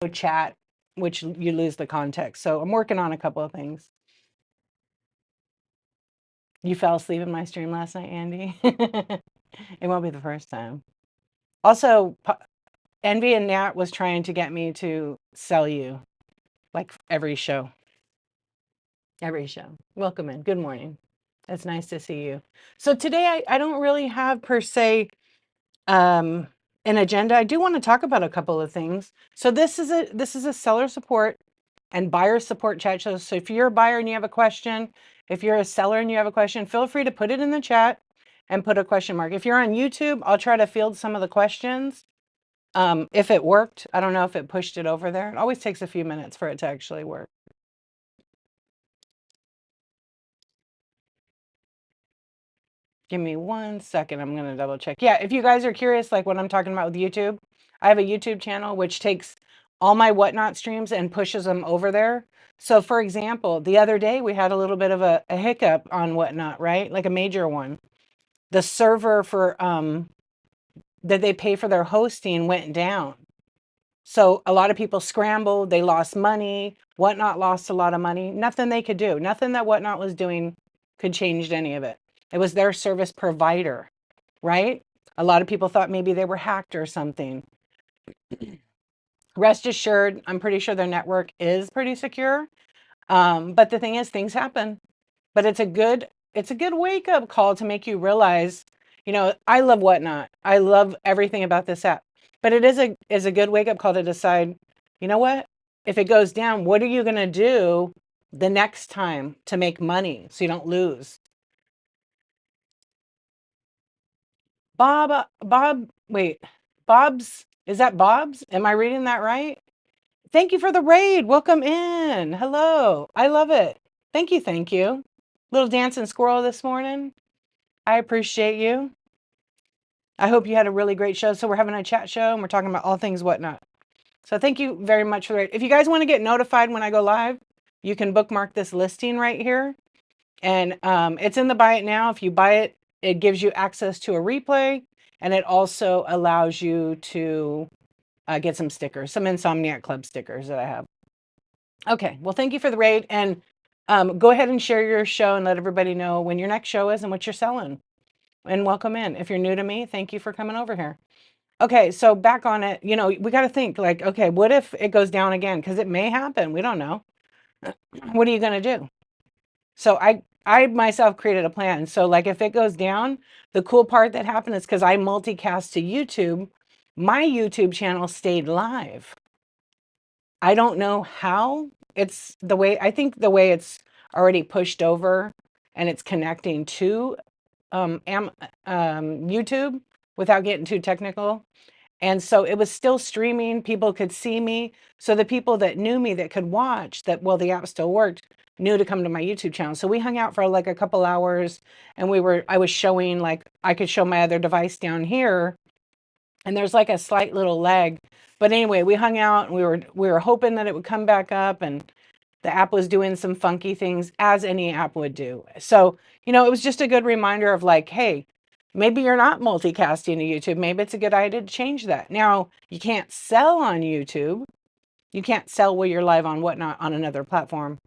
chat, which you lose the context. So I'm working on a couple of things. You fell asleep in my stream last night, Andy. It won't be the first time. Also, Envy and Nat was trying to get me to sell you like every show. Every show. Welcome in. Good morning. It's nice to see you. So today I don't really have per se an agenda. I do want to talk about a couple of things. So this is a seller support and buyer support chat show. So if you're a buyer and you have a question, if you're a seller and you have a question, feel free to put it in the chat and put a question mark. If you're on YouTube, I'll try to field some of the questions. If it worked, I don't know if it pushed it over there. It always takes a few minutes for it to actually work. Give me 1 second. I'm going to double check. Yeah, if you guys are curious, like what I'm talking about with YouTube, I have a YouTube channel which takes all my whatnot streams and pushes them over there. So for example, the other day we had a little bit of a hiccup on whatnot, right? Like a major one. The server for that they pay for their hosting went down. So a lot of people scrambled, they lost money, whatnot lost a lot of money. Nothing they could do, nothing that whatnot was doing could change any of it. It was their service provider, right? A lot of people thought maybe they were hacked or something. Rest assured, I'm pretty sure their network is pretty secure. But the thing is, things happen. But it's a good wake up call to make you realize, you know, I love whatnot. I love everything about this app. But it is a good wake up call to decide, you know what? If it goes down, what are you going to do the next time to make money so you don't lose? Wait, Bob's, is that Bob's? Am I reading that right? Thank you for the raid. Welcome in. Hello. I love it. Thank you. Thank you. Little dancing squirrel this morning. I appreciate you. I hope you had a really great show. So we're having a chat show and we're talking about all things whatnot. So thank you very much for it. If you guys want to get notified when I go live, you can bookmark this listing right here. And it's in the buy it now. If you buy it, it gives you access to a replay. And it also allows you to get some stickers, some Insomniac Club stickers that I have. Okay, well, thank you for the raid. And go ahead and share your show and let everybody know when your next show is and what you're selling. And welcome in. If you're new to me, thank you for coming over here. Okay, so back on it, you know, we got to think like, okay, what if it goes down again? Because it may happen. We don't know. What are you going to do? So I myself created a plan. So like if it goes down, the cool part that happened is because I multicast to YouTube, my YouTube channel stayed live. I don't know how. It's the way, I think the way it's already pushed over and it's connecting to YouTube without getting too technical. And so it was still streaming. People could see me. So the people that knew me that could watch that, well, the app still worked, knew to come to my YouTube channel. So we hung out for like a couple hours and I was showing, like, I could show my other device down here and there's like a slight little lag. But anyway, we hung out and we were hoping that it would come back up, and the app was doing some funky things as any app would do. So, you know, it was just a good reminder of like, hey, maybe you're not multicasting to YouTube. Maybe it's a good idea to change that. Now, you can't sell on YouTube. You can't sell while you're live on whatnot on another platform.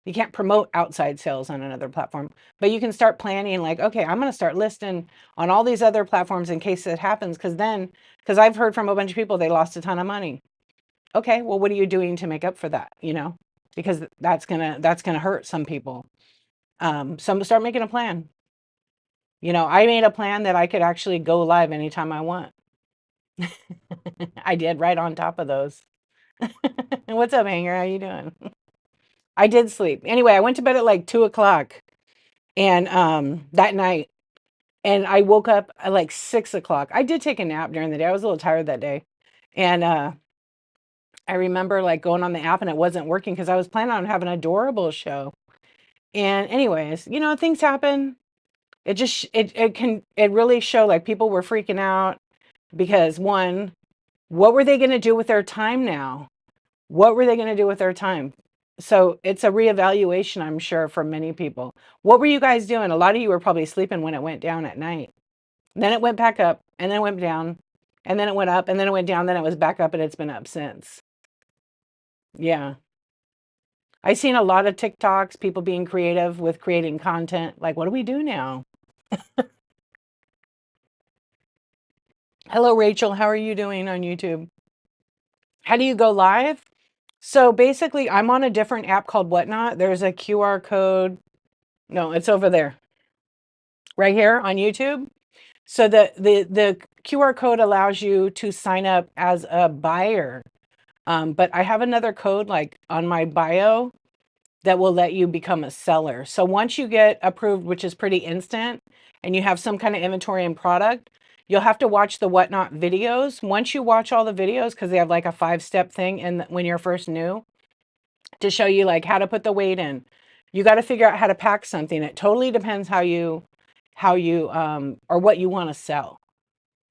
You can't promote outside sales on another platform, but you can start planning like, okay, I'm going to start listing on all these other platforms in case it happens. Because I've heard from a bunch of people, they lost a ton of money. Okay, well, what are you doing to make up for that? You know, because that's gonna hurt some people. So start making a plan. You know, I made a plan that I could actually go live anytime I want. I did, right on top of those. What's up, Hanger? How you doing? I did sleep. Anyway, I went to bed at like 2 o'clock and that night, and I woke up at like 6 o'clock. I did take a nap during the day. I was a little tired that day. And I remember like going on the app and it wasn't working because I was planning on having an adorable show. And anyways, you know, things happen. It really show like people were freaking out because one, what were they going to do with their time now? What were they going to do with their time? So it's a reevaluation, I'm sure, for many people. What were you guys doing? A lot of you were probably sleeping when it went down at night. Then it went back up, and then it went down, and then it went up, and then it went down, then it was back up, and it's been up since. Yeah. I've seen a lot of TikToks, people being creative with creating content. Like, what do we do now? Hello, Rachel. How are you doing on YouTube? How do you go live? So basically, I'm on a different app called Whatnot. There's a QR code. No, it's over there, right here on YouTube. So the QR code allows you to sign up as a buyer. But I have another code like on my bio that will let you become a seller. So once you get approved, which is pretty instant, and you have some kind of inventory and product, you'll have to watch the Whatnot videos. Once you watch all the videos, because they have like a 5-step thing, and when you're first new, to show you like how to put the weight in, you got to figure out how to pack something. It totally depends how you or what you want to sell.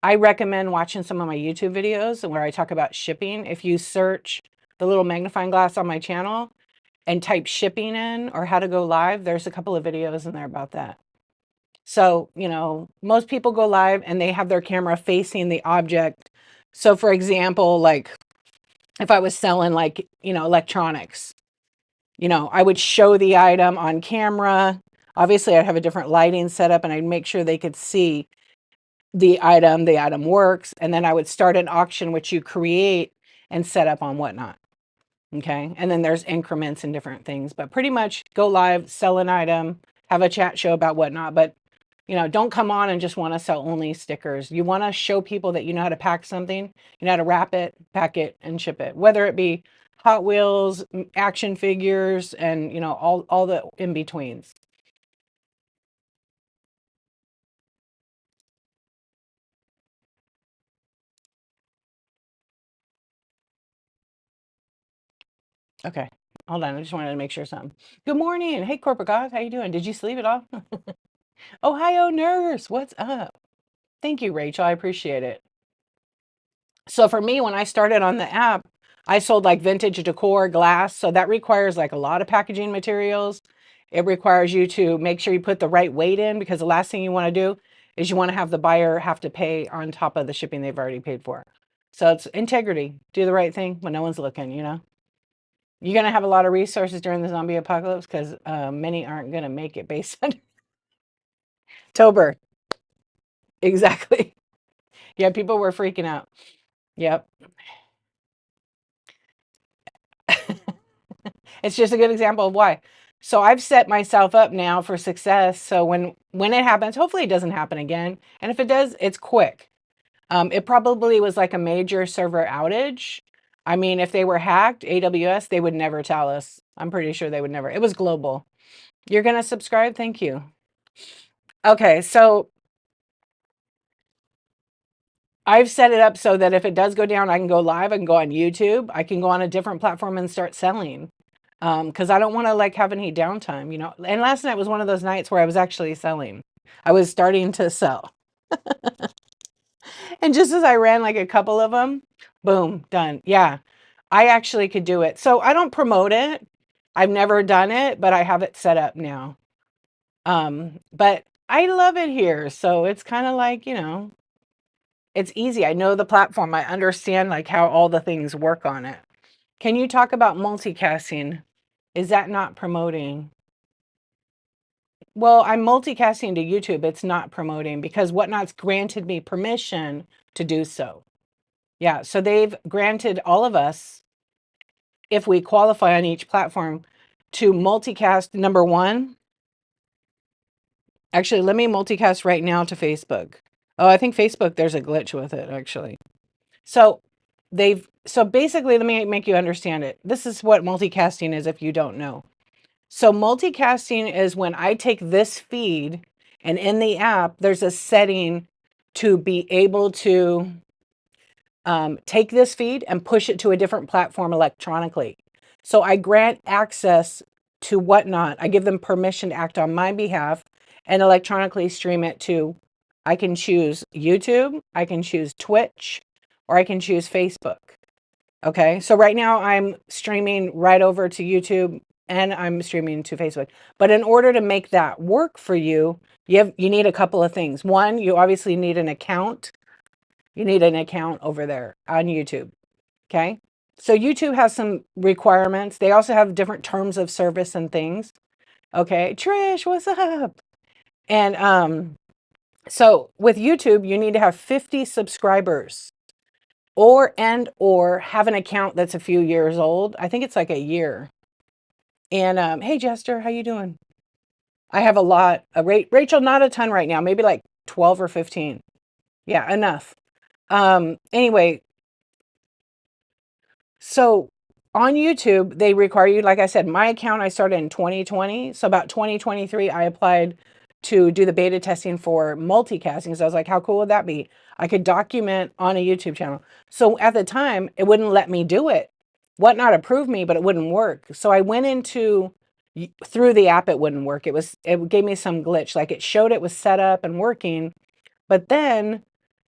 I recommend watching some of my YouTube videos where I talk about shipping. If you search the little magnifying glass on my channel and type shipping in or how to go live, there's a couple of videos in there about that. So, most people go live and they have their camera facing the object. So for example, like if I was selling like, electronics, I would show the item on camera. Obviously, I'd have a different lighting setup and I'd make sure they could see the item works, and then I would start an auction, which you create and set up on Whatnot. Okay. And then there's increments and different things, but pretty much go live, sell an item, have a chat show about Whatnot. But, don't come on and just want to sell only stickers. You want to show people that you know how to pack something, you know how to wrap it, pack it, and ship it, whether it be Hot Wheels, action figures, and, all the in betweens. Okay. Hold on. I just wanted to make sure something. Good morning. Hey, Corporate God. How you doing? Did you sleep at all? Ohio nurse. What's up? Thank you, Rachel. I appreciate it. So for me, when I started on the app, I sold like vintage decor, glass. So that requires like a lot of packaging materials. It requires you to make sure you put the right weight in, because the last thing you want to do is you want to have the buyer have to pay on top of the shipping they've already paid for. So it's integrity. Do the right thing when no one's looking. You're going to have a lot of resources during the zombie apocalypse because many aren't going to make it based on October. Exactly. Yeah, people were freaking out. Yep. It's just a good example of why. So I've set myself up now for success. So when it happens, hopefully it doesn't happen again. And if it does, it's quick. It probably was like a major server outage. I mean, if they were hacked, AWS, they would never tell us. I'm pretty sure they would never. It was global. You're going to subscribe? Thank you. Okay, so I've set it up so that if it does go down, I can go live. I can go on YouTube. I can go on a different platform and start selling. Because I don't want to like have any downtime. And last night was one of those nights where I was actually selling. I was starting to sell. And just as I ran like a couple of them, boom, done. Yeah, I actually could do it. So I don't promote it. I've never done it, but I have it set up now. But I love it here. So it's kind of like, it's easy. I know the platform. I understand like how all the things work on it. Can you talk about multicasting? Is that not promoting? Well, I'm multicasting to YouTube. It's not promoting because Whatnot's granted me permission to do so. Yeah, so they've granted all of us, if we qualify on each platform, to multicast. Number one, actually, let me multicast right now to Facebook. Oh, I think Facebook, there's a glitch with it, actually. So so basically, let me make you understand it. This is what multicasting is if you don't know. So multicasting is when I take this feed and in the app, there's a setting to be able to take this feed and push it to a different platform electronically. So I grant access to Whatnot. I give them permission to act on my behalf and electronically stream it to, I can choose YouTube, I can choose Twitch, or I can choose Facebook. Okay, so right now I'm streaming right over to YouTube and I'm streaming to Facebook. But in order to make that work for you, you need a couple of things. One, you obviously need an account. You need an account over there on YouTube. Okay. So YouTube has some requirements. They also have different terms of service and things. Okay, Trish, what's up? And so with YouTube, you need to have 50 subscribers or have an account that's a few years old. I think it's like a year. And hey Jester, how you doing? I have a lot. Rachel, not a ton right now, maybe like 12 or 15. Yeah, enough. Anyway, so on YouTube, they require you, like I said, my account I started in 2020. So about 2023, I applied to do the beta testing for multicasting. So I was like, how cool would that be? I could document on a YouTube channel. So at the time, it wouldn't let me do it. Whatnot approved me, but it wouldn't work. So I went into through the app, it wouldn't work. It gave me some glitch. Like it showed it was set up and working, but then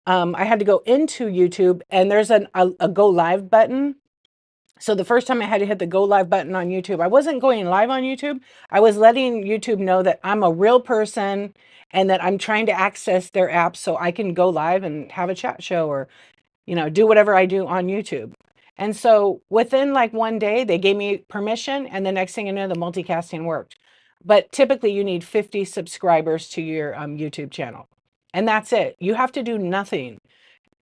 I had to go into YouTube and there's a go live button. So the first time I had to hit the go live button on YouTube, I wasn't going live on YouTube. I was letting YouTube know that I'm a real person and that I'm trying to access their app so I can go live and have a chat show or, do whatever I do on YouTube. And so within like one day, they gave me permission. And the next thing you know, the multicasting worked. But typically you need 50 subscribers to your YouTube channel. And that's it. You have to do nothing.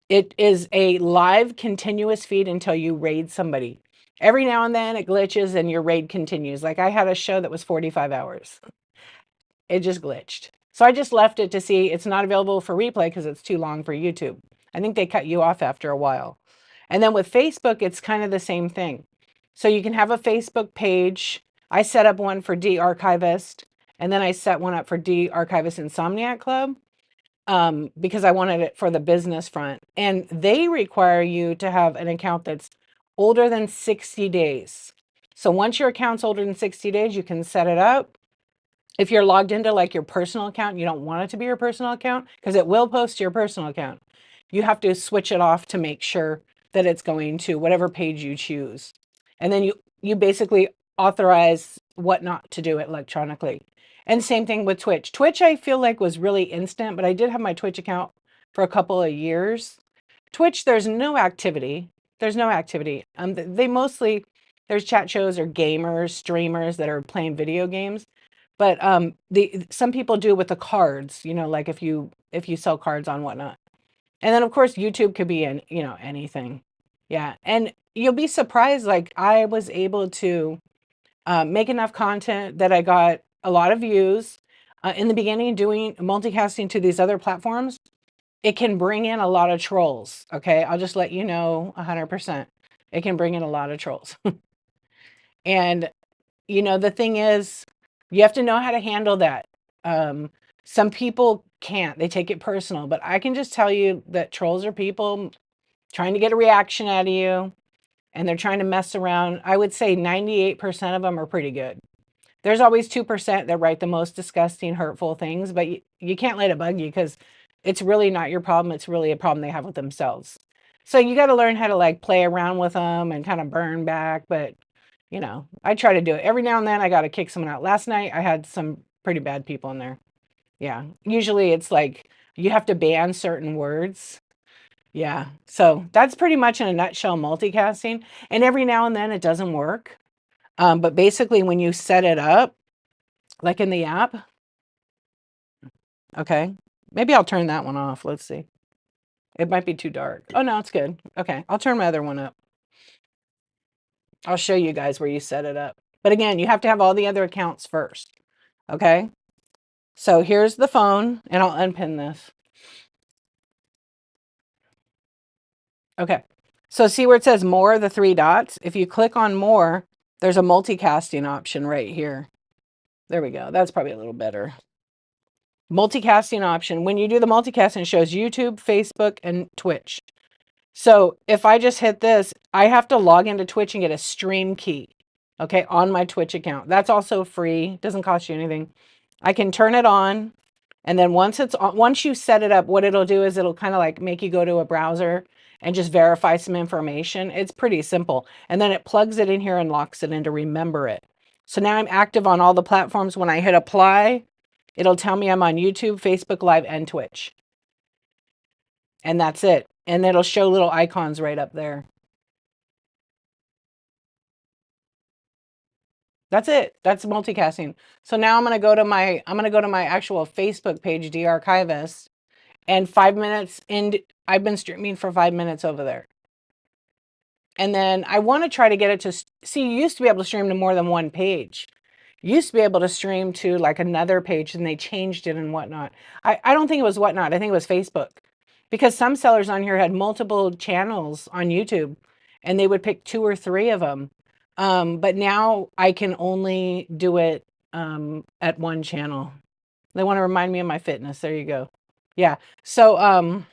It is a live continuous feed until you raid somebody. Every now and then it glitches and your raid continues. Like I had a show that was 45 hours. It just glitched. So I just left it to see it's not available for replay because it's too long for YouTube. I think they cut you off after a while. And then with Facebook, it's kind of the same thing. So you can have a Facebook page. I set up one for De-Archivist, and then I set one up for De-Archivist Insomniac Club because I wanted it for the business front. And they require you to have an account that's older than 60 days. So once your account's older than 60 days, you can set it up. If you're logged into like your personal account, you don't want it to be your personal account because it will post to your personal account. You have to switch it off to make sure that it's going to whatever page you choose. And then you basically authorize what not to do electronically. And same thing with Twitch. Twitch, I feel like was really instant, but I did have my Twitch account for a couple of years. Twitch, there's no activity. There's no activity. They mostly, there's chat shows or gamers, streamers that are playing video games. But some people do with the cards, like if you sell cards on whatnot. And then of course YouTube could be anything. Yeah. And you'll be surprised, like I was able to make enough content that I got a lot of views. In the beginning, doing multicasting to these other platforms, it can bring in a lot of trolls. Okay, I'll just let you know 100%. It can bring in a lot of trolls. And the thing is, you have to know how to handle that. Some people can't, they take it personal, but I can just tell you that trolls are people trying to get a reaction out of you and they're trying to mess around. I would say 98% of them are pretty good. There's always 2% that write the most disgusting, hurtful things, but you can't let it bug you because it's really not your problem. It's really a problem they have with themselves. So you got to learn how to like play around with them and kind of burn back. But, I try to do it. Every now and then I got to kick someone out. Last night I had some pretty bad people in there. Yeah. Usually it's like you have to ban certain words. Yeah. So that's pretty much in a nutshell multicasting. And every now and then it doesn't work. But basically when you set it up, like in the app, okay, maybe I'll turn that one off. Let's see. It might be too dark. Oh, no, it's good. Okay, I'll turn my other one up. I'll show you guys where you set it up. But again, you have to have all the other accounts first. Okay, so here's the phone, and I'll unpin this. Okay, so see where it says more, the 3 dots? If you click on more, there's a multicasting option right here. There we go. That's probably a little better. Multicasting option. When you do the multicasting, it shows YouTube, Facebook, and Twitch. So if I just hit this, I have to log into Twitch and get a stream key, okay, on my Twitch account. That's also free. Doesn't cost you anything. I can turn it on, and then once it's on, once you set it up, what it'll do is it'll kind of like make you go to a browser and just verify some information. It's pretty simple. And then it plugs it in here and locks it in to remember it. So now I'm active on all the platforms. When I hit apply, it'll tell me I'm on YouTube, Facebook Live, and Twitch. And that's it. And it'll show little icons right up there. That's it. That's multicasting. So now I'm gonna go to my actual Facebook page, de-archivist, and 5 minutes in, I've been streaming for 5 minutes over there. And then I want to try to get it to see, you used to be able to stream to more than one page. You used to be able to stream to like another page, and they changed it and whatnot. I don't think it was whatnot. I think it was Facebook, because some sellers on here had multiple channels on YouTube and they would pick two or three of them. But now I can only do it at one channel. They want to remind me of my fitness. There you go. Yeah. So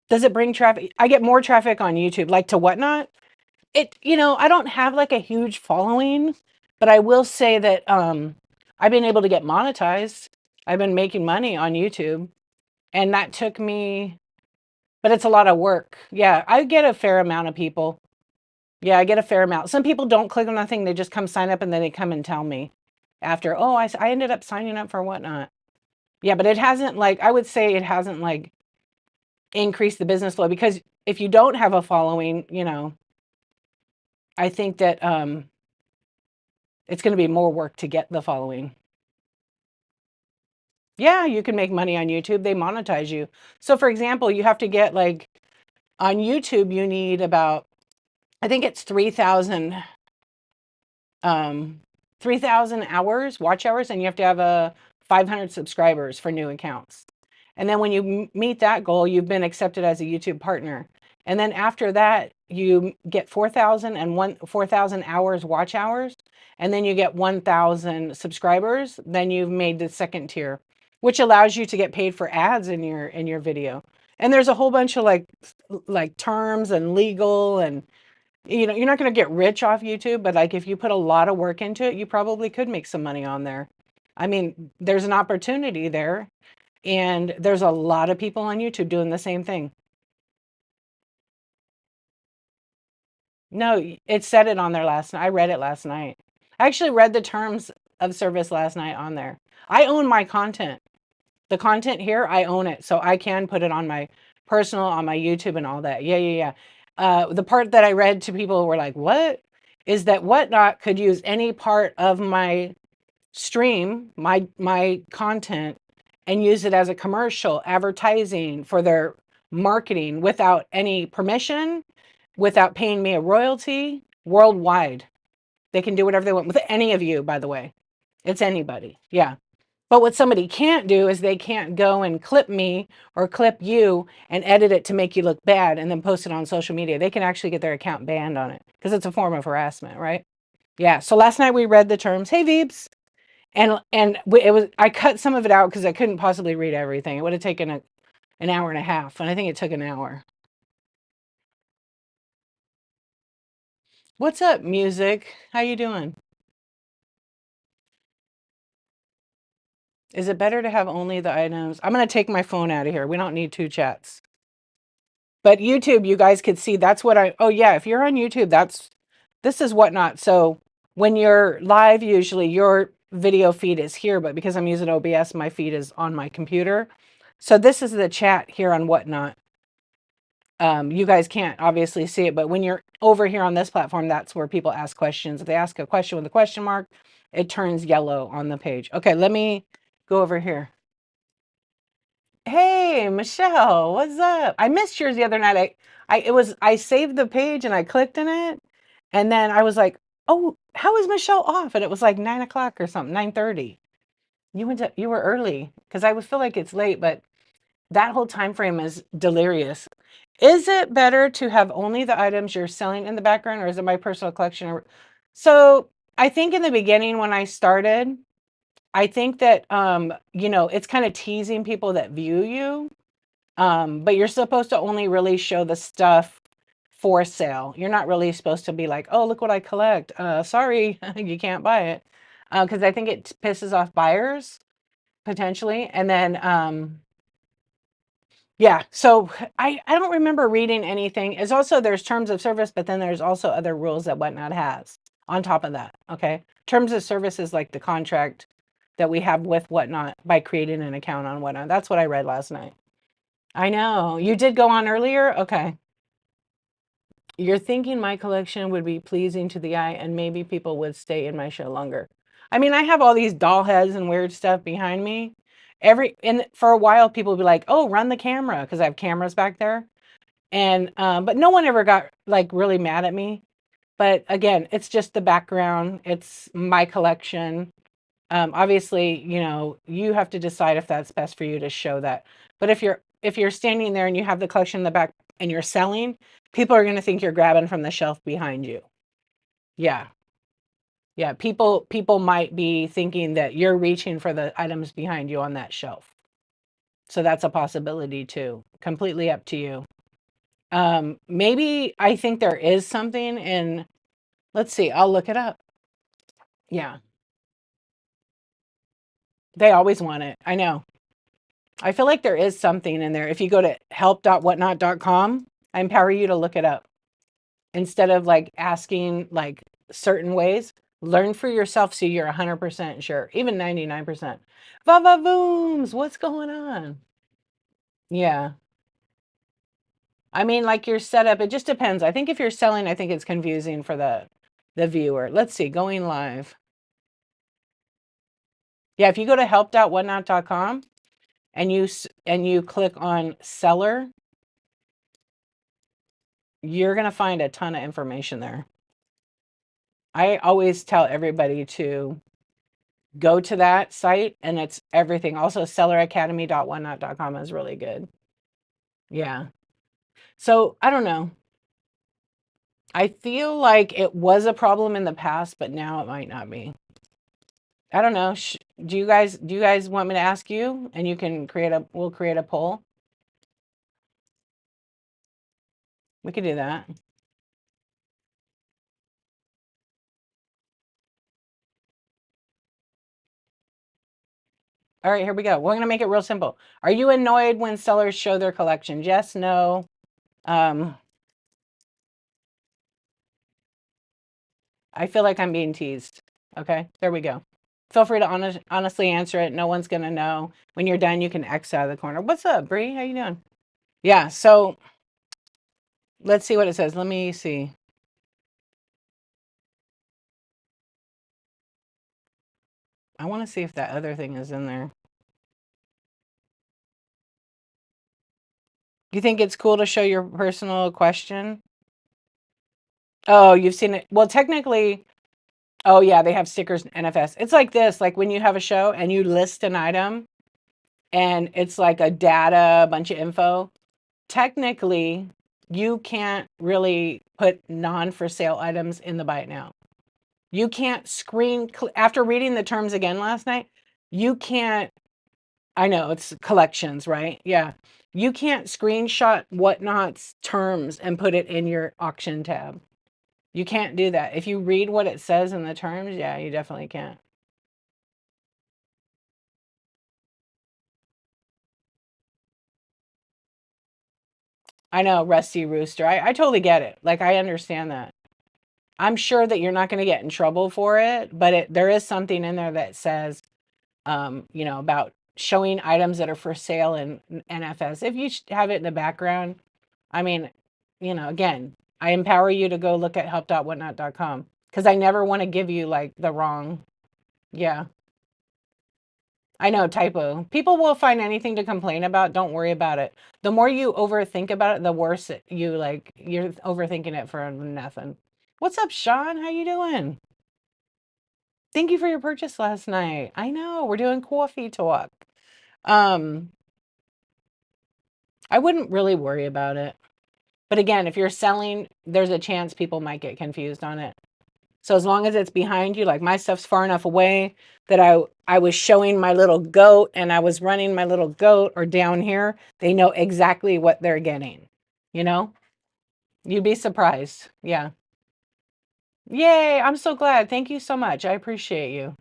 does it bring traffic? I get more traffic on YouTube, like to whatnot. I don't have like a huge following, but I will say that I've been able to get monetized. I've been making money on YouTube, and that took me, but it's a lot of work. Yeah, I get a fair amount of people. Yeah, I get a fair amount. Some people don't click on nothing. They just come sign up and then they come and tell me after, oh, I ended up signing up for whatnot. Yeah, but it hasn't, like, I would say it hasn't like increased the business flow, because if you don't have a following, I think that it's going to be more work to get the following. Yeah, you can make money on YouTube. They monetize you. So for example, you have to get like, on YouTube, you need about, I think it's 3,000 hours, watch hours, and you have to have a 500 subscribers for new accounts. And then when you meet that goal, you've been accepted as a YouTube partner. And then after that, you get 4,000 hours, watch hours, and then you get 1,000 subscribers. Then you've made the second tier, which allows you to get paid for ads in your video. And there's a whole bunch of like terms and legal, and you're not going to get rich off YouTube, but like if you put a lot of work into it, you probably could make some money on there. I mean, there's an opportunity there, and there's a lot of people on YouTube doing the same thing. No, it said it on there last night. I read it last night. I actually read the terms of service last night on there. I own my content. The content here, I own it. So I can put it on my personal, on my YouTube and all that. Yeah, yeah, yeah. The part that I read to people were like, what? Is that Whatnot could use any part of my stream, my content, and use it as a commercial advertising for their marketing without any permission, without paying me a royalty, worldwide. They can do whatever they want with any of you, by the way. It's anybody. Yeah. But what somebody can't do is they can't go and clip me or clip you and edit it to make you look bad and then post it on social media. They can actually get their account banned on it because it's a form of harassment, right? Yeah. So last night we read the terms. Hey, Veeps. I cut some of it out because I couldn't possibly read everything. It would have taken an hour and a half, and I think it took an hour. What's up, music? How you doing? Is it better to have only the items? I'm going to take my phone out of here. We don't need two chats. But YouTube, you guys could see that's what oh yeah, if you're on YouTube, this is Whatnot. So when you're live, usually your video feed is here, but because I'm using OBS, my feed is on my computer. So this is the chat here on Whatnot. You guys can't obviously see it, but when you're over here on this platform, that's where people ask questions. If they ask a question with a question mark, it turns yellow on the page. Okay, let me go over here. Hey, Michelle, what's up? I missed yours the other night. I saved the page and I clicked in it, and then I was like, oh, how is Michelle off? And it was like 9 o'clock or something, 9:30. You were early, because I would feel like it's late, but that whole time frame is delirious. Is it better to have only the items you're selling in the background, or is it my personal collection? So I think in the beginning when I started, I think that it's kind of teasing people that view you. But you're supposed to only really show the stuff for sale. You're not really supposed to be like, oh, look what I collect. Sorry, you can't buy it. Because I think it pisses off buyers potentially. And then yeah, so I don't remember reading anything. It's also, there's terms of service, but then there's also other rules that Whatnot has on top of that. Okay. Terms of service is like the contract that we have with Whatnot by creating an account on Whatnot. That's what I read last night. I know. You did go on earlier? Okay. You're thinking my collection would be pleasing to the eye and maybe people would stay in my show longer. I mean, I have all these doll heads and weird stuff behind me. And for a while, people would be like, oh, run the camera because I have cameras back there. And, but no one ever got like really mad at me. But again, it's just the background. It's my collection. Obviously, you have to decide if that's best for you to show that. But if you're standing there and you have the collection in the back and you're selling, people are going to think you're grabbing from the shelf behind you. Yeah. Yeah, people might be thinking that you're reaching for the items behind you on that shelf. So that's a possibility too. Completely up to you. Maybe I think there is something in, let's see, I'll look it up. Yeah, they always want it. I know. I feel like there is something in there. If you go to help.whatnot.com, I empower you to look it up. Instead of like asking like certain ways, learn for yourself so you're 100% sure, even 99%. Va-va-vooms, what's going on? Yeah. I mean, like your setup, it just depends. I think if you're selling, I think it's confusing for the viewer. Let's see, going live. Yeah, if you go to help.whatnot.com and you click on seller, you're going to find a ton of information there. I always tell everybody to go to that site and it's everything. Also, selleracademy.whatnot.com is really good. Yeah. So I don't know. I feel like it was a problem in the past, but now it might not be. I don't know. Do you guys want me to ask you and you can we'll create a poll? We could do that. All right, here we go. We're going to make it real simple. Are you annoyed when sellers show their collections? Yes, no. Um, I feel like I'm being teased. Okay, there we go. Feel free to honestly answer it. No one's going to know. When you're done, you can X out of the corner. What's up, Bree? How you doing? Yeah, so let's see what it says. Let me see. I want to see if that other thing is in there. Do you think it's cool to show your personal question? Oh, you've seen it. Well, technically, oh yeah, they have stickers and NFS. It's like this, like when you have a show and you list an item and it's like a data, a bunch of info. Technically, you can't really put non for sale items in the buy it now. You can't after reading the terms again last night, you can't, I know it's collections, right? Yeah. You can't screenshot whatnot's terms and put it in your auction tab. You can't do that. If you read what it says in the terms, yeah, you definitely can't. I know, Rusty Rooster. I totally get it. Like, I understand that. I'm sure that you're not going to get in trouble for it, but there is something in there that says, about showing items that are for sale in NFS. If you have it in the background, I mean, again, I empower you to go look at help.whatnot.com because I never want to give you like the wrong. Yeah, I know, typo. People will find anything to complain about. Don't worry about it. The more you overthink about it, the worse you're overthinking it for nothing. What's up, Sean? How you doing? Thank you for your purchase last night. I know, we're doing coffee talk. Um, I wouldn't really worry about it. But again, if you're selling, there's a chance people might get confused on it. So as long as it's behind you, like my stuff's far enough away that I was showing my little goat and I was running my little goat or down here, they know exactly what they're getting. You know? You'd be surprised. Yeah. Yay, I'm so glad. Thank you so much. I appreciate you.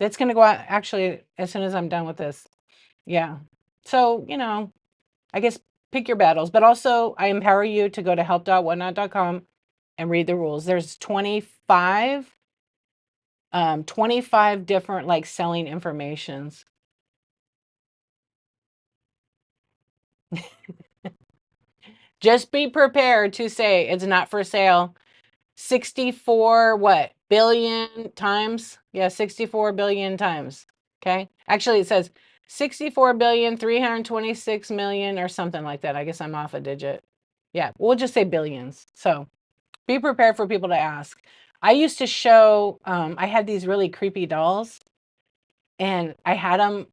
That's going to go out actually as soon as I'm done with this. Yeah. So, I guess pick your battles, but also I empower you to go to help.whatnot.com and read the rules. There's 25 different like selling informations. Just be prepared to say it's not for sale 64 what? Billion times? Yeah, 64 billion times. Okay? Actually, it says 64 billion 326 million or something like that. I guess I'm off a digit. Yeah, we'll just say billions. So be prepared for people to ask. I used to show, I had these really creepy dolls and I had them,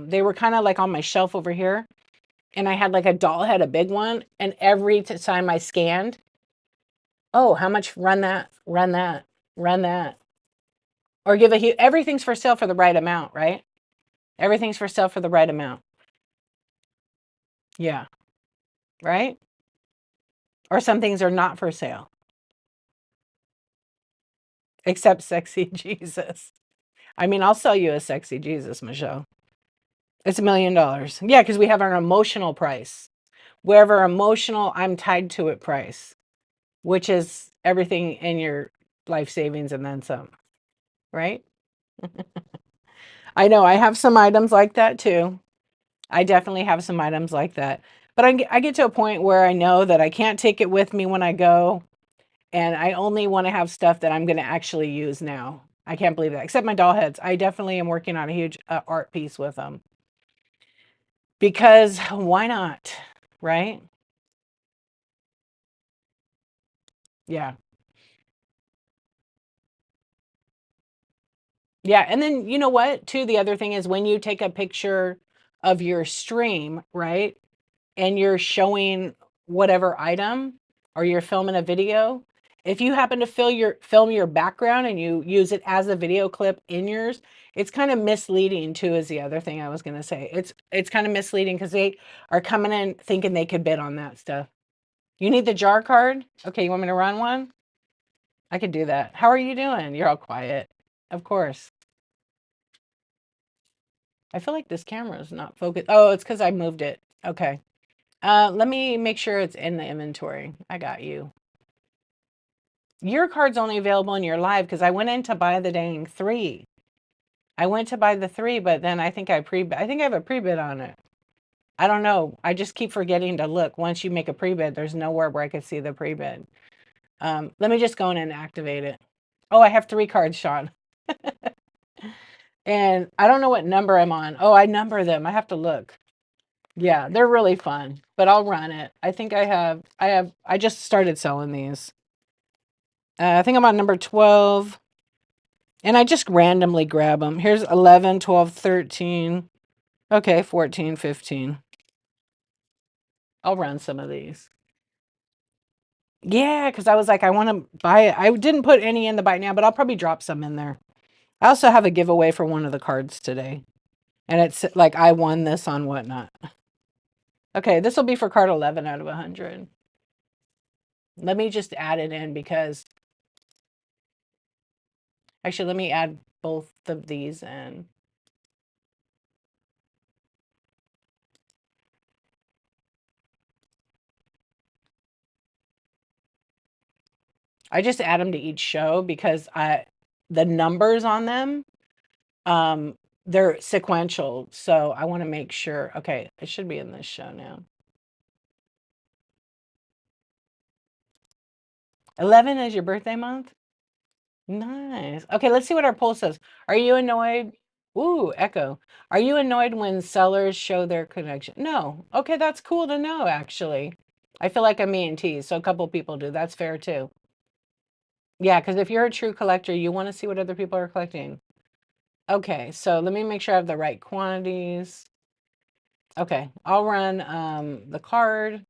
they were kind of like on my shelf over here. And I had like a doll head, a big one. And every time I scanned, oh, how much? Run that, run that, run that. Or give a huge, everything's for sale for the right amount, right? Everything's for sale for the right amount. Yeah, right? Or some things are not for sale, except sexy Jesus. I mean, I'll sell you a sexy Jesus, Michelle. It's $1 million. Yeah, because we have an emotional price. Wherever emotional, I'm tied to it price, which is everything in your life savings and then some, right? I know I have some items like that too. I definitely have some items like that. But I get to a point where I know that I can't take it with me when I go. And I only want to have stuff that I'm going to actually use now. I can't believe that. Except my doll heads. I definitely am working on a huge art piece with them. Because why not? Right? Yeah. Yeah. And then you know what? Too, the other thing is when you take a picture of your stream, right? And you're showing whatever item or you're filming a video, if you happen to film your background and you use it as a video clip in yours, it's kind of misleading too, is the other thing I was going to say. It's kind of misleading because they are coming in thinking they could bid on that stuff. You need the jar card? Okay, you want me to run one? I could do that. How are you doing? You're all quiet. Of course. I feel like this camera is not focused. Oh, it's because I moved it. Okay. Let me make sure it's in the inventory. I got you. Your card's only available in your live because I went in to buy the dang 3. I went to buy the 3, but then I think I think I have a pre-bid on it. I don't know. I just keep forgetting to look. Once you make a pre-bid, there's nowhere where I could see the pre-bid. Let me just go in and activate it. Oh, I have 3 cards, Sean. And I don't know what number I'm on. Oh, I number them. I have to look. Yeah, they're really fun, but I'll run it. I think I just started selling these. I think I'm on number 12. And I just randomly grab them. Here's 11, 12, 13. Okay, 14, 15. I'll run some of these. Yeah, because I was like, I want to buy it. I didn't put any in the buy now, but I'll probably drop some in there. I also have a giveaway for one of the cards today. And it's like I won this on whatnot. Okay, this will be for card 11 out of 100. Let me just add it in because... Actually, let me add both of these in. I just add them to each show because the numbers on them, they're sequential. So I want to make sure. Okay, it should be in this show now. 11 is your birthday month? Nice. Okay, let's see what our poll says. Are you annoyed? Ooh, echo. Are you annoyed when sellers show their connection? No. Okay, that's cool to know, actually. I feel like I'm being teased, so a couple people do. That's fair, too. Yeah, because if you're a true collector, you want to see what other people are collecting. Okay, so let me make sure I have the right quantities. Okay, I'll run the card.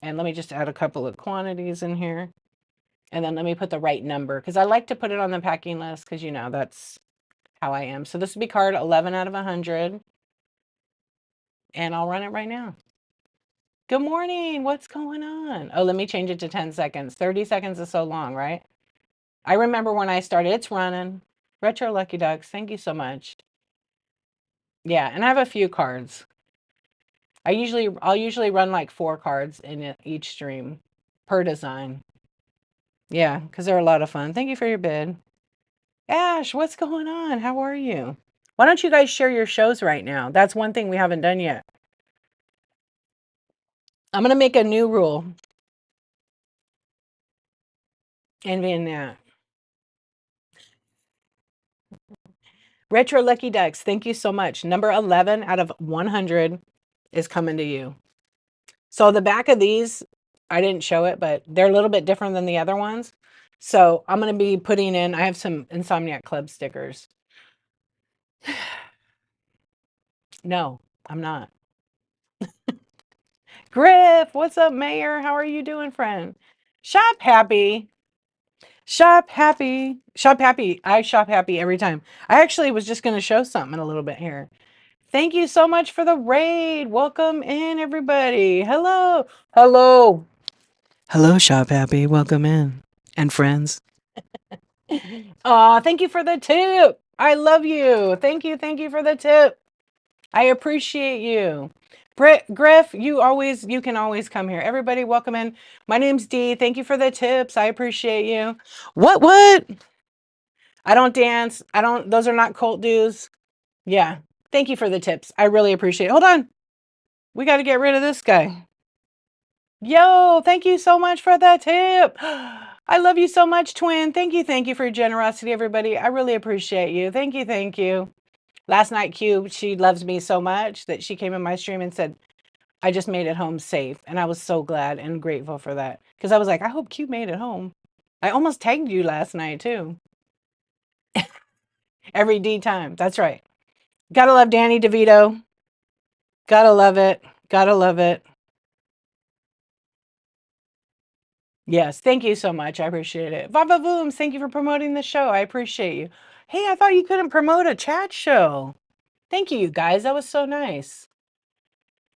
And let me just add a couple of quantities in here. And then let me put the right number because I like to put it on the packing list because, you know, that's how I am. So this would be card 11 out of 100. And I'll run it right now. Good morning. What's going on? Oh, let me change it to 10 seconds. 30 seconds is so long, right? I remember when I started, it's running. Retro Lucky Ducks, thank you so much. Yeah, and I have a few cards. I'll usually run like 4 cards in each stream per design. Yeah, because they're a lot of fun. Thank you for your bid. Ash, what's going on? How are you? Why don't you guys share your shows right now? That's one thing we haven't done yet. I'm going to make a new rule. Envying that. Retro Lucky Ducks, thank you so much. Number 11 out of 100 is coming to you. So the back of these, I didn't show it, but they're a little bit different than the other ones. So I'm going to be putting in, I have some Insomniac Club stickers. No, I'm not. Griff, what's up, Mayor? How are you doing, friend? Shop happy. Shop happy. Shop happy. I shop happy every time. I actually was just going to show something in a little bit here. Thank you so much for the raid. Welcome in, everybody. Hello. Hello. Hello, Shop Happy. Welcome in. And friends. Aw, thank you for the tip. I love you. Thank you. Thank you for the tip. I appreciate you. Griff, you can always come here. Everybody, welcome in. My name's Dee. Thank you for the tips. I appreciate you. What? I don't dance. Those are not cult dues. Yeah. Thank you for the tips. I really appreciate it. Hold on. We got to get rid of this guy. Yo, thank you so much for that tip. I love you so much, twin. Thank you. Thank you for your generosity, everybody. I really appreciate you. Thank you. Thank you. Last night, Cube, she loves me so much that she came in my stream and said, I just made it home safe. And I was so glad and grateful for that. Because I was like, I hope Cube made it home. I almost tagged you last night, too. Every D time. That's right. Gotta love Danny DeVito. Gotta love it. Gotta love it. Yes, thank you so much. I appreciate it. Vava Vooms, thank you for promoting the show. I appreciate you. Hey, I thought you couldn't promote a chat show. Thank you, you guys. That was so nice.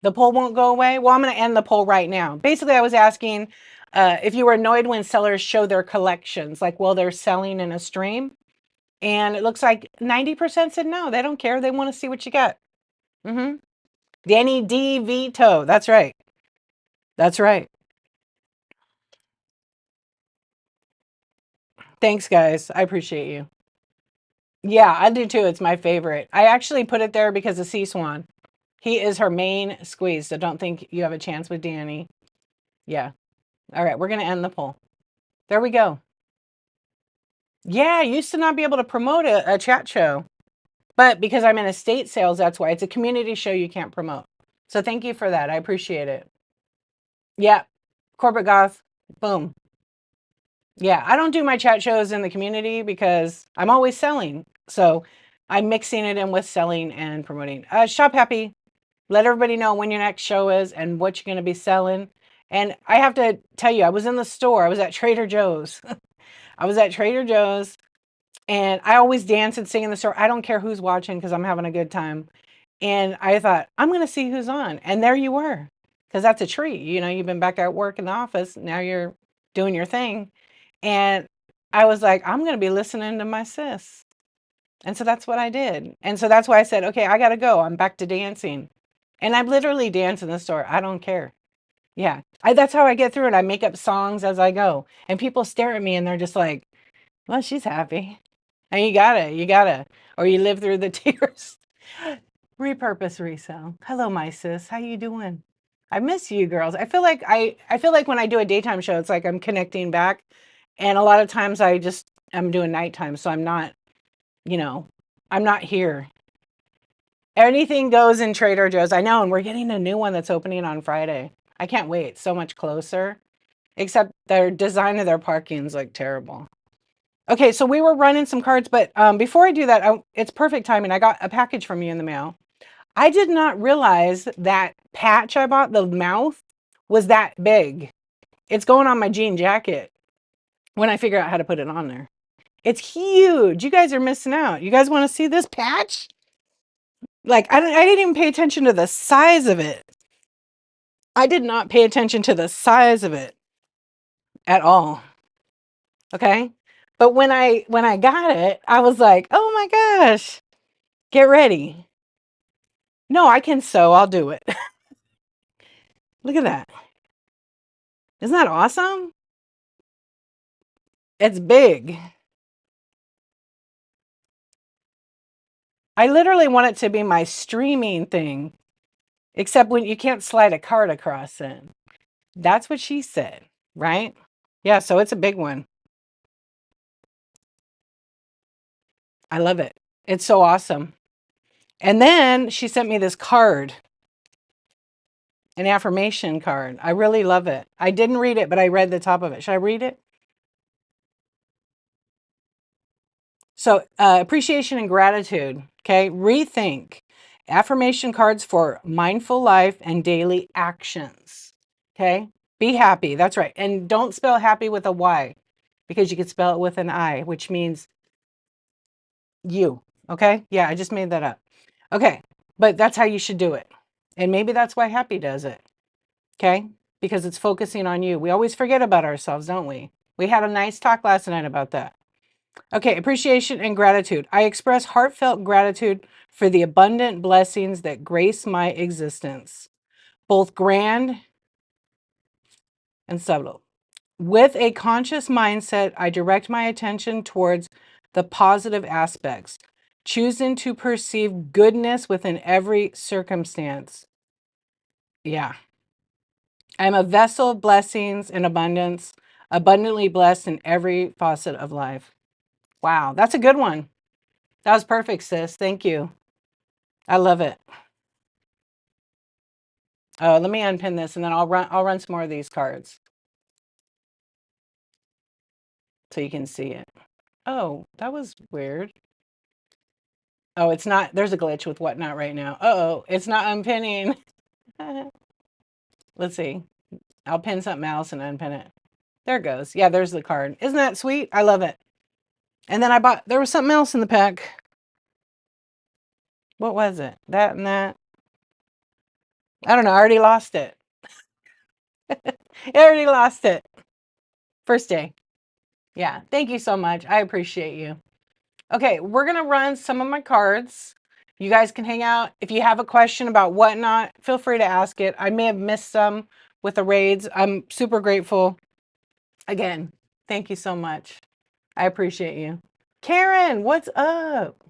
The poll won't go away? Well, I'm going to end the poll right now. Basically, I was asking if you were annoyed when sellers show their collections, like while they're selling in a stream. And it looks like 90% said no. They don't care. They want to see what you got. Danny D. Vito. That's right. That's right. Thanks, guys. I appreciate you. Yeah, I do too. It's my favorite. I actually put it there because of Sea Swan. He is her main squeeze, so don't think you have a chance with Danny. Yeah. All right, we're going to end the poll. There we go. Yeah, I used to not be able to promote a chat show. But because I'm in estate sales, that's why. It's a community show you can't promote. So thank you for that. I appreciate it. Yeah. Corporate goth. Boom. Yeah, I don't do my chat shows in the community because I'm always selling. So I'm mixing it in with selling and promoting. Shop Happy. Let everybody know when your next show is and what you're going to be selling. And I have to tell you, I was in the store. I was at Trader Joe's. I was at Trader Joe's and I always dance and sing in the store. I don't care who's watching because I'm having a good time. And I thought, I'm going to see who's on. And there you were. Because that's a treat. You know, you've been back at work in the office. Now you're doing your thing. And I was like, I'm going to be listening to my sis. And so that's what I did. And so that's why I said, okay, I got to go. I'm back to dancing. And I literally dance in the store. I don't care. Yeah. That's how I get through it. I make up songs as I go. And people stare at me and they're just like, well, she's happy. And you gotta, or you live through the tears. Repurpose, resell. Hello, my sis. How you doing? I miss you girls. I feel like when I do a daytime show, it's like I'm connecting back. And a lot of times I'm doing nighttime. So I'm not, I'm not here. Anything goes in Trader Joe's. I know, and we're getting a new one that's opening on Friday. I can't wait. So much closer. Except their design of their parking is like terrible. Okay, so we were running some cards, but before I do that, it's perfect timing. I got a package from you in the mail. I did not realize that patch I bought, the mouth, was that big. It's going on my jean jacket when I figure out how to put it on there. It's huge. You guys are missing out. You guys want to see this patch? Like, I didn't even pay attention to the size of it. I did not pay attention to the size of it at all. Okay? But when I got it, I was like, "Oh my gosh. Get ready." No, I can sew. I'll do it. Look at that. Isn't that awesome? It's big. I literally want it to be my streaming thing, except when you can't slide a card across it. That's what she said, right? Yeah, so it's a big one. I love it. It's so awesome. And then she sent me this card, an affirmation card. I really love it. I didn't read it, but I read the top of it. Should I read it? So, appreciation and gratitude. Okay, rethink. Affirmation cards for mindful life and daily actions. Okay, be happy. That's right. And don't spell happy with a Y because you could spell it with an I, which means you. Okay, yeah, I just made that up. Okay, but that's how you should do it. And maybe that's why happy does it. Okay, because it's focusing on you. We always forget about ourselves, don't we? We had a nice talk last night about that. Okay, appreciation and gratitude. I express heartfelt gratitude for the abundant blessings that grace my existence, both grand and subtle. With a conscious mindset, I direct my attention towards the positive aspects, choosing to perceive goodness within every circumstance. Yeah. I'm a vessel of blessings and abundance, abundantly blessed in every facet of life. Wow, that's a good one. That was perfect, sis. Thank you. I love it. Oh, let me unpin this and then I'll run some more of these cards so you can see it. Oh, that was weird. Oh, it's not, there's a glitch with whatnot right now. Uh-oh, it's not unpinning. Let's see. I'll pin something else and unpin it. There it goes. Yeah, there's the card. Isn't that sweet? I love it. And then there was something else in the pack. What was it? That and that. I don't know. I already lost it. I already lost it. First day. Yeah. Thank you so much. I appreciate you. Okay, we're going to run some of my cards. You guys can hang out. If you have a question about whatnot, feel free to ask it. I may have missed some with the raids. I'm super grateful. Again, thank you so much. I appreciate you. Karen, what's up?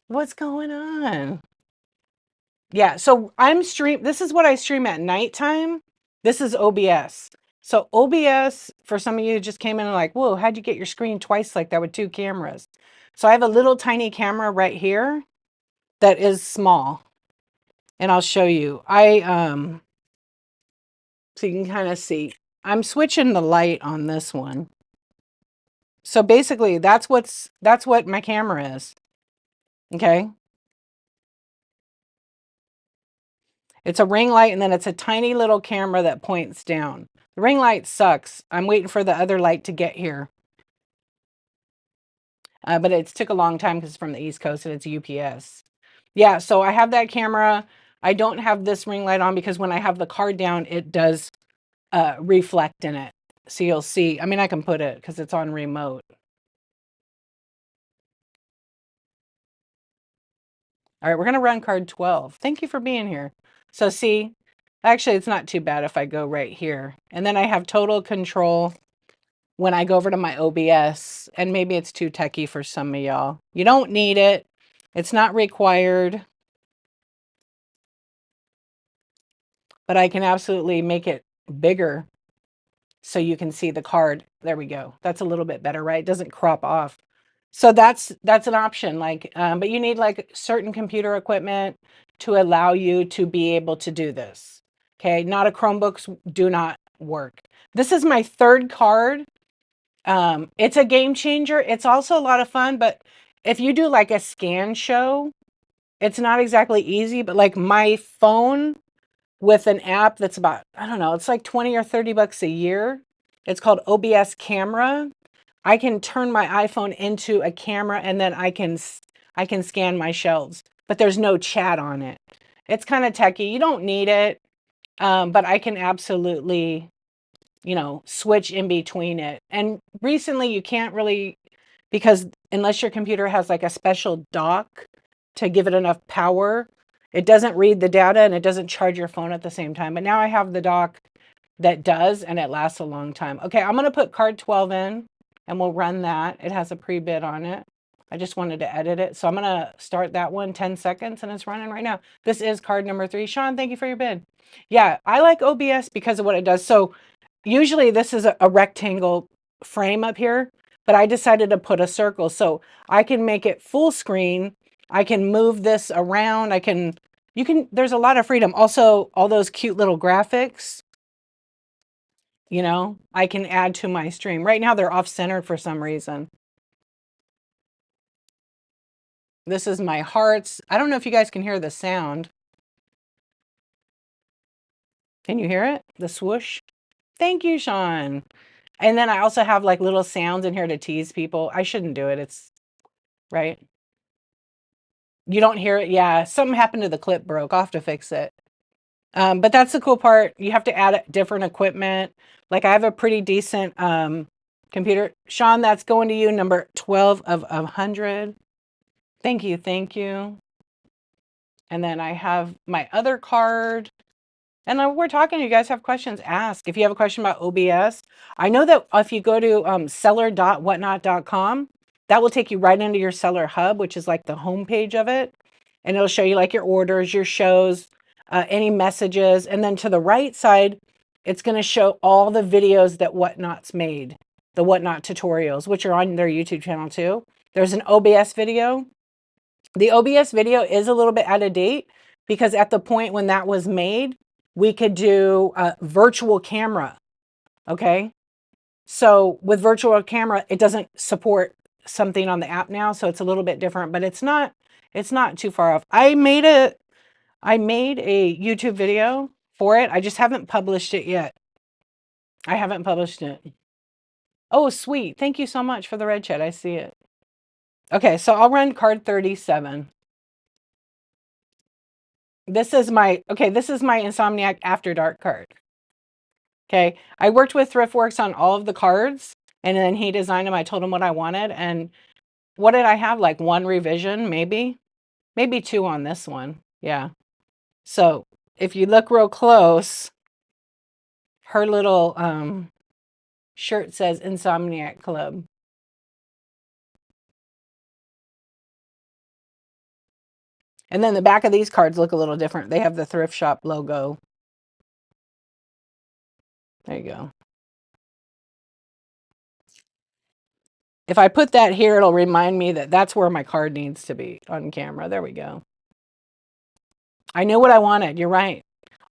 What's going on? Yeah, so this is what I stream at nighttime. This is OBS. So OBS, for some of you who just came in and like, whoa, how'd you get your screen twice like that with two cameras? So I have a little tiny camera right here that is small. And I'll show you. So you can kind of see. I'm switching the light on this one. So basically that's what my camera is. Okay. It's a ring light and then it's a tiny little camera that points down. The ring light sucks. I'm waiting for the other light to get here. But it took a long time because it's from the East Coast and it's UPS. Yeah, so I have that camera. I don't have this ring light on because when I have the card down, it does reflect in it. So you'll see. I mean, I can put it because it's on remote. All right, we're going to run card 12. Thank you for being here. So see, actually, it's not too bad if I go right here. And then I have total control when I go over to my OBS. And maybe it's too techie for some of y'all. You don't need it. It's not required. But I can absolutely make it bigger so you can see the card. There we go. That's a little bit better, right? It doesn't crop off. So that's an option. Like, but you need like certain computer equipment to allow you to be able to do this. Okay, not a Chromebooks do not work. This is my third card. It's a game changer. It's also a lot of fun, but if you do like a scan show, it's not exactly easy, but like my phone with an app that's about, I don't know, it's like 20 or 30 bucks a year. It's called OBS Camera. I can turn my iPhone into a camera and then I can scan my shelves, but there's no chat on it. It's kind of techie. You don't need it, but I can absolutely, switch in between it. And recently you can't really, because unless your computer has like a special dock to give it enough power, it doesn't read the data and it doesn't charge your phone at the same time. But now I have the dock that does, and it lasts a long time. Okay, I'm going to put card 12 in and we'll run that. It has a pre-bid on it. I just wanted to edit it. So I'm going to start that one, 10 seconds, and it's running right now. This is card number 3. Sean, thank you for your bid. Yeah, I like OBS because of what it does. So usually this is a rectangle frame up here, but I decided to put a circle. So I can make it full screen. I can move this around. There's a lot of freedom. Also, all those cute little graphics, I can add to my stream. Right now they're off-centered for some reason. This is my hearts. I don't know if you guys can hear the sound. Can you hear it? The swoosh? Thank you, Sean. And then I also have like little sounds in here to tease people. I shouldn't do it. It's right. You don't hear it? Yeah, something happened to the clip broke. I'll have to fix it. But that's the cool part. You have to add different equipment. Like I have a pretty decent computer. Sean, that's going to you, number 12 of 100. Thank you, thank you. And then I have my other card. And we're talking, you guys have questions, ask. If you have a question about OBS, I know that if you go to seller.whatnot.com, that will take you right into your seller hub, which is like the homepage of it. And it'll show you like your orders, your shows, any messages. And then to the right side, it's going to show all the videos that Whatnot's made, the Whatnot tutorials, which are on their YouTube channel too. There's an OBS video. The OBS video is a little bit out of date because at the point when that was made, we could do a virtual camera. Okay. So with virtual camera, it doesn't support something on the app now. So it's a little bit different, but it's not too far off. I made a YouTube video for it. I just haven't published it yet. I haven't published it. Oh, sweet. Thank you so much for the red chat. I see it. Okay. So I'll run card 37. This is my Insomniac After Dark card. Okay. I worked with ThriftWorks on all of the cards and then he designed them. I told him what I wanted. And what did I have? Like one revision, maybe 2 on this one. Yeah. So if you look real close, her little shirt says Insomniac Club. And then the back of these cards look a little different. They have the thrift shop logo. There you go. If I put that here, it'll remind me that that's where my card needs to be on camera. There we go. I knew what I wanted. You're right.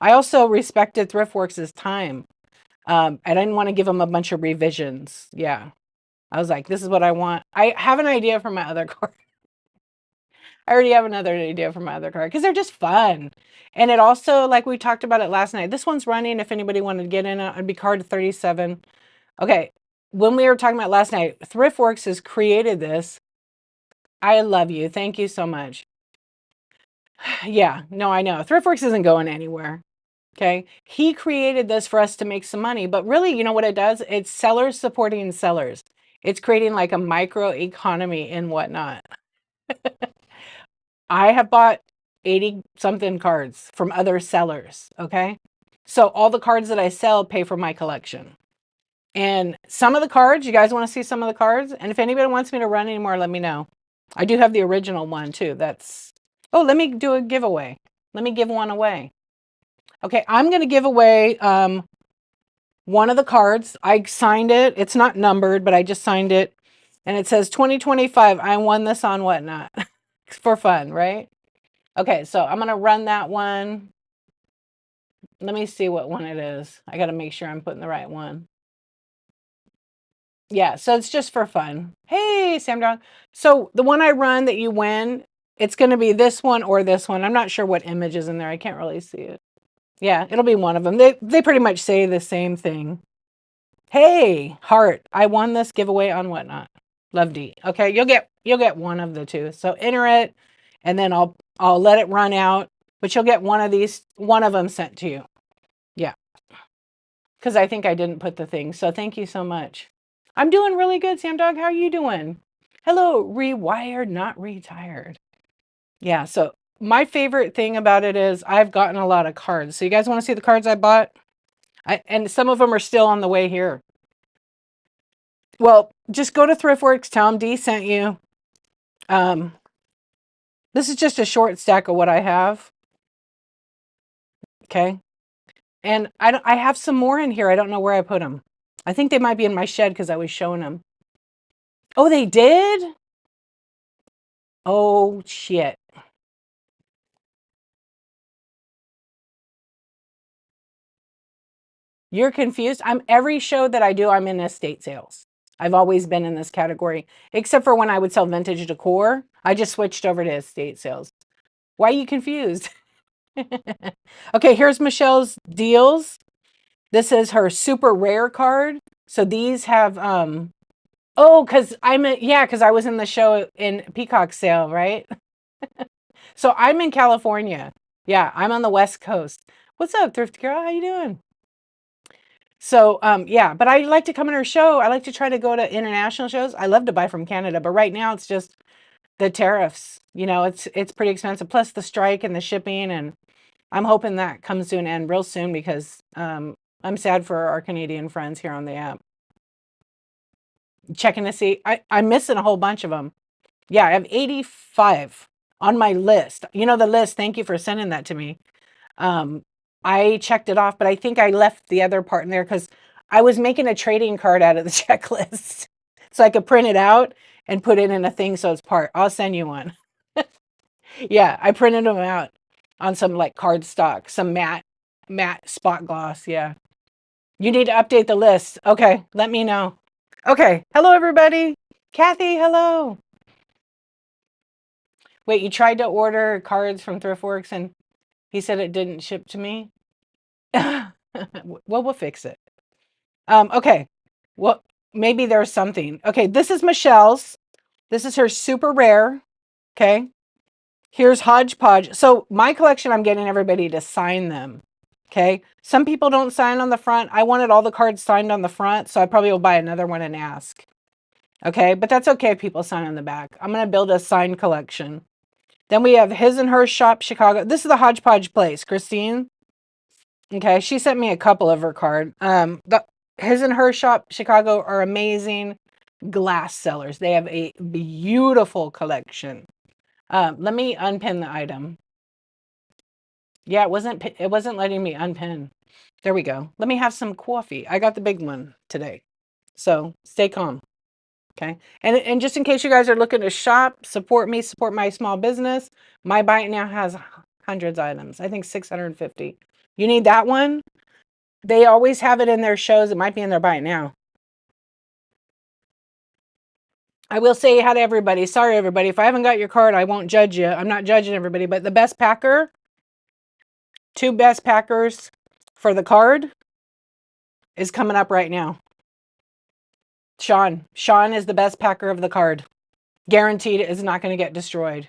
I also respected ThriftWorks' time. I didn't want to give them a bunch of revisions. Yeah. I was like, this is what I want. I have an idea for my other card. I already have another idea for my other card because they're just fun. And it also, like we talked about it last night, this one's running. If anybody wanted to get in it, it'd be card 37. Okay. When we were talking about last night, ThriftWorks has created this. I love you. Thank you so much. Yeah, no, I know. ThriftWorks isn't going anywhere. Okay. He created this for us to make some money, but really, you know what it does? It's sellers supporting sellers. It's creating like a micro economy and whatnot. I have bought 80 something cards from other sellers. Okay. So all the cards that I sell pay for my collection. And some of the cards, you guys want to see some of the cards? And if anybody wants me to run anymore, let me know. I do have the original one too. Oh, let me do a giveaway. Let me give one away. Okay, I'm going to give away one of the cards. I signed it. It's not numbered, but I just signed it. And it says 2025. I won this on Whatnot. For fun, right? Okay, so I'm going to run that one. Let me see what one it is. I got to make sure I'm putting the right one. Yeah, so it's just for fun. Hey, Sam John. So the one I run that you win, it's going to be this one or this one. I'm not sure what image is in there. I can't really see it. Yeah, it'll be one of them. They pretty much say the same thing. Hey, heart, I won this giveaway on Whatnot. Love D. Okay, you'll get one of the two. So enter it, and then I'll let it run out. But you'll get one of them sent to you. Yeah, because I think I didn't put the thing. So thank you so much. I'm doing really good, Sam Dog. How are you doing? Hello, rewired, not retired. Yeah, so my favorite thing about it is I've gotten a lot of cards. So you guys want to see the cards I bought? And some of them are still on the way here. Well, just go to ThriftWorks, tell them D sent you. Um, this is just a short stack of what I have. Okay. And I have some more in here. I don't know where I put them. I think they might be in my shed because I was showing them. Oh, they did? Oh, shit. You're confused? Every show that I do, I'm in estate sales. I've always been in this category, except for when I would sell vintage decor. I just switched over to estate sales. Why are you confused? Okay, here's Michelle's deals. This is her super rare card. So these have oh, because because I was in the show in Peacock sale, right? So I'm in California. Yeah, I'm on the West Coast. What's up, Thrift Girl? How you doing? So yeah, but I like to come in her show. I like to try to go to international shows. I love to buy from Canada, but right now it's just the tariffs. It's pretty expensive. Plus the strike and the shipping, and I'm hoping that comes to an end real soon because I'm sad for our Canadian friends here on the app. Checking to see. I'm missing a whole bunch of them. Yeah, I have 85 on my list. You know the list. Thank you for sending that to me. Um, I checked it off, but I think I left the other part in there because I was making a trading card out of the checklist so I could print it out and put it in a thing so it's part. I'll send you one. Yeah, I printed them out on some like card stock, some matte spot gloss. Yeah. You need to update the list. Okay, let me know. Okay, hello everybody. Kathy, hello. Wait, you tried to order cards from ThriftWorks and he said it didn't ship to me? Well, we'll fix it. Okay. Well, maybe there's something. Okay, this is Michelle's. This is her super rare. Okay. Here's Hodgepodge. So my collection, I'm getting everybody to sign them. Okay. Some people don't sign on the front. I wanted all the cards signed on the front, so I probably will buy another one and ask. Okay, but that's okay if people sign on the back. I'm going to build a signed collection. Then we have His and Her Shop Chicago. This is the Hodgepodge place, Christine. Okay, she sent me a couple of her card. The His and Her Shop Chicago are amazing glass sellers. They have a beautiful collection. Let me unpin the item. Yeah, it wasn't letting me unpin. There we go. Let me have some coffee. I got the big one today. So stay calm. Okay. And just in case you guys are looking to shop, support me, support my small business. My bite now has hundreds of items. I think 650. You need that one? They always have it in their shows. It might be in their bite now. I will say hi to everybody. Sorry, everybody. If I haven't got your card, I won't judge you. I'm not judging everybody, but the best packer, 2 best packers for the card is coming up right now. Sean is the best packer of the card. Guaranteed is not going to get destroyed.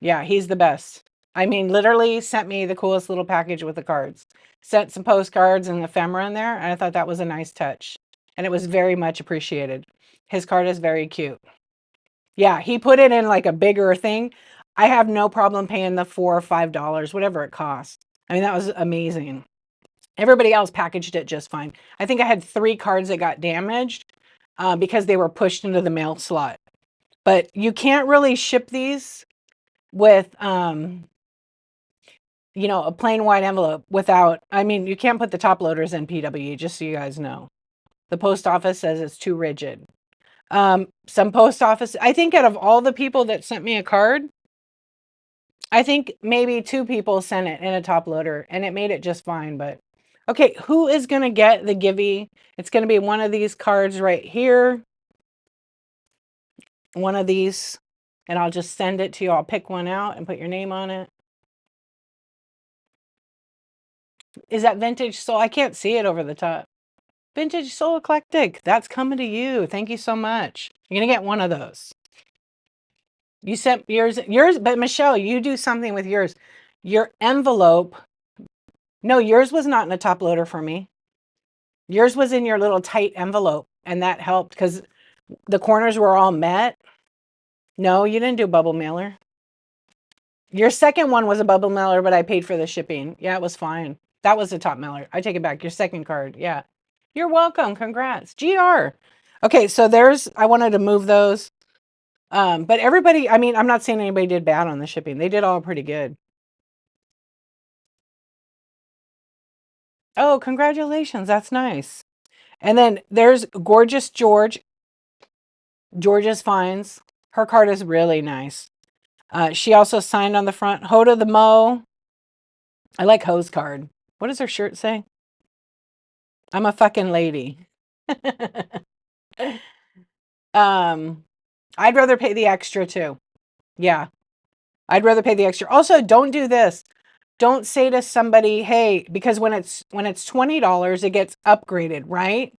Yeah, he's the best. I mean, literally sent me the coolest little package with the cards. Sent some postcards and ephemera in there, and I thought that was a nice touch. And it was very much appreciated. His card is very cute. Yeah, he put it in like a bigger thing. I have no problem paying the $4 or $5, whatever it costs. I mean, that was amazing. Everybody else packaged it just fine. I think I had 3 cards that got damaged because they were pushed into the mail slot. But you can't really ship these with a plain white envelope without, I mean, you can't put the top loaders in PWE, just so you guys know. The post office says it's too rigid. Some post office, I think out of all the people that sent me a card, I think maybe 2 people sent it in a top loader and it made it just fine. But okay, who is going to get the Givey? It's going to be one of these cards right here. One of these, and I'll just send it to you. I'll pick one out and put your name on it. Is that Vintage Soul? I can't see it over the top. Vintage Soul Eclectic. That's coming to you. Thank you so much. You're going to get one of those. You sent yours, but Michelle, you do something with yours. Your envelope. No, yours was not in a top loader for me. Yours was in your little tight envelope, and that helped because the corners were all met. No, you didn't do bubble mailer. Your second one was a bubble mailer, but I paid for the shipping. Yeah, it was fine. That was a top mailer. I take it back. Your second card. Yeah. You're welcome. Congrats. GR. Okay, so I wanted to move those. But everybody, I mean, I'm not saying anybody did bad on the shipping. They did all pretty good. Oh, congratulations. That's nice. And then there's Gorgeous George. George's Finds. Her card is really nice. She also signed on the front. Hoda the Mo. I like Ho's card. What does her shirt say? I'm a fucking lady. I'd rather pay the extra too. Yeah, I'd rather pay the extra. Also, don't do this. Don't say to somebody, "Hey," because when it's $20, it gets upgraded, right?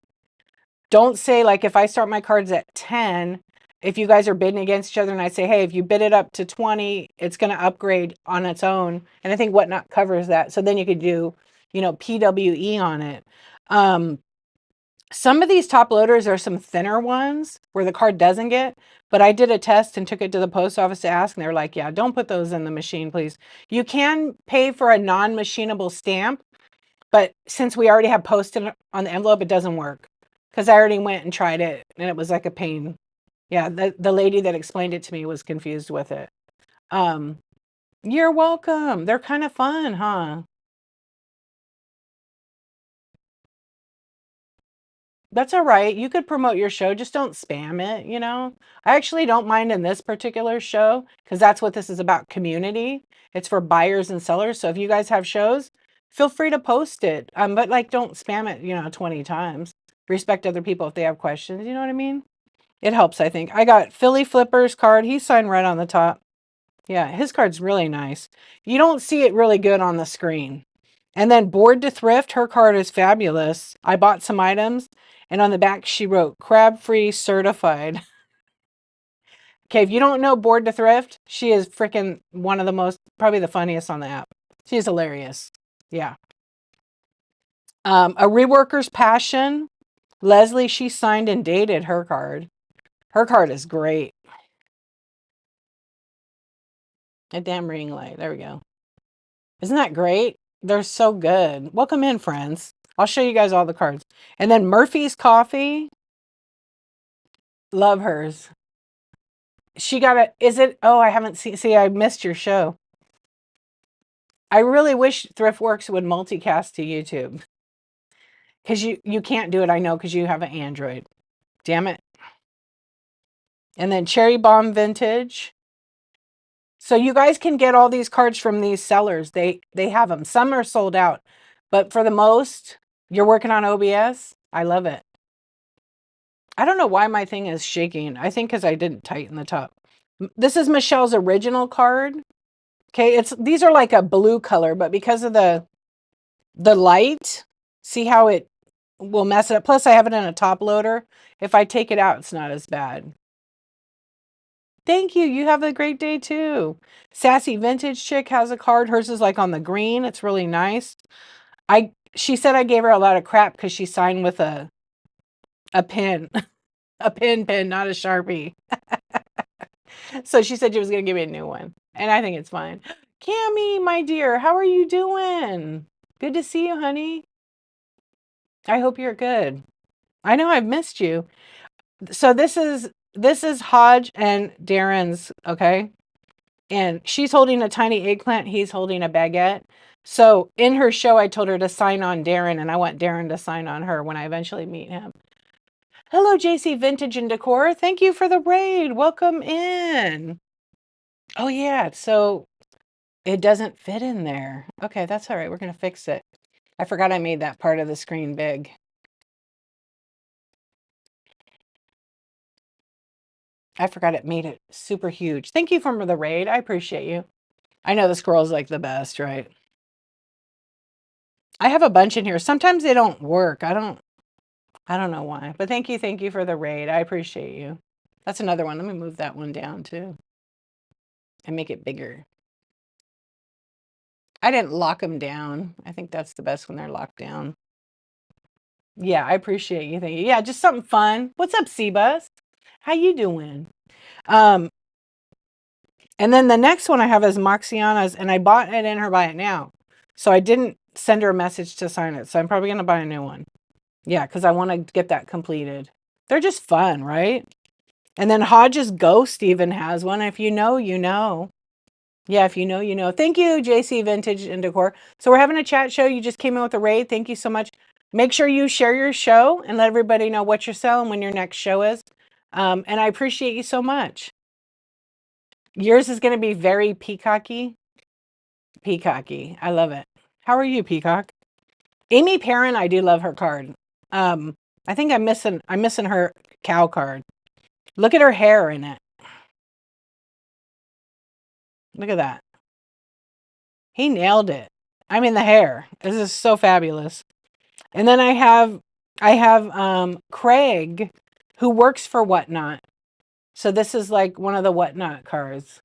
Don't say like if I start my cards at 10, if you guys are bidding against each other and I say, "Hey, if you bid it up to 20, it's going to upgrade on its own." And I think Whatnot covers that. So then you could do, PWE on it. Some of these top loaders are some thinner ones where the card doesn't get, but I did a test and took it to the post office to ask, and they were like, yeah, don't put those in the machine, please. You can pay for a non-machinable stamp, but since we already have posted on the envelope, it doesn't work because I already went and tried it and it was like a pain. Yeah, the lady that explained it to me was confused with it. Um, you're welcome. They're kind of fun, huh? That's all right. You could promote your show, just don't spam it. I actually don't mind in this particular show because that's what this is about, community. It's for buyers and sellers. So if you guys have shows, feel free to post it. But like don't spam it, 20 times. Respect other people if they have questions, you know what I mean? It helps, I think. I got Philly Flipper's card. He's signed right on the top. Yeah, his card's really nice. You don't see it really good on the screen. And then Board to Thrift, her card is fabulous. I bought some items, and on the back she wrote crab free certified. Okay, if you don't know Board to Thrift, she is freaking one of the most, probably the funniest on the app. She's hilarious. Yeah. A Reworker's Passion. Leslie, she signed and dated her card. Her card is great. A damn ring light. There we go. Isn't that great? They're so good. Welcome in, friends. I'll show you guys all the cards. And then Murphy's Coffee. Love hers. She got a, is it? Oh, I haven't seen, see, I missed your show. I really wish ThriftWorks would multicast to YouTube. Because you can't do it, I know, because you have an Android. Damn it. And then Cherry Bomb Vintage. So you guys can get all these cards from these sellers. They have them. Some are sold out. But for the most, you're working on OBS. I love it. I don't know why my thing is shaking. I think because I didn't tighten the top. This is Michelle's original card. Okay, these are like a blue color, but because of the light, see how it will mess it up. Plus, I have it in a top loader. If I take it out, it's not as bad. Thank you. You have a great day too. Sassy Vintage Chick has a card. Hers is like on the green. It's really nice. She said I gave her a lot of crap because she signed with a pin. A pin, not a Sharpie. So she said she was going to give me a new one. And I think it's fine. Cammy, my dear, how are you doing? Good to see you, honey. I hope you're good. I know I've missed you. So this is Hodge and Darren's, okay? And she's holding a tiny eggplant, he's holding a baguette. So in her show, I told her to sign on Darren, and I want Darren to sign on her when I eventually meet him. Hello, JC Vintage and Decor. Thank you for the raid. Welcome in. Oh, yeah. So it doesn't fit in there. Okay, that's all right. We're going to fix it. I forgot I made that part of the screen big. I forgot it made it super huge. Thank you for the raid. I appreciate you. I know the scroll's like the best, right? I have a bunch in here. Sometimes they don't work. I don't know why. But thank you for the raid. I appreciate you. That's another one. Let me move that one down too. And make it bigger. I didn't lock them down. I think that's the best when they're locked down. Yeah, I appreciate you. Thank you. Yeah, just something fun. What's up, Seabus? How you doing? And then the next one I have is Moxiana's, and I bought it in her Buy It Now. So I didn't send her a message to sign it. So I'm probably going to buy a new one. Yeah, because I want to get that completed. They're just fun, right? And then Hodge's Ghost even has one. If you know, you know. Yeah, if you know, you know. Thank you, JC Vintage and Decor. So we're having a chat show. You just came in with a raid. Thank you so much. Make sure you share your show and let everybody know what you're selling, when your next show is. And I appreciate you so much. Yours is going to be very peacocky. Peacocky. I love it. How are you, Peacock? Amy Perrin, I do love her card. I think I'm missing her cow card. Look at her hair in it. Look at that. He nailed it. I mean, the hair. This is so fabulous. And then I have Craig, who works for Whatnot. So this is like one of the Whatnot cards.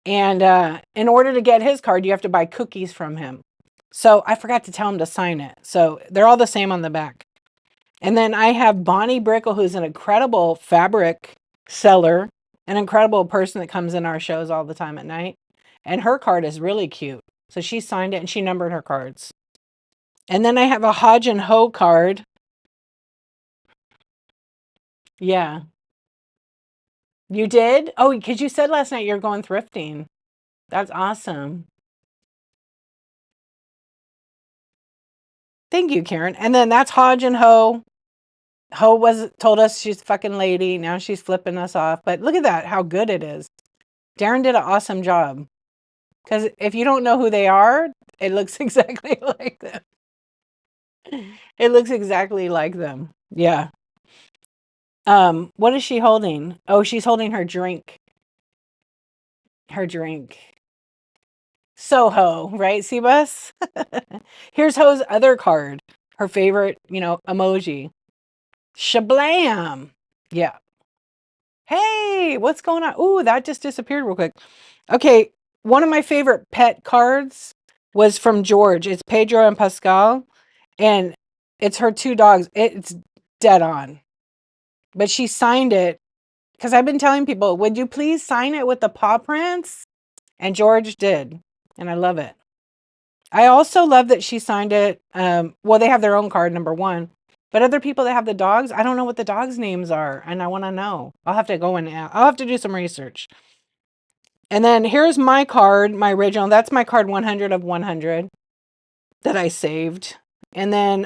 And in order to get his card, you have to buy cookies from him. So I forgot to tell him to sign it. So they're all the same on the back. And then I have Bonnie Brickle, who's an incredible fabric seller, an incredible person that comes in our shows all the time at night. And her card is really cute. So she signed it and she numbered her cards. And then I have a Hodge and Ho card. Yeah. You did? Oh, because you said last night you're going thrifting. That's awesome. Thank you, Karen. And then that's Hodge and Ho. Ho told us she's a fucking lady. Now she's flipping us off. But look at that, how good it is. Darren did an awesome job. Because if you don't know who they are, it looks exactly like them. It looks exactly like them. Yeah. What is she holding? Oh, she's holding her drink. Her drink. Soho, right, Seabus? Here's Ho's other card. Her favorite, emoji. Shablam. Yeah. Hey, what's going on? Ooh, that just disappeared real quick. Okay, one of my favorite pet cards was from George. It's Pedro and Pascal, and it's her two dogs. It's dead on. But she signed it because I've been telling people, would you please sign it with the paw prints? And George did, and I love it. I also love that she signed it. Well, they have their own card, number one. But other people that have the dogs, I don't know what the dogs' names are, and I want to know. I'll have to go and I'll have to do some research. And then here's my card, my original. That's my card 100 of 100 that I saved. And then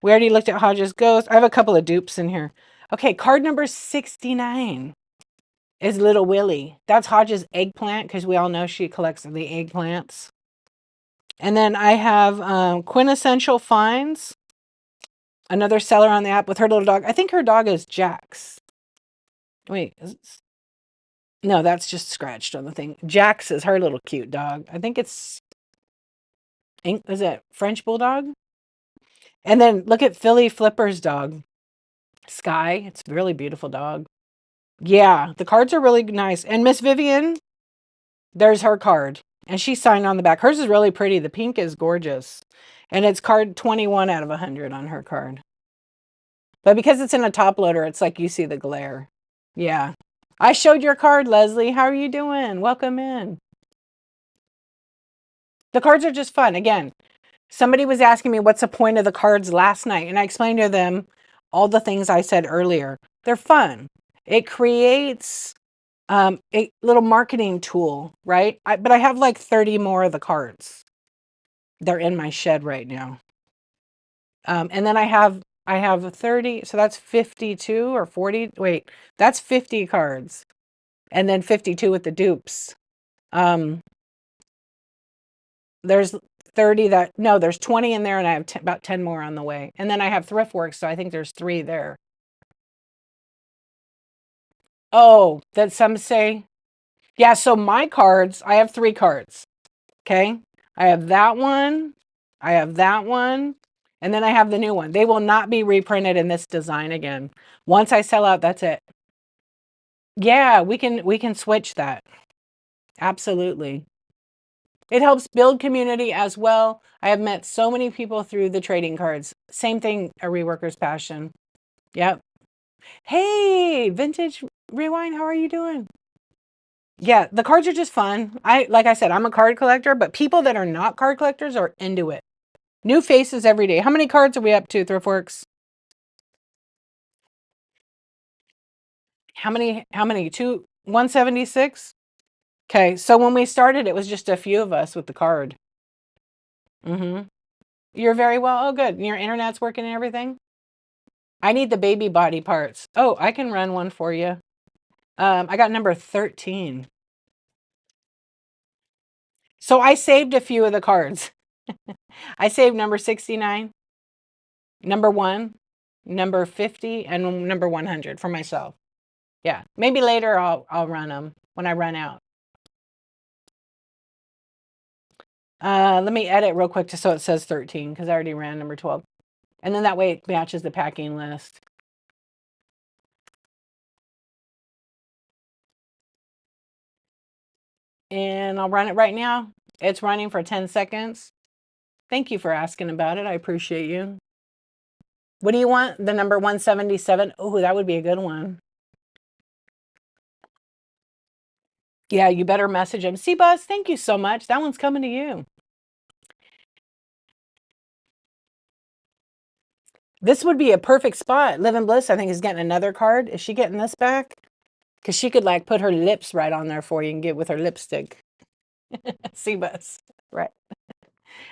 we already looked at Hodge's Ghost. I have a couple of dupes in here. Okay, card number 69 is Little Willie. That's Hodge's eggplant because we all know she collects the eggplants. And then I have Quintessential Finds, another seller on the app with her little dog. I think her dog is Jax. Wait, no, that's just scratched on the thing. Jax is her little cute dog. I think is it French Bulldog? And then look at Philly Flipper's dog, Sky. It's a really beautiful dog. Yeah, the cards are really nice. And Miss Vivian, there's her card. And she signed on the back. Hers is really pretty. The pink is gorgeous. And it's card 21 out of 100 on her card. But because it's in a top loader, it's like you see the glare. Yeah. I showed your card, Leslie. How are you doing? Welcome in. The cards are just fun. Again, somebody was asking me what's the point of the cards last night. And I explained to them all the things I said earlier. They're fun. It creates a little marketing tool, right? But I have like 30 more of the cards. They're in my shed right now. And then I have 30, so that's 52 or 40. Wait, that's 50 cards. And then 52 with the dupes. There's 30 there's 20 in there, and I have about 10 more on the way. And then I have Thriftworks, so I think there's 3 there. Oh, that some say. Yeah, so my cards, I have 3 cards. Okay? I have that one, I have that one, and then I have the new one. They will not be reprinted in this design again. Once I sell out, that's it. Yeah, we can switch that. Absolutely. It helps build community as well. I have met so many people through the trading cards. Same thing, a reworker's passion. Yep. Hey, Vintage Rewind, how are you doing? Yeah, the cards are just fun. Like I said, I'm a card collector, but people that are not card collectors are into it. New faces every day. How many cards are we up to, Thriftworks? How many? 176? Okay, so when we started, it was just a few of us with the card. Mm-hmm. You're very well. Oh, good. Your internet's working and everything? I need the baby body parts. Oh, I can run one for you. I got number 13. So I saved a few of the cards. I saved number 69, number 1, number 50, and number 100 for myself. Yeah, maybe later I'll run them when I run out. Let me edit real quick just so it says 13 because I already ran number 12. And then that way it matches the packing list. And I'll run it right now. It's running for 10 seconds. Thank you for asking about it. I appreciate you. What do you want? The number 177? Oh, that would be a good one. Yeah, you better message him. C-Bus, thank you so much. That one's coming to you. This would be a perfect spot. Live in Bliss, I think, is getting another card. Is she getting this back? Because she could like put her lips right on there for you and get with her lipstick. C-Bus, right.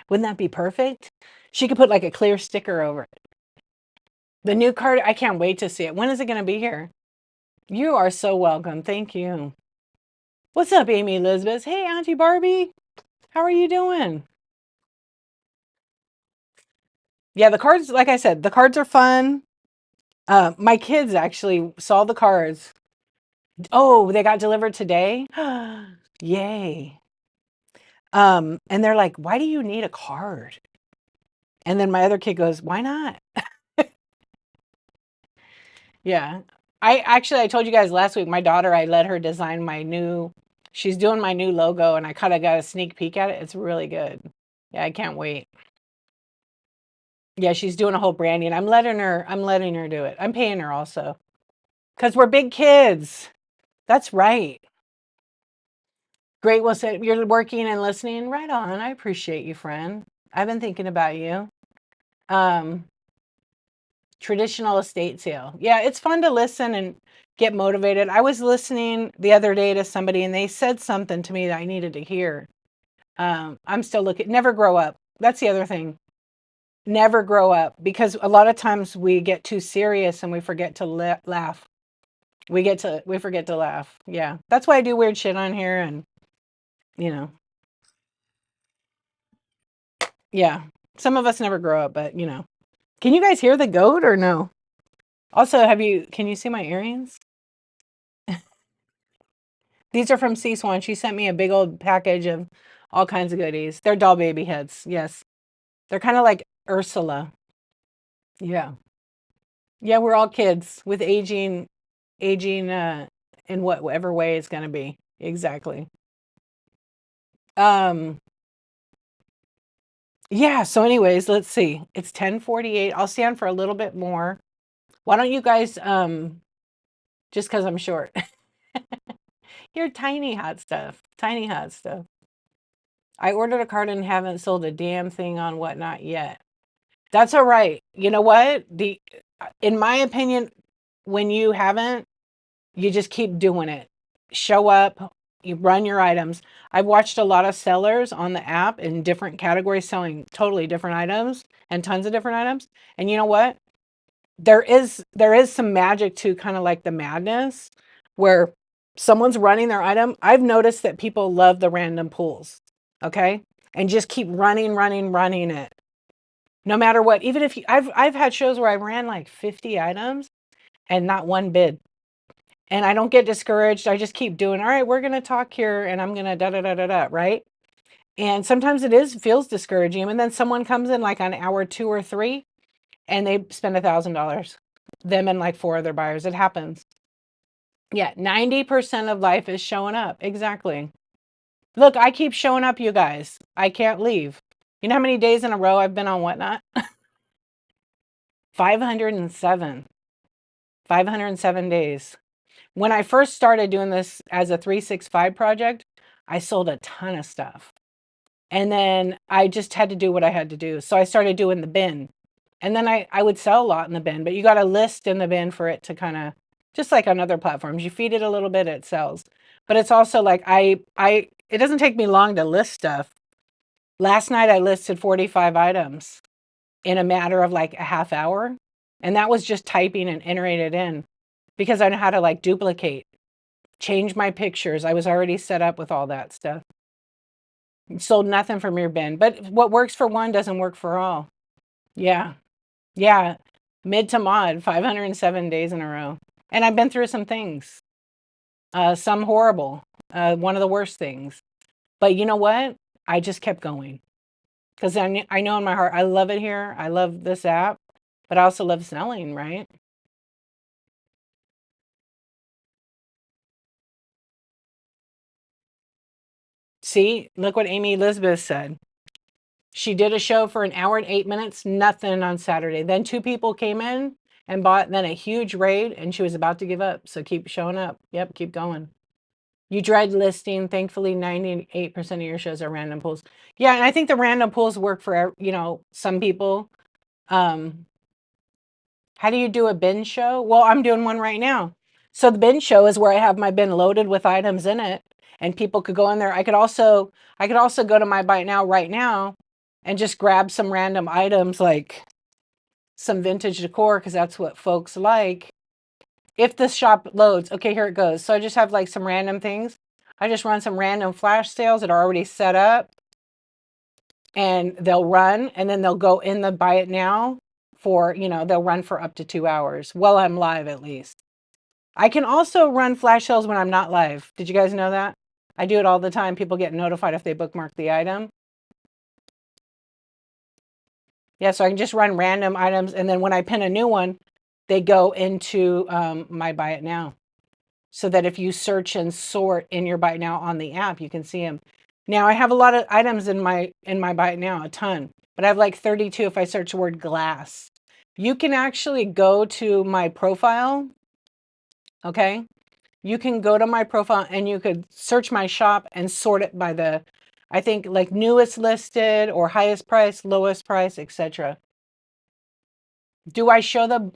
Wouldn't that be perfect? She could put like a clear sticker over it. The new card, I can't wait to see it. When is it going to be here? You are so welcome. Thank you. What's up, Amy Elizabeth? Hey, Auntie Barbie. How are you doing? Yeah, the cards, like I said, the cards are fun. My kids actually saw the cards. Oh, they got delivered today? Yay. And they're like, why do you need a card? And then my other kid goes, why not? Yeah. I told you guys last week, my daughter, I let her design she's doing my new logo and I kind of got a sneak peek at it. It's really good. Yeah, I can't wait. Yeah, she's doing a whole branding. I'm letting her do it. I'm paying her also. Because we're big kids. That's right. Great. Well said. You're working and listening. Right on. I appreciate you, friend. I've been thinking about you. Traditional estate sale. Yeah, it's fun to listen and get motivated. I was listening the other day to somebody and they said something to me that I needed to hear. I'm still looking. Never grow up. That's the other thing. Never grow up, because a lot of times we get too serious and we forget to laugh. We forget to laugh. Yeah. That's why I do weird shit on here and you know. Yeah. Some of us never grow up, but you know. Can you guys hear the goat or no? Also, can you see my earrings? These are from C Swan. She sent me a big old package of all kinds of goodies. They're doll baby heads. Yes. They're kind of like Ursula. Yeah. Yeah, we're all kids with aging in whatever way it's going to be. Exactly. Um yeah, so anyways, let's see. It's 10:48. I'll stand for a little bit more. Why don't you guys just cuz I'm short. You're tiny hot stuff. Tiny hot stuff. I ordered a card and haven't sold a damn thing on Whatnot yet. That's all right. You know what? In my opinion, when you haven't, you just keep doing it. Show up, you run your items. I've watched a lot of sellers on the app in different categories selling totally different items and tons of different items. And you know what? There is some magic to kind of like the madness where someone's running their item. I've noticed that people love the random pulls, okay? And just keep running it. No matter what, even if I've had shows where I ran like 50 items and not one bid. And I don't get discouraged. I just keep doing, all right, we're going to talk here and I'm going to da da da da da, right? And sometimes feels discouraging. And then someone comes in like on hour 2 or 3 and they spend $1,000. Them and like 4 other buyers. It happens. Yeah, 90% of life is showing up. Exactly. Look, I keep showing up, you guys. I can't leave. You know how many days in a row I've been on Whatnot? 507. 507 days. When I first started doing this as a 365 project, I sold a ton of stuff. And then I just had to do what I had to do. So I started doing the bin. And then I would sell a lot in the bin, but you got to list in the bin for it to kind of just like on other platforms. You feed it a little bit, it sells. But it's also like it doesn't take me long to list stuff. Last night I listed 45 items in a matter of like a half hour. And that was just typing and entering it in because I know how to like duplicate, change my pictures. I was already set up with all that stuff. Sold nothing from your bin. But what works for one doesn't work for all. Yeah. Yeah. Mid to mod, 507 days in a row. And I've been through some things, some horrible, one of the worst things. But you know what? I just kept going because I know in my heart, I love it here. I love this app, but I also love selling, right? See, look what Amy Elizabeth said. She did a show for an hour and 8 minutes, nothing on Saturday. Then two people came in and bought then a huge raid, and she was about to give up. So keep showing up. Yep, keep going. You dread listing. Thankfully, 98% of your shows are random pulls. Yeah, and I think the random pulls work for, some people. Um, how do you do a bin show? Well, I'm doing one right now. So the bin show is where I have my bin loaded with items in it, and people could go in there. I could also go to my Buy It Now right now and just grab some random items like some vintage decor because that's what folks like. If the shop loads, okay, here it goes. So I just have like some random things. I just run some random flash sales that are already set up and they'll run and then they'll go in the Buy It Now for, they'll run for up to 2 hours. Well, I'm live at least. I can also run flash sales when I'm not live. Did you guys know that? I do it all the time. People get notified if they bookmark the item. Yeah, so I can just run random items. And then when I pin a new one, they go into my Buy It Now. So that if you search and sort in your Buy It Now on the app, you can see them. Now I have a lot of items in my Buy It Now, a ton, but I have like 32 if I search the word glass. You can actually go to my profile, okay? You can go to my profile and you could search my shop and sort it by the, I think like newest listed or highest price, lowest price, etc. Do I show the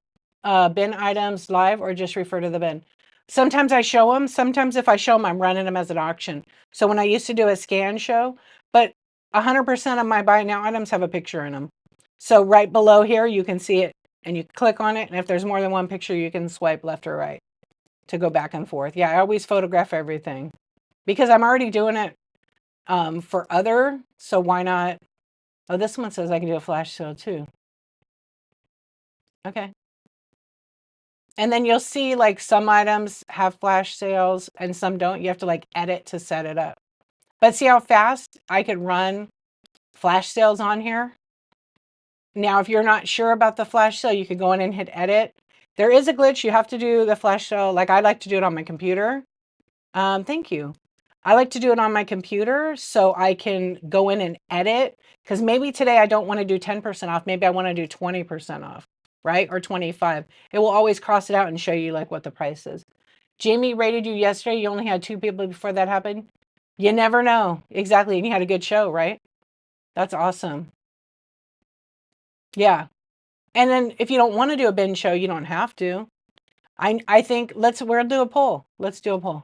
bin items live or just refer to the bin? Sometimes I show them. Sometimes if I show them, I'm running them as an auction. So when I used to do a scan show, but 100% of my Buy Now items have a picture in them. So right below here, you can see it and you click on it. And if there's more than one picture, you can swipe left or right to go back and forth. Yeah, I always photograph everything because I'm already doing it for other. So why not? Oh, this one says I can do a flash sale too. Okay. And then you'll see like some items have flash sales and some don't. You have to like edit to set it up. But see how fast I could run flash sales on here? Now, if you're not sure about the flash sale, you could go in and hit edit. There is a glitch. You have to do the flash sale. Like I like to do it on my computer. Thank you. I like to do it on my computer so I can go in and edit because maybe today I don't want to do 10% off. Maybe I want to do 20% off, right? Or 25. It will always cross it out and show you like what the price is. Jamie rated you yesterday. You only had 2 people before that happened. You never know. Exactly. And you had a good show, right? That's awesome. Yeah. And then if you don't want to do a binge show, you don't have to. I think we'll do a poll. Let's do a poll.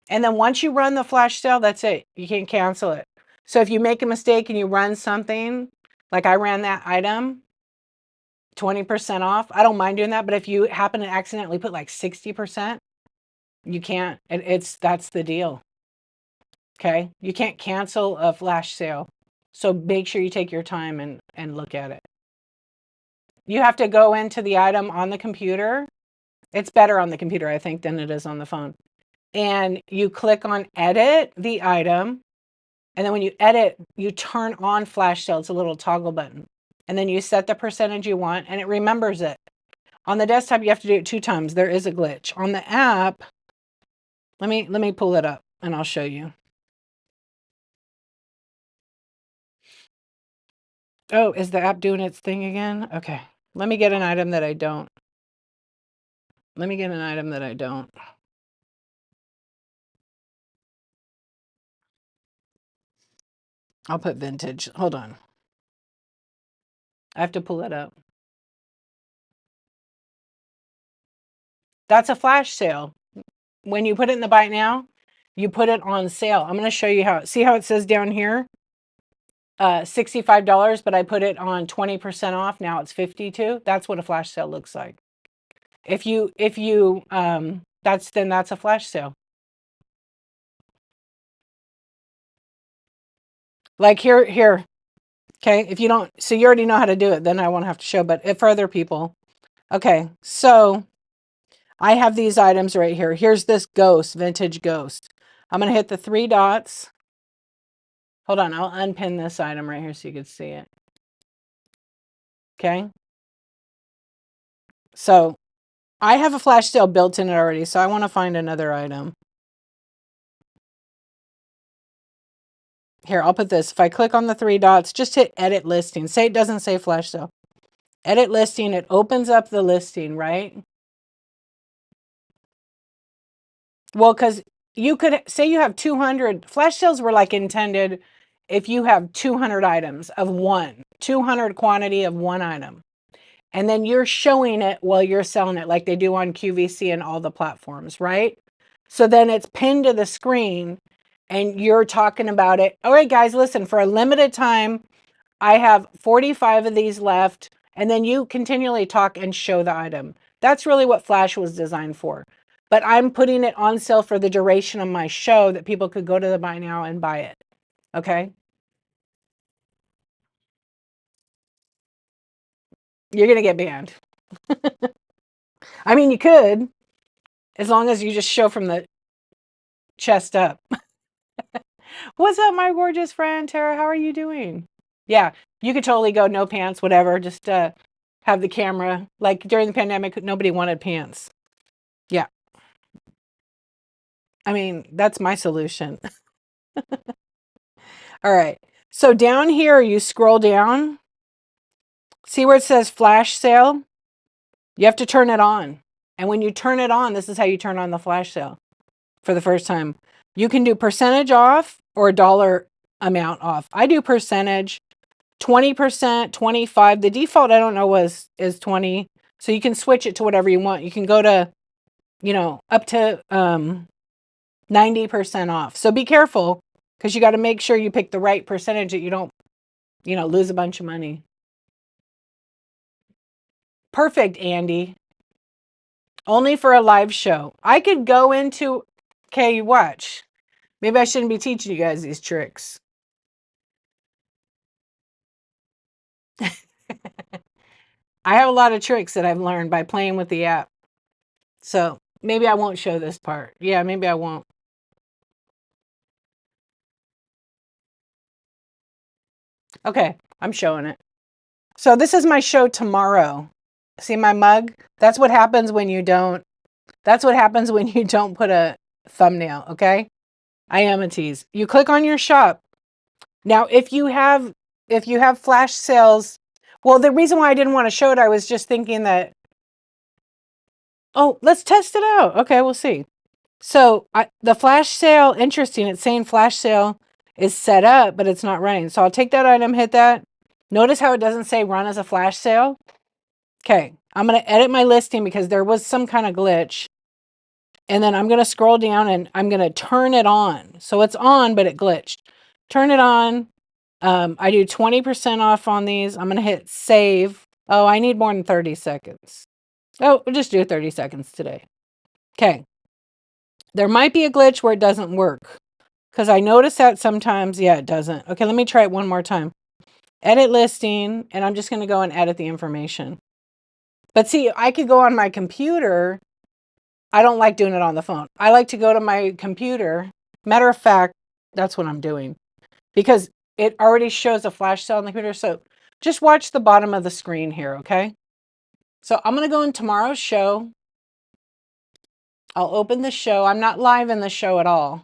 And then once you run the flash sale, that's it. You can't cancel it. So if you make a mistake and you run something, like I ran that item, 20% off, I don't mind doing that. But if you happen to accidentally put like 60%, you can't. That's the deal. Okay. You can't cancel a flash sale. So make sure you take your time and look at it. You have to go into the item on the computer. It's better on the computer, I think, than it is on the phone. And you click on edit the item. And then when you edit, you turn on flash sale. It's a little toggle button. And then you set the percentage you want and it remembers it. On the desktop, you have to do it 2 times. There is a glitch. On the app, let me pull it up and I'll show you. Oh, is the app doing its thing again? Okay. Let me get an item that I don't. Let me get an item that I don't. I'll put vintage. Hold on. I have to pull it up. That's a flash sale. When you put it in the buy now, you put it on sale. I'm going to show you how. See how it says down here, $65, but I put it on 20% off. Now it's 52. That's what a flash sale looks like. If you that's a flash sale. Like here. Okay, if you don't, so you already know how to do it, then I won't have to show, but if for other people. Okay, so I have these items right here. Here's this ghost, vintage ghost. I'm going to hit the 3 dots. Hold on, I'll unpin this item right here so you can see it. Okay. So I have a flash sale built in it already, so I want to find another item. Here, I'll put this. If I click on the 3 dots, just hit edit listing. Say it doesn't say flash sale. Edit listing, it opens up the listing, right? Well, because you could say you have 200. Flash sales were like intended if you have 200 items of one, 200 quantity of one item. And then you're showing it while you're selling it like they do on QVC and all the platforms, right? So then it's pinned to the screen and you're talking about it. All right, guys, listen, for a limited time, I have 45 of these left. And then you continually talk and show the item. That's really what Flash was designed for. But I'm putting it on sale for the duration of my show that people could go to the buy now and buy it. Okay? You're going to get banned. I mean, you could, as long as you just show from the chest up. What's up, my gorgeous friend, Tara? How are you doing? Yeah, you could totally go no pants, whatever. Just have the camera. Like during the pandemic, nobody wanted pants. Yeah. I mean, that's my solution. All right. So down here, you scroll down. See where it says flash sale? You have to turn it on. And when you turn it on, this is how you turn on the flash sale for the first time. You can do percentage off or dollar amount off. I do percentage, 20%, 25. The default, I don't know, is 20. So you can switch it to whatever you want. You can go to, up to 90% off. So be careful because you got to make sure you pick the right percentage that you don't, lose a bunch of money. Perfect, Andy. Only for a live show. I could go into, okay, watch. Maybe I shouldn't be teaching you guys these tricks. I have a lot of tricks that I've learned by playing with the app. So maybe I won't show this part. Yeah, maybe I won't. Okay, I'm showing it. So this is my show tomorrow. See my mug? That's what happens when you don't put a thumbnail, okay? I am a tease. You click on your shop. Now, if you have flash sales, well, the reason why I didn't want to show it, I was just thinking that, oh, let's test it out. Okay, we'll see. So the flash sale, interesting. It's saying flash sale is set up, but it's not running. So I'll take that item, hit that. Notice how it doesn't say run as a flash sale. Okay, I'm going to edit my listing because there was some kind of glitch. And then I'm going to scroll down and I'm going to turn it on. So it's on, but it glitched. Turn it on. I do 20% off on these. I'm going to hit save. Oh, I need more than 30 seconds. Oh, we'll just do 30 seconds today. Okay. There might be a glitch where it doesn't work because I notice that sometimes, yeah, it doesn't. Okay, let me try it one more time. Edit listing, and I'm just going to go and edit the information. But see, I could go on my computer. I don't like doing it on the phone. I like to go to my computer. Matter of fact, that's what I'm doing because it already shows a flash sale on the computer. So just watch the bottom of the screen here, okay? So I'm going to go in tomorrow's show. I'll open the show. I'm not live in the show at all.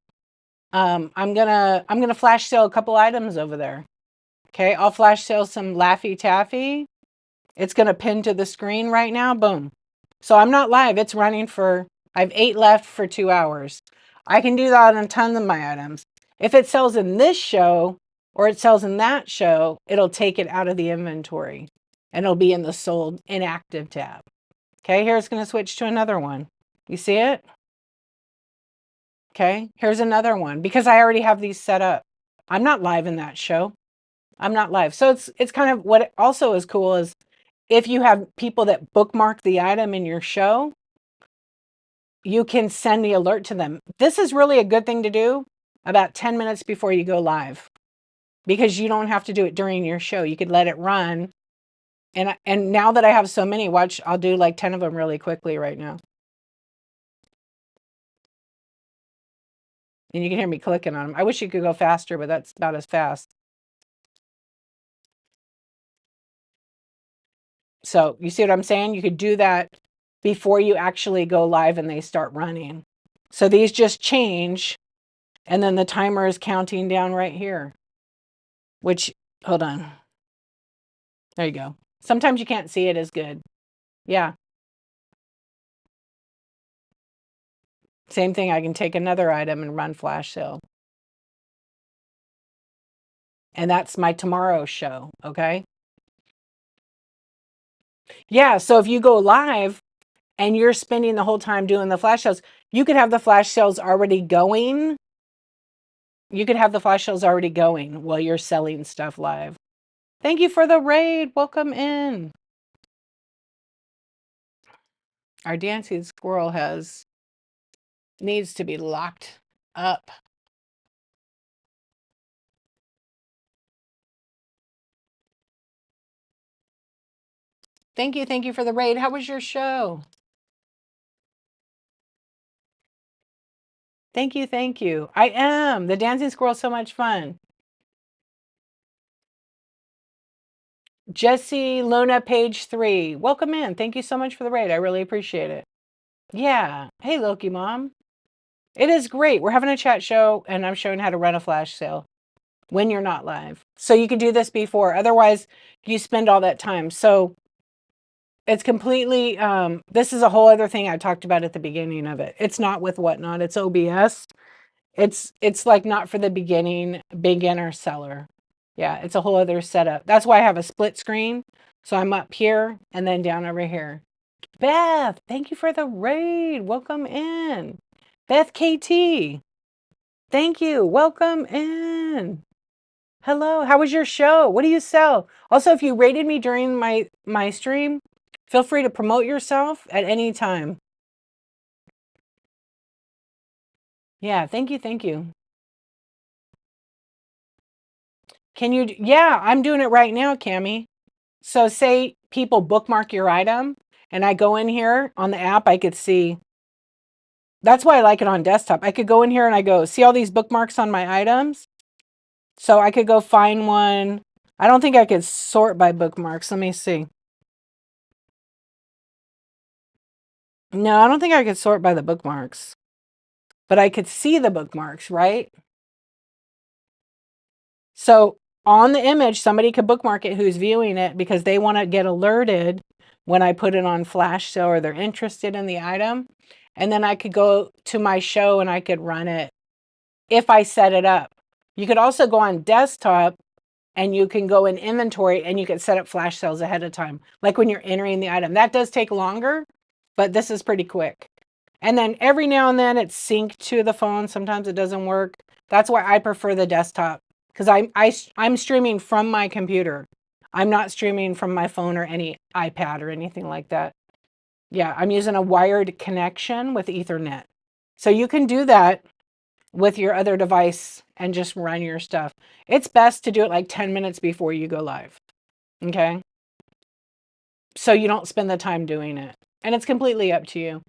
I'm gonna flash sale a couple items over there. Okay, I'll flash sale some Laffy Taffy. It's gonna pin to the screen right now. Boom. So I'm not live. It's running for. I have 8 left for 2 hours. I can do that on tons of my items. If it sells in this show or it sells in that show, it'll take it out of the inventory and it'll be in the sold inactive tab. Okay, here it's gonna switch to another one. You see it? Okay, here's another one because I already have these set up. I'm not live in that show. I'm not live. So it's kind of what also is cool is if you have people that bookmark the item in your show, you can send the alert to them. This is really a good thing to do about 10 minutes before you go live because you don't have to do it during your show. You could let it run. And now that I have so many, watch, I'll do like 10 of them really quickly right now. And you can hear me clicking on them. I wish you could go faster, but that's about as fast. So you see what I'm saying? You could do that before you actually go live and they start running. So these just change and then the timer is counting down right here, which, hold on. There you go. Sometimes you can't see it as good. Yeah. Same thing. I can take another item and run flash sale. And that's my tomorrow show. Okay. Yeah. So if you go live and you're spending the whole time doing the flash sales, you could have the flash sales already going. You could have the flash sales already going while you're selling stuff live. Thank you for the raid. Welcome in. Our dancing squirrel needs to be locked up. Thank you for the raid. How was your show? Thank you. I am. The dancing squirrel is so much fun. Jesse Luna, page 3. Welcome in. Thank you so much for the raid. I really appreciate it. Yeah. Hey, Loki Mom. It is great. We're having a chat show, and I'm showing how to run a flash sale when you're not live. So you can do this before. Otherwise, you spend all that time. So it's completely, this is a whole other thing I talked about at the beginning of it. It's not with Whatnot. It's OBS. It's like not for the beginner seller. Yeah, it's a whole other setup. That's why I have a split screen. So I'm up here and then down over here. Beth, thank you for the raid. Welcome in. Beth KT, thank you. Welcome in. Hello, how was your show? What do you sell? Also, if you rated me during my stream, feel free to promote yourself at any time. Yeah, thank you. Can you, yeah, I'm doing it right now, Cami. So say people bookmark your item and I go in here on the app, I could see, that's why I like it on desktop. I could go in here and I go, see all these bookmarks on my items? So I could go find one. I don't think I could sort by bookmarks. Let me see. No, I don't think I could sort by the bookmarks, but I could see the bookmarks, right? So on the image, somebody could bookmark it who's viewing it because they want to get alerted when I put it on flash sale or they're interested in the item. And then I could go to my show and I could run it if I set it up. You could also go on desktop and you can go in inventory and you can set up flash sales ahead of time. Like when you're entering the item. That does take longer, but this is pretty quick. And then every now and then it's synced to the phone. Sometimes it doesn't work. That's why I prefer the desktop because I'm streaming from my computer. I'm not streaming from my phone or any iPad or anything like that. Yeah, I'm using a wired connection with Ethernet. So you can do that with your other device and just run your stuff. It's best to do it like 10 minutes before you go live. Okay? So you don't spend the time doing it. And it's completely up to you.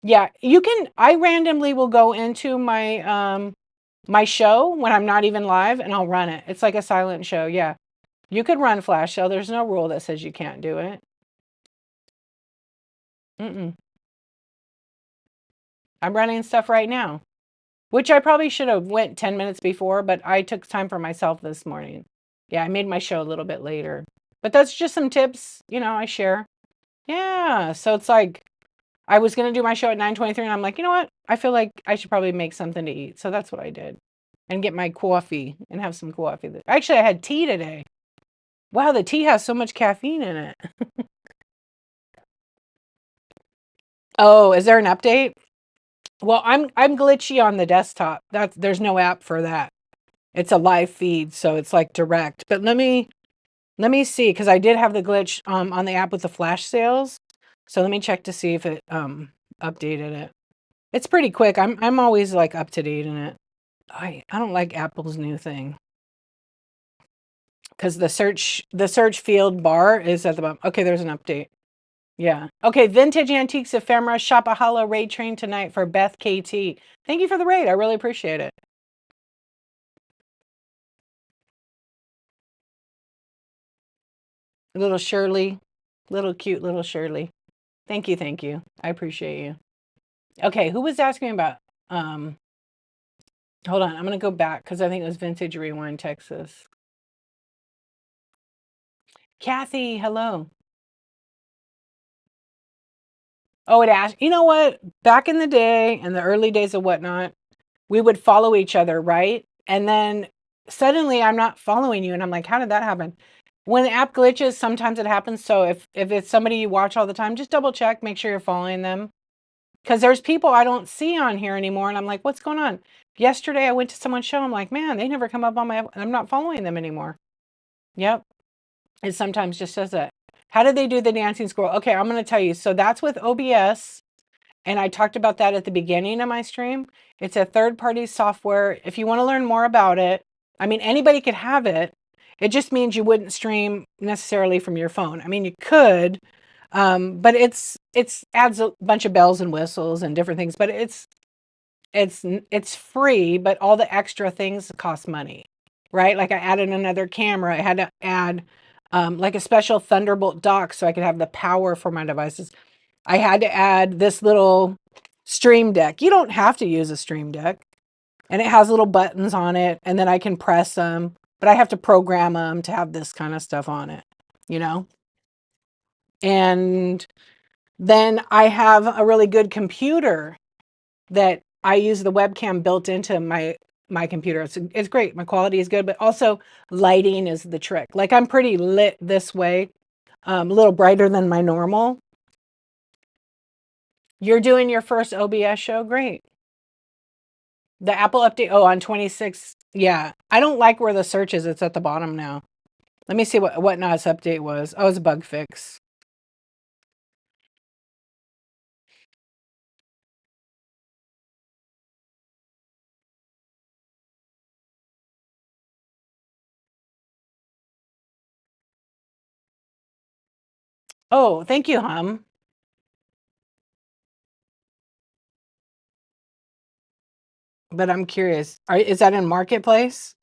Yeah, you can, I randomly will go into my my show when I'm not even live and I'll run it. It's like a silent show. Yeah. You could run flash sale. There's no rule that says you can't do it. I'm running stuff right now, which I probably should have went 10 minutes before, but I took time for myself this morning. Yeah, I made my show a little bit later. But that's just some tips, I share. Yeah, so it's like I was going to do my show at 9:23 and I'm like, you know what? I feel like I should probably make something to eat. So that's what I did. And get my coffee and have some coffee. Actually, I had tea today. Wow, the tea has so much caffeine in it. Oh, is there an update? Well, I'm glitchy on the desktop. There's no app for that. It's a live feed, so it's like direct. But let me see, because I did have the glitch on the app with the flash sales. So let me check to see if it updated it. It's pretty quick. I'm always like up to date in it. I don't like Apple's new thing because the search field bar is at the bottom. Okay, there's an update. Yeah. Okay, Vintage Antiques Ephemera, shop a hollow raid train tonight for Beth KT. Thank you for the raid. I really appreciate it. Little Shirley, little cute little Shirley. Thank you, thank you. I appreciate you. Okay, who was asking about um hold on, I'm gonna go back because I think it was Vintage Rewind Texas. Kathy, hello. Oh, it asked, you know what? Back in the day, in the early days of whatnot, we would follow each other, right? And then suddenly I'm not following you. And I'm like, how did that happen? When the app glitches, sometimes it happens. So if it's somebody you watch all the time, just double check, make sure you're following them. Because there's people I don't see on here anymore. And I'm like, what's going on? Yesterday I went to someone's show. I'm like, man, they never come up on my, I'm not following them anymore. Yep. It sometimes just says that. How did they do the dancing squirrel? Okay, I'm going to tell you. So that's with OBS. And I talked about that at the beginning of my stream. It's a third-party software. If you want to learn more about it, I mean, anybody could have it. It just means you wouldn't stream necessarily from your phone. I mean, you could, but it's adds a bunch of bells and whistles and different things. But it's free, but all the extra things cost money, right? Like I added another camera. I had to add like a special Thunderbolt dock so I could have the power for my devices. I had to add this little stream deck. You don't have to use a stream deck. And it has little buttons on it, and then I can press them, but I have to program them to have this kind of stuff on it, you know? And then I have a really good computer that I use the webcam built into my computer. It's great. My quality is good, but also lighting is the trick. Like I'm pretty lit this way, a little brighter than my normal. You're doing your first OBS show? Great. The Apple update, oh, on 26. Yeah. I don't like where the search is. It's at the bottom now. Let me see what Nas update was. Oh, it's a bug fix. Oh, thank you, Hum. But I'm curious. Is that in Marketplace?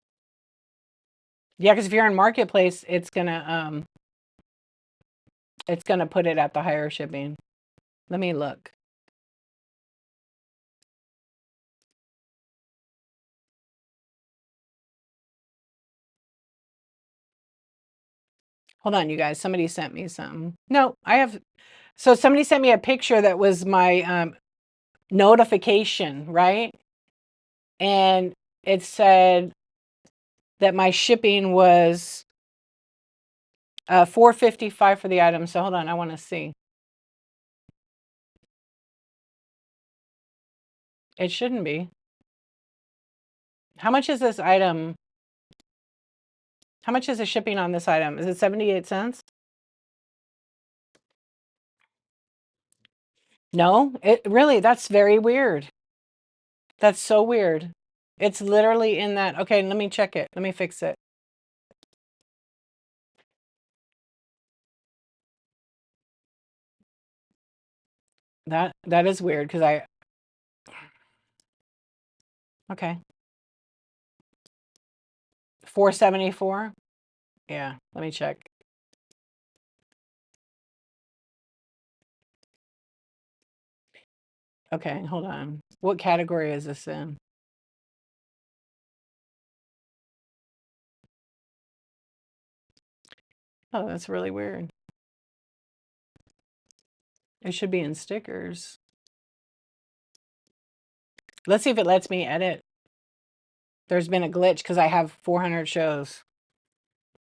Yeah, because if you're in Marketplace, it's gonna put it at the higher shipping. Let me look. Hold on, you guys. Somebody sent me some. No, I have. So somebody sent me a picture that was my notification, right? And it said that my shipping was $4.55 for the item. So hold on, I want to see. It shouldn't be. How much is this item? How much is the shipping on this item? Is it 78 cents? No, it really, that's very weird. That's so weird. It's literally in that. Okay, let me check it. Let me fix it. That is weird because okay. 474. Yeah, let me check. Okay, hold on. What category is this in? Oh, that's really weird. It should be in stickers. Let's see if it lets me edit. There's been a glitch because I have 400 shows.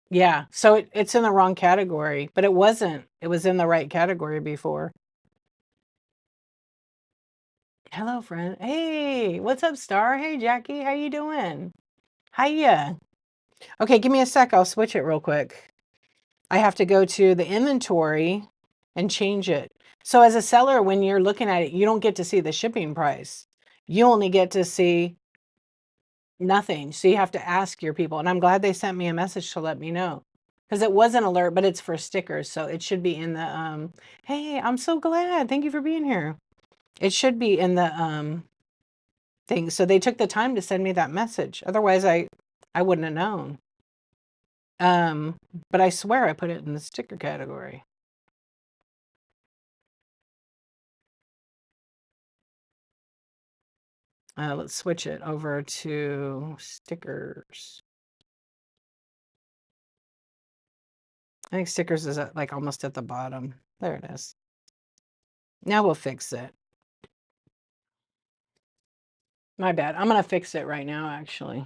Yeah, so it's in the wrong category, but it wasn't. It was in the right category before. Hello, friend. Hey, what's up, Star? Hey, Jackie, how you doing? Hiya. Okay, give me a sec. I'll switch it real quick. I have to go to the inventory and change it. So as a seller, when you're looking at it, you don't get to see the shipping price. You only get to see nothing. So you have to ask your people. And I'm glad they sent me a message to let me know. Because it was an alert, but it's for stickers. So it should be in the hey, I'm so glad. Thank you for being here. It should be in the thing. So they took the time to send me that message. Otherwise I wouldn't have known. Um, but I swear I put it in the sticker category. Let's switch it over to stickers. I think stickers is at, like almost at the bottom. There it is. Now we'll fix it. My bad. I'm gonna fix it right now, actually.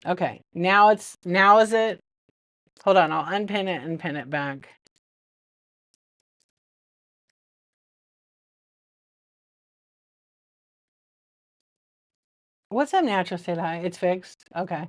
Okay, now is it? Hold on, I'll unpin it and pin it back. What's up, natural state high? It's fixed. Okay.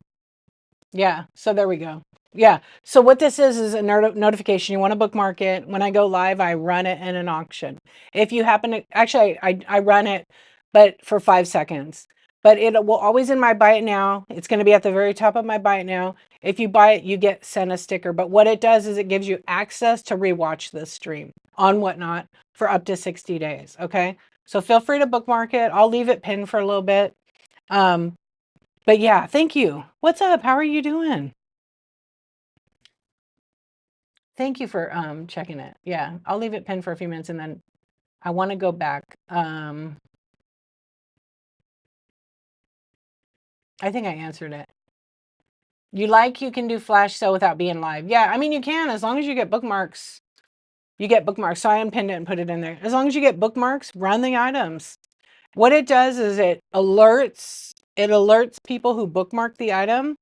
Yeah, so there we go. Yeah, so what this is a notification. You want to bookmark it. When I go live, I run it in an auction. If you happen to, actually, I run it, but for 5 seconds. But it will always in my buy it now. It's going to be at the very top of my buy it now. If you buy it, you get sent a sticker. But what it does is it gives you access to rewatch this stream on Whatnot for up to 60 days. Okay, so feel free to bookmark it. I'll leave it pinned for a little bit. But yeah, thank you. What's up? How are you doing? Thank you for checking it. Yeah, I'll leave it pinned for a few minutes and then I want to go back. I think I answered it. You can do flash sale without being live. Yeah, I mean you can as long as you get bookmarks. You get bookmarks. So I unpinned it and put it in there. As long as you get bookmarks, run the items. What it does is it alerts people who bookmark the item.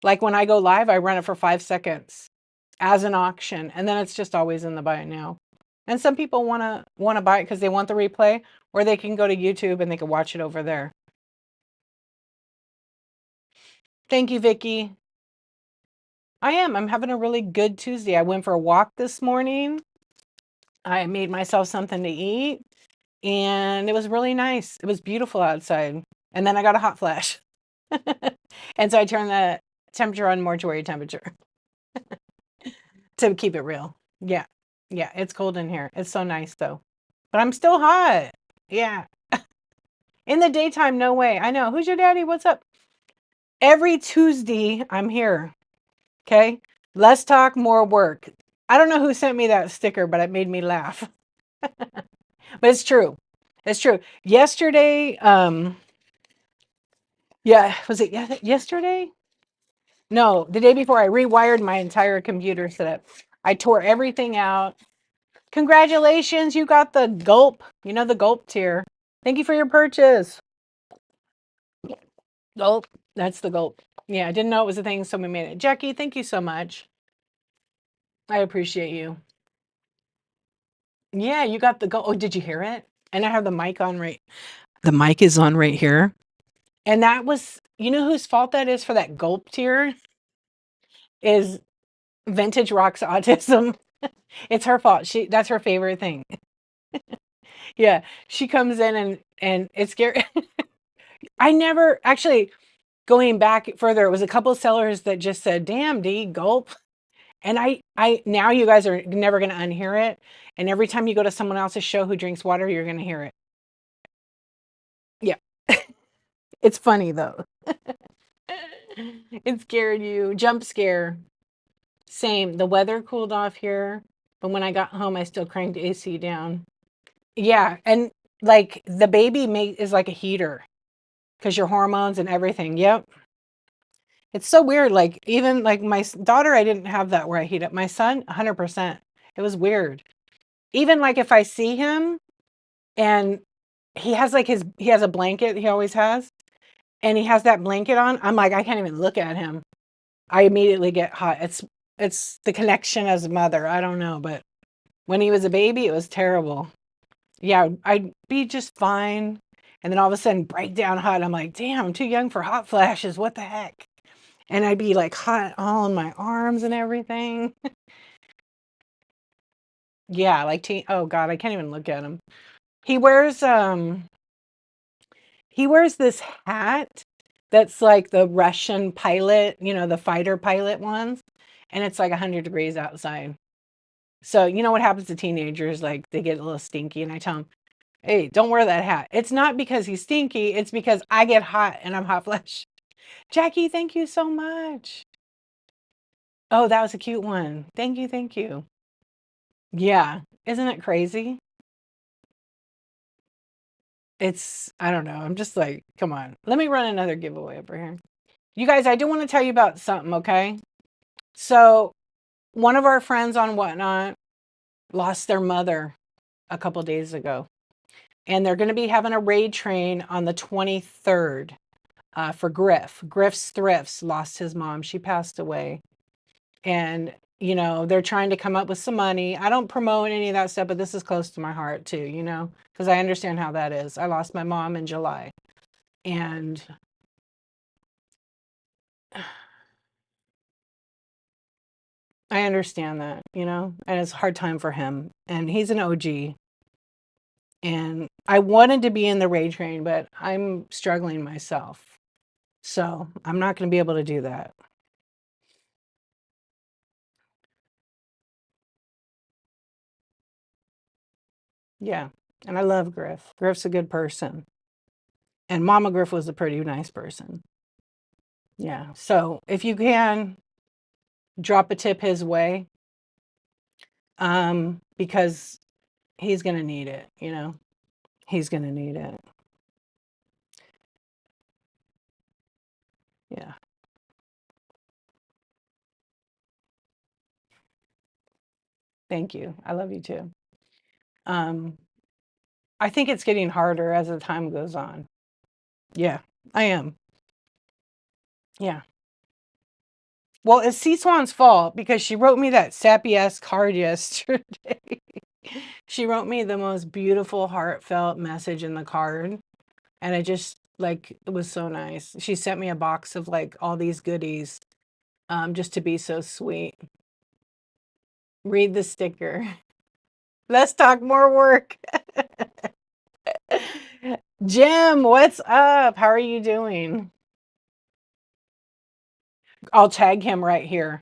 Like when I go live, I run it for 5 seconds as an auction, and then it's just always in the buy it now. And some people want to buy it because they want the replay, or they can go to YouTube and they can watch it over there. Thank you, Vicky. I'm having a really good Tuesday. I went for a walk this morning. I made myself something to eat, and it was really nice. It was beautiful outside. And then I got a hot flash. And so I turned the temperature on mortuary temperature to keep it real. Yeah. Yeah, it's cold in here. It's so nice though. But I'm still hot. Yeah. In the daytime, no way. I know. Who's your daddy? What's up? Every Tuesday, I'm here. Okay? Less talk, more work. I don't know who sent me that sticker, but it made me laugh. But it's true. It's true. Yesterday, yeah, was it yesterday? No, the day before I rewired my entire computer setup. I tore everything out. Congratulations, you got the gulp. You know the gulp tier. Thank you for your purchase. Gulp. That's the gulp. Yeah, I didn't know it was a thing, so we made it. Jackie, thank you so much. I appreciate you. Yeah, you got the gulp. Oh, did you hear it? And I have the mic on right. The mic is on right here. And that was, you know whose fault that is for that gulp tier? Is Vintage Rock's autism. It's her fault. That's her favorite thing. Yeah, she comes in and it's scary. I never actually going back further. It was a couple of sellers that just said, "Damn, D, gulp." And I now you guys are never going to unhear it. And every time you go to someone else's show who drinks water, you're going to hear it. Yeah, it's funny though. It scared you. Jump scare. Same. The weather cooled off here, but when I got home, I still cranked AC down. Yeah, and like the baby is like a heater because your hormones and everything. Yep. It's so weird. Like even like my daughter, I didn't have that where I heat up. My son, 100%. It was weird. Even like if I see him and he has like he has a blanket he always has, and he has that blanket on, I'm like, I can't even look at him. I immediately get hot. It's the connection as a mother. I don't know, but when he was a baby, it was terrible. Yeah, I'd be just fine. And then all of a sudden break down hot. I'm like, damn, I'm too young for hot flashes. What the heck? And I'd be like hot all in my arms and everything. Yeah, like oh God, I can't even look at him. He wears he wears this hat that's like the Russian pilot, the fighter pilot ones, and it's like 100 degrees outside. So, you know what happens to teenagers? Like they get a little stinky, and I tell them, hey, don't wear that hat. It's not because he's stinky, it's because I get hot and I'm hot flesh. Jackie, thank you so much. Oh, that was a cute one. Thank you, thank you. Yeah. Isn't it crazy? I don't know. I'm just like, come on. Let me run another giveaway over here. You guys, I do want to tell you about something, okay? So, one of our friends on Whatnot lost their mother a couple days ago, and they're going to be having a raid train on the 23rd for Griff. Griff's Thrifts lost his mom. She passed away. And, they're trying to come up with some money. I don't promote any of that stuff, but this is close to my heart too, because I understand how that is. I lost my mom in July. And I understand that, and it's a hard time for him. And he's an OG. And I wanted to be in the raid train, but I'm struggling myself. So I'm not going to be able to do that. Yeah. And I love Griff. Griff's a good person. And Mama Griff was a pretty nice person. Yeah. So if you can drop a tip his way, because he's going to need it. He's going to need it. Yeah. Thank you. I love you too. Um, I think it's getting harder as the time goes on. Yeah, I am. Yeah. Well, it's C Swan's fault because she wrote me that sappy ass card yesterday. She wrote me the most beautiful, heartfelt message in the card. And I just like it was so nice. She sent me a box of like all these goodies, just to be so sweet. Read the sticker. Let's talk more work. Jim, what's up? How are you doing? I'll tag him right here.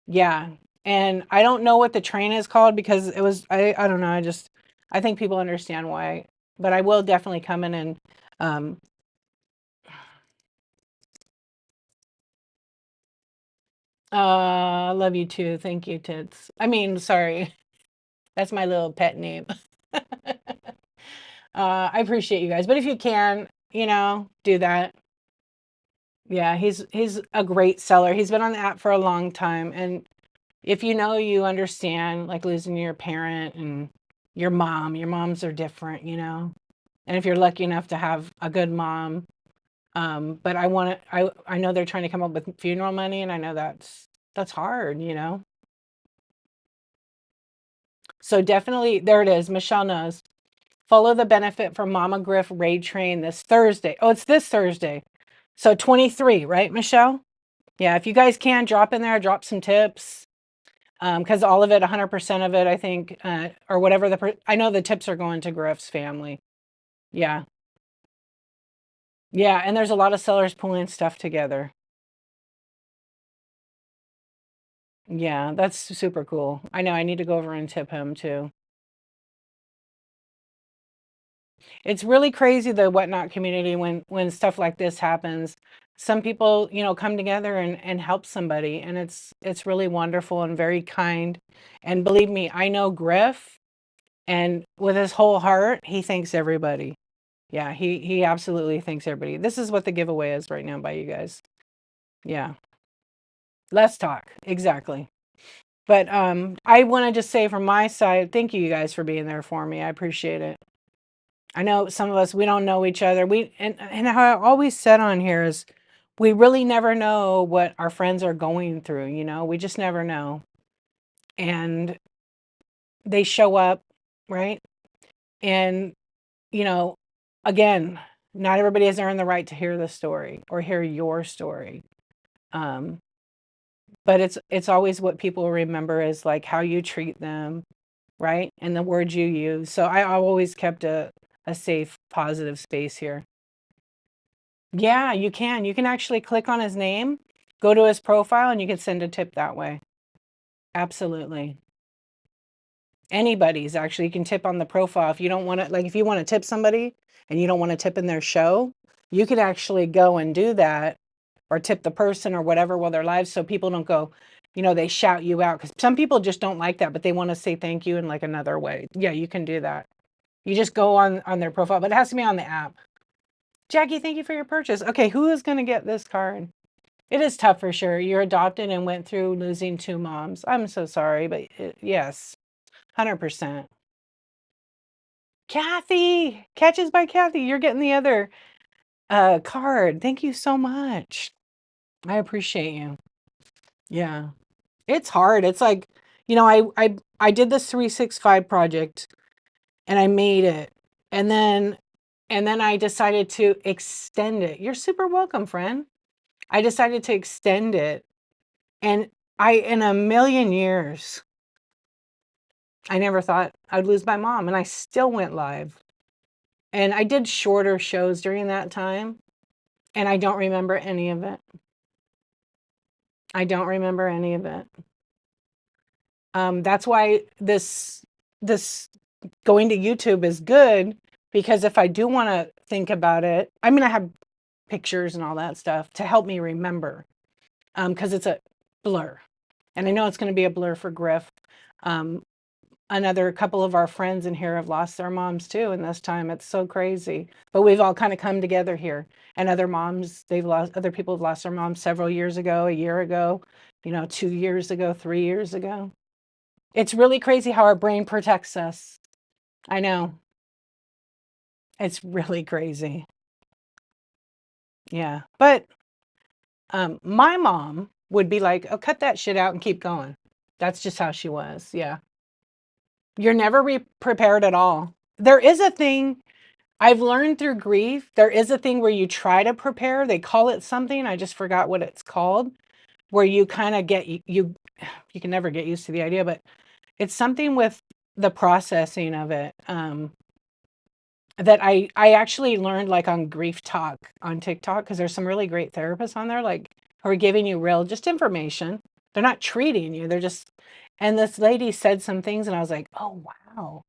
Yeah. And I don't know what the train is called because I don't know. I think people understand why, but I will definitely come in and, um, love you too. Thank you, Tits. I mean, sorry. That's my little pet name. I appreciate you guys, but if you can, do that. Yeah, he's a great seller. He's been on the app for a long time, and if you understand like losing your parent and your moms are different. And if you're lucky enough to have a good mom, but I know they're trying to come up with funeral money, and I know that's hard. So definitely, there it is. Michelle knows. Follow the benefit from Mama Griff Raid Train this Thursday. Oh, it's this Thursday. So 23, right, Michelle? Yeah, if you guys can drop in there, drop some tips. Because all of it, 100% of it, I think, or whatever I know the tips are going to Griff's family. Yeah. Yeah. And there's a lot of sellers pulling stuff together. Yeah. That's super cool. I know I need to go over and tip him too. It's really crazy the whatnot community when stuff like this happens. Some people, come together and help somebody, and it's really wonderful and very kind. And believe me, I know Griff, and with his whole heart, he thanks everybody. Yeah, he absolutely thanks everybody. This is what the giveaway is right now by you guys. Yeah. Let's talk. Exactly. But I want to just say from my side, thank you guys for being there for me. I appreciate it. I know some of us we don't know each other. And how I always said on here is we really never know what our friends are going through. We just never know. And they show up, right? And, you know, again, not everybody has earned the right to hear the story or hear your story. Um, but it's always what people remember is like how you treat them, right? And the words you use. So I always kept a safe, positive space here. Yeah, you can. You can actually click on his name, go to his profile, and you can send a tip that way. Absolutely. Anybody's actually, you can tip on the profile. If you don't want to, like, if you want to tip somebody and you don't want to tip in their show, you could actually go and do that or tip the person or whatever while they're live so people don't go, they shout you out. Because some people just don't like that, but they want to say thank you in like another way. Yeah, you can do that. You just go on their profile, but it has to be on the app. Jackie, thank you for your purchase. Okay, who is going to get this card? It is tough for sure. You're adopted and went through losing two moms. I'm so sorry, but yes, 100%. Kathy, Catches by Kathy, you're getting the other card. Thank you so much. I appreciate you. Yeah. It's hard. It's like, I did this 365 project and I made it. And then I decided to extend it. You're super welcome, friend. I decided to extend it. And in a million years, I never thought I'd lose my mom, and I still went live. And I did shorter shows during that time, and I don't remember any of it. I don't remember any of it. That's why this going to YouTube is good, because if I do want to think about it, I mean, I have pictures and all that stuff to help me remember, because it's a blur. And I know it's going to be a blur for Griff. Another couple of our friends in here have lost their moms too in this time. It's so crazy. But we've all kind of come together here. And other people have lost their moms several years ago, a year ago, 2 years ago, 3 years ago. It's really crazy how our brain protects us. I know. It's really crazy. Yeah. But my mom would be like, oh, cut that shit out and keep going. That's just how she was. Yeah. You're never prepared at all. There is a thing I've learned through grief. There is a thing where you try to prepare. They call it something. I just forgot what it's called, where you kind of you can never get used to the idea, but it's something with the processing of it. That I actually learned like on Grief Talk on TikTok, because there's some really great therapists on there, like, who are giving you real just information. They're not treating you. And this lady said some things and I was like, oh, wow,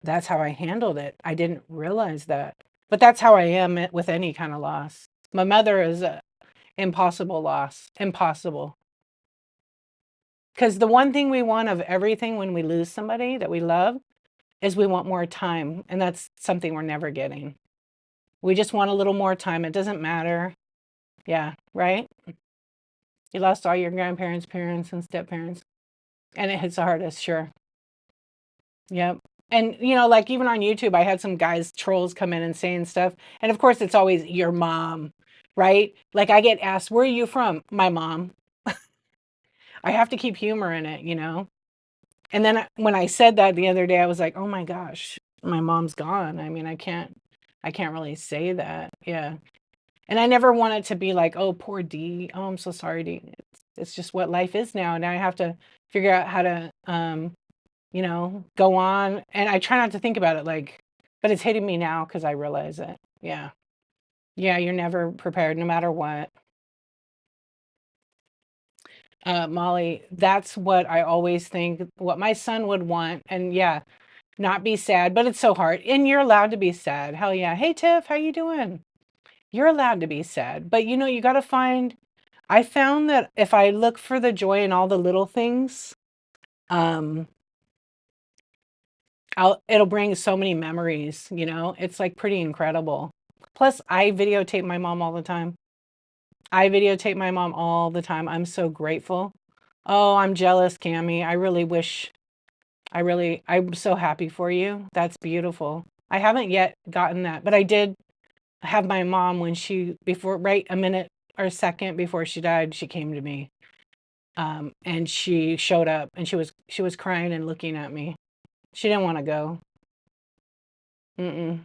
that's how I handled it. I didn't realize that. But that's how I am with any kind of loss. My mother is a impossible loss. Impossible. Because the one thing we want of everything when we lose somebody that we love is we want more time. And that's something we're never getting. We just want a little more time. It doesn't matter. Yeah, right? You lost all your grandparents, parents, and step parents. And it hits the hardest, sure. Yep. And like even on YouTube, I had some guys, trolls, come in and saying stuff. And of course, it's always your mom, right? Like I get asked, where are you from? My mom. I have to keep humor in it. And then when I said that the other day, I was like, oh my gosh, my mom's gone. I mean, I can't really say that. Yeah. And I never want it to be like, oh, poor Dee. Oh, I'm so sorry, Dee. It's just what life is now. Now I have to figure out how to, go on. And I try not to think about it but it's hitting me now because I realize it. Yeah. Yeah, you're never prepared no matter what. Molly, that's what I always think, what my son would want. And yeah, not be sad, but it's so hard. And you're allowed to be sad. Hell yeah. Hey, Tiff, how you doing? You're allowed to be sad. But you got to I found that if I look for the joy in all the little things, um, it'll bring so many memories, It's like pretty incredible. Plus, I videotape my mom all the time. I videotape my mom all the time. I'm so grateful. Oh, I'm jealous, Cami. I'm so happy for you. That's beautiful. I haven't yet gotten that, but I did have my mom right a minute or a second before she died, she came to me. And she showed up and she was crying and looking at me. She didn't want to go. Mm-mm.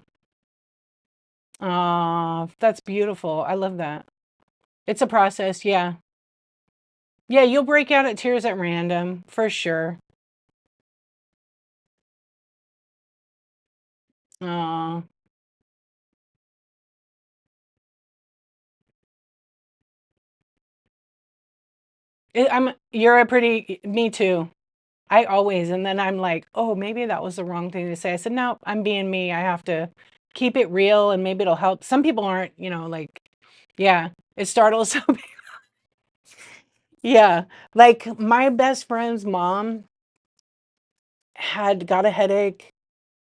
Aw, that's beautiful. I love that. It's a process, yeah. Yeah, you'll break out at tears at random, for sure. Aw. You're a pretty, me too. I always, and then I'm like, oh, maybe that was the wrong thing to say. I said, no, I'm being me. I have to keep it real and maybe it'll help. Some people aren't, like, yeah, it startles some people. Yeah. Like my best friend's mom had got a headache.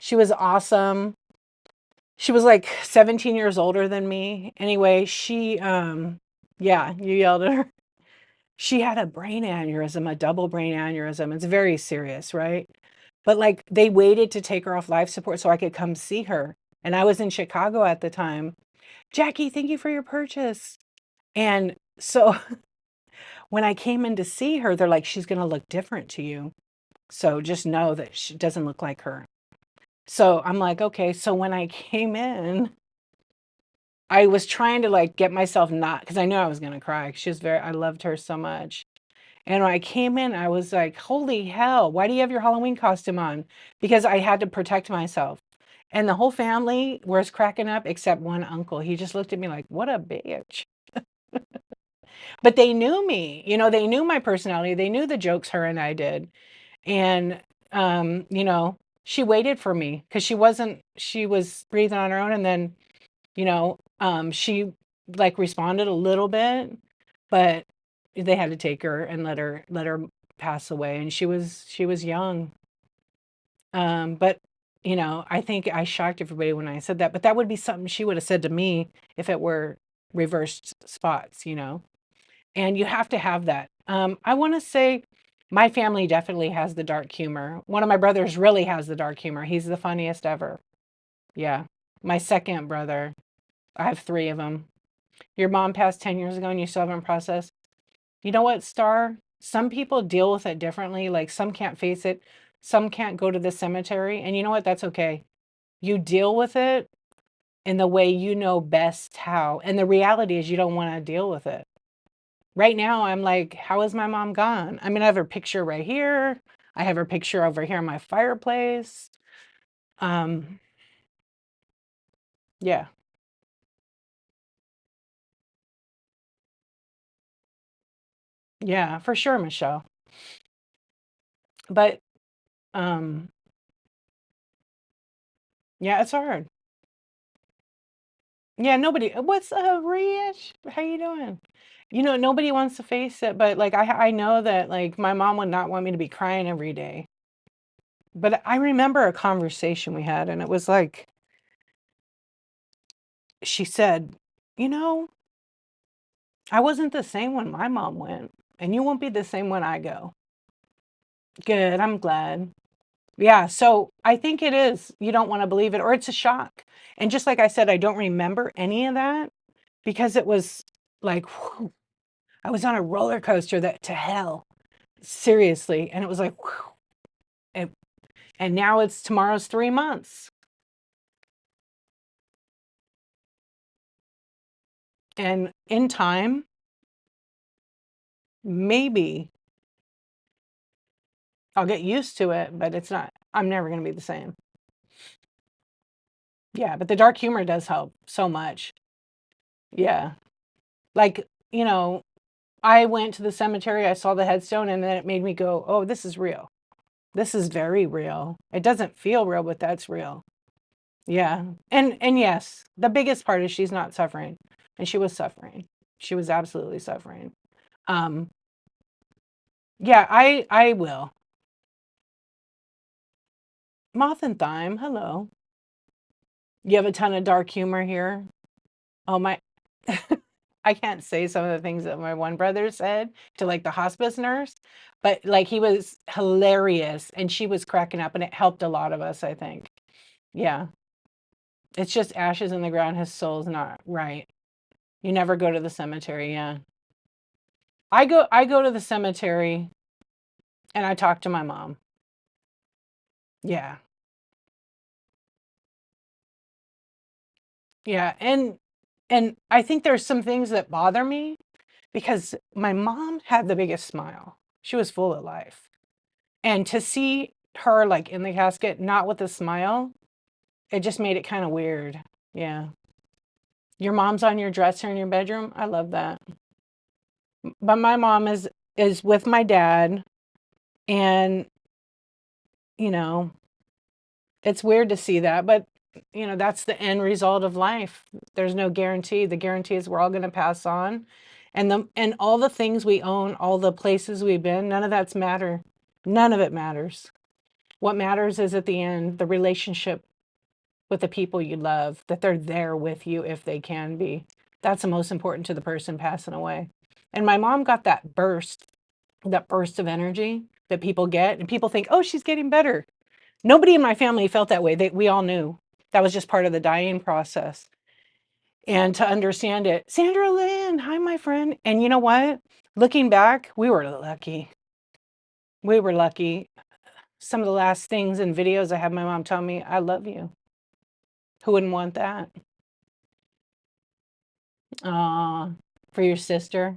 She was awesome. She was like 17 years older than me. Anyway, yeah, you yelled at her. She had a brain aneurysm, a double brain aneurysm. It's very serious, right? But like they waited to take her off life support so I could come see her. And I was in Chicago at the time. Jackie, thank you for your purchase. And so when I came in to see her, they're like, she's going to look different to you. So just know that she doesn't look like her. So I'm like, okay. So when I came in, I was trying to like get myself not, because I knew I was going to cry. I loved her so much. And when I came in, I was like, holy hell, why do you have your Halloween costume on? Because I had to protect myself. And the whole family was cracking up except one uncle. He just looked at me like, what a bitch. But they knew me, they knew my personality. They knew the jokes her and I did. And, she waited for me because she was breathing on her own. And then, she like responded a little bit, but they had to take her and let her pass away. And she was young. But I think I shocked everybody when I said that, but that would be something she would have said to me if it were reversed spots. And you have to have that. I want to say my family definitely has the dark humor. One of my brothers really has the dark humor. He's the funniest ever. Yeah. My second brother, I have three of them. Your mom passed 10 years ago and you still haven't processed. You know what, Star? Some people deal with it differently. Like some can't face it, some can't go to the cemetery. And you know what? That's okay. You deal with it in the way you know best how. And the reality is you don't want to deal with it. Right now, I'm like, how is my mom gone? I mean, I have her picture right here. I have her picture over here in my fireplace. Um, yeah, yeah, for sure, Michelle. But um, yeah, it's hard. Yeah, nobody. What's up, Rich? How you doing? Nobody wants to face it, but like I know that like my mom would not want me to be crying every day. But I remember a conversation we had, and it was like she said, "You know, I wasn't the same when my mom went, and you won't be the same when I go." Good, I'm glad. Yeah, so I think it is. You don't want to believe it, or it's a shock. And just like I said, I don't remember any of that because it was like, whew, I was on a roller coaster that to hell, seriously. And it was like, whew, and, and now it's tomorrow's 3 months. And in time, maybe I'll get used to it, but I'm never going to be the same. Yeah, but the dark humor does help so much. Yeah. Like, you know, I went to the cemetery, I saw the headstone, and then it made me go, oh, this is real. This is very real. It doesn't feel real, but that's real. Yeah. And yes, the biggest part is she's not suffering. And she was suffering. She was absolutely suffering. Um, yeah, I will. Moth and Thyme, hello. You have a ton of dark humor here. Oh my I can't say some of the things that my one brother said to like the hospice nurse, but like he was hilarious and she was cracking up and it helped a lot of us, I think. Yeah. It's just ashes in the ground. His soul's not right. You never go to the cemetery. Yeah. I go to the cemetery and I talk to my mom. Yeah. Yeah, and I think there's some things that bother me because my mom had the biggest smile. She was full of life. And to see her like in the casket, not with a smile, it just made it kind of weird. Yeah. Your mom's on your dresser in your bedroom. I love that. But my mom is with my dad, and you know, it's weird to see that, but that's the end result of life. There's no guarantee. The guarantee is we're all going to pass on. And all the things we own, all the places we've been, none of that's matter. None of it matters. What matters is at the end, the relationship with the people you love, that they're there with you if they can be. That's the most important to the person passing away. And my mom got that burst of energy that people get, and people think, oh, she's getting better. Nobody in my family felt that way. We all knew that was just part of the dying process. And to understand it, Sandra Lynn, hi, my friend. And you know what? Looking back, we were lucky. We were lucky. Some of the last things and videos I have my mom tell me, I love you. Who wouldn't want that? For your sister.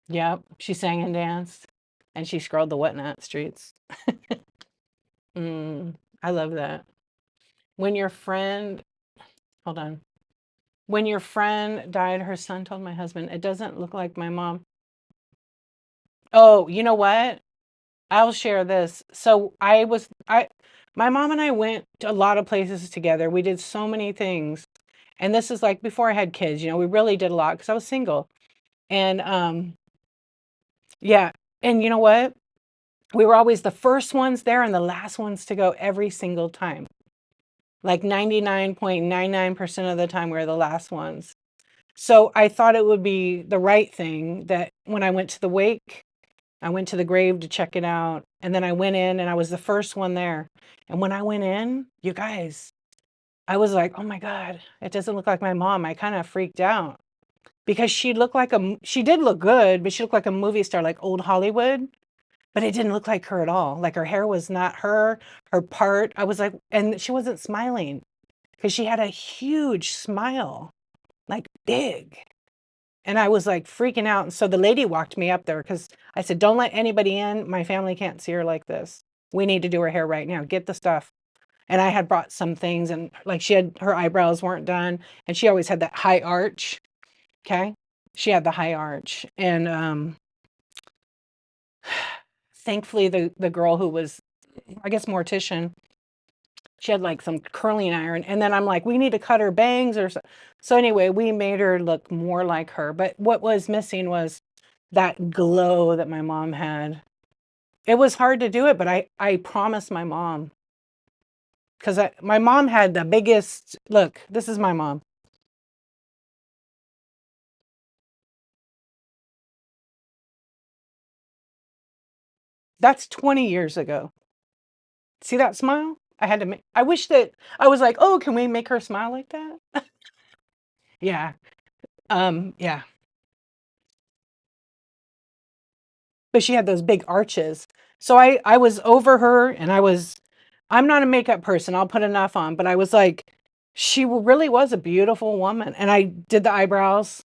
Yep. She sang and danced and she scrolled the whatnot streets. Mm, I love that. When your friend, hold on. When your friend died, her son told my husband, it doesn't look like my mom. Oh, you know what? I'll share this. So my mom and I went to a lot of places together. We did so many things. And this is like before I had kids, we really did a lot because I was single. And yeah. And you know what? We were always the first ones there and the last ones to go every single time. Like 99.99% of the time, we were the last ones. So I thought it would be the right thing that when I went to the wake, I went to the grave to check it out. And then I went in and I was the first one there. And when I went in, you guys, I was like, oh my God, it doesn't look like my mom. I kind of freaked out because she did look good, but she looked like a movie star, like old Hollywood. But it didn't look like her at all. Like her hair was not her part. I was like, and she wasn't smiling because she had a huge smile, like big. And I was like freaking out. And so the lady walked me up there because I said, don't let anybody in. My family can't see her like this. We need to do her hair right now. Get the stuff. And I had brought some things, and like her eyebrows weren't done. And she always had that high arch. Okay. She had the high arch. And thankfully the girl who was, I guess, mortician, she had like some curling iron, and then I'm like, we need to cut her bangs or so. So anyway, we made her look more like her. But what was missing was that glow that my mom had. It was hard to do it, but I promised my mom because my mom had the biggest look. This is my mom. That's 20 years ago. See that smile? I had to make. I wish that I was like, oh, can we make her smile like that? Yeah. Yeah. But she had those big arches. So I was over her, and I'm not a makeup person. I'll put enough on, but I was like, she really was a beautiful woman. And I did the eyebrows.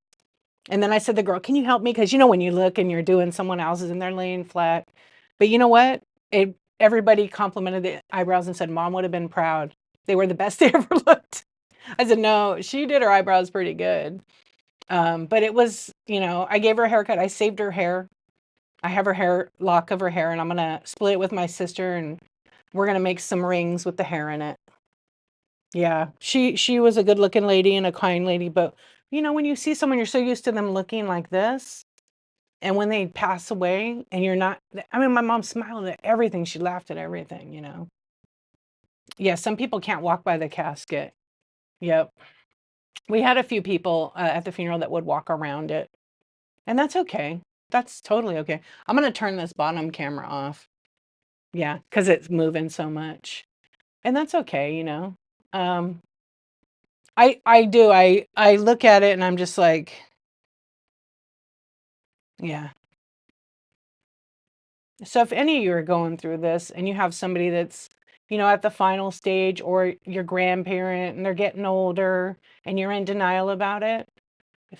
And then I said to the girl, can you help me? Because when you look and you're doing someone else's and they're laying flat. But you know what? Everybody complimented the eyebrows and said mom would have been proud. They were the best they ever looked. I said, no, she did her eyebrows pretty good. But it was, I gave her a haircut. I saved her hair. I have lock of her hair, and I'm going to split it with my sister, and we're going to make some rings with the hair in it. Yeah, she was a good looking lady and a kind lady, but when you see someone, you're so used to them looking like this, and when they pass away and you're not, I mean, my mom smiled at everything. She laughed at everything. Yeah, some people can't walk by the casket. Yep. We had a few people at the funeral that would walk around it, and that's okay. That's totally okay. I'm going to turn this bottom camera off. Yeah, because it's moving so much. And that's okay. Um, I do. I look at it and I'm just like, yeah. So if any of you are going through this and you have somebody that's at the final stage, or your grandparent and they're getting older and you're in denial about it,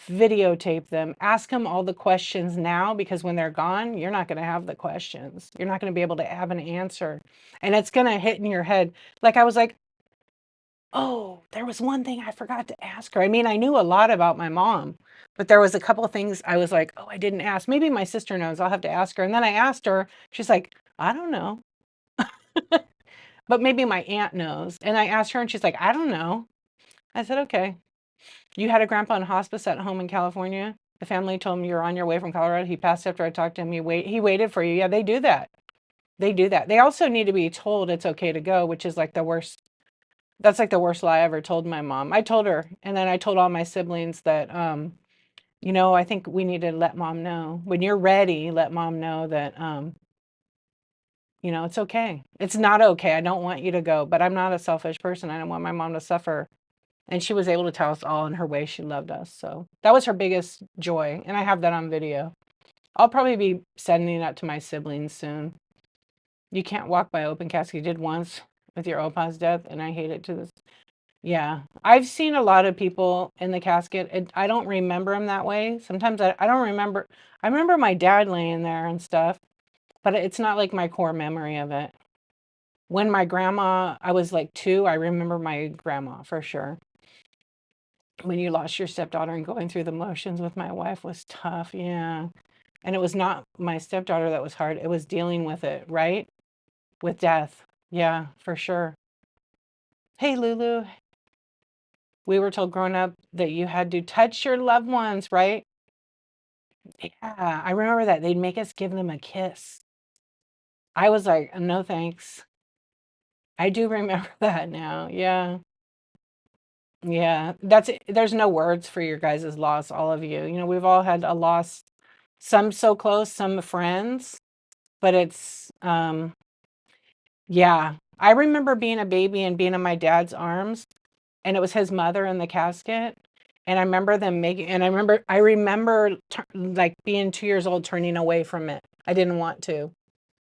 videotape them. Ask them all the questions now, because when they're gone, you're not going to have the questions. You're not going to be able to have an answer. And it's going to hit in your head. Like I was like, oh, there was one thing I forgot to ask her. I mean, I knew a lot about my mom, but there was a couple of things I was like, oh, I didn't ask. Maybe my sister knows. I'll have to ask her. And then I asked her. She's like, I don't know. But maybe my aunt knows. And I asked her and she's like, I don't know. I said, okay. You had a grandpa in hospice at home in California. The family told him you're on your way from Colorado. He passed after I talked to him. He waited for you. Yeah, they do that. They do that. They also need to be told it's okay to go, which is like the worst. That's like the worst lie I ever told my mom. I told her, and then I told all my siblings that, I think we need to let mom know. When you're ready, let mom know that, it's okay. It's not okay. I don't want you to go, but I'm not a selfish person. I don't want my mom to suffer. And she was able to tell us all in her way she loved us. So that was her biggest joy. And I have that on video. I'll probably be sending that to my siblings soon. You can't walk by open casket. You did once with your opa's death, and I hate it to this. Yeah. I've seen a lot of people in the casket. I don't remember them that way. Sometimes I don't remember. I remember my dad laying there and stuff, but it's not like my core memory of it. When my grandma, I was like 2, I remember my grandma for sure. When you lost your stepdaughter and going through the motions with my wife was tough. Yeah. And it was not my stepdaughter that was hard. It was dealing with it, right? With death. Yeah, for sure. Hey, Lulu. We were told growing up that you had to touch your loved ones, right? Yeah, I remember that. They'd make us give them a kiss. I was like, no thanks. I do remember that now. Yeah. Yeah. That's it. There's no words for your guys' loss, all of you. We've all had a loss, some so close, some friends, but yeah. I remember being a baby and being in my dad's arms, and it was his mother in the casket. And I remember them making, and I remember like being 2 years old, turning away from it. I didn't want to,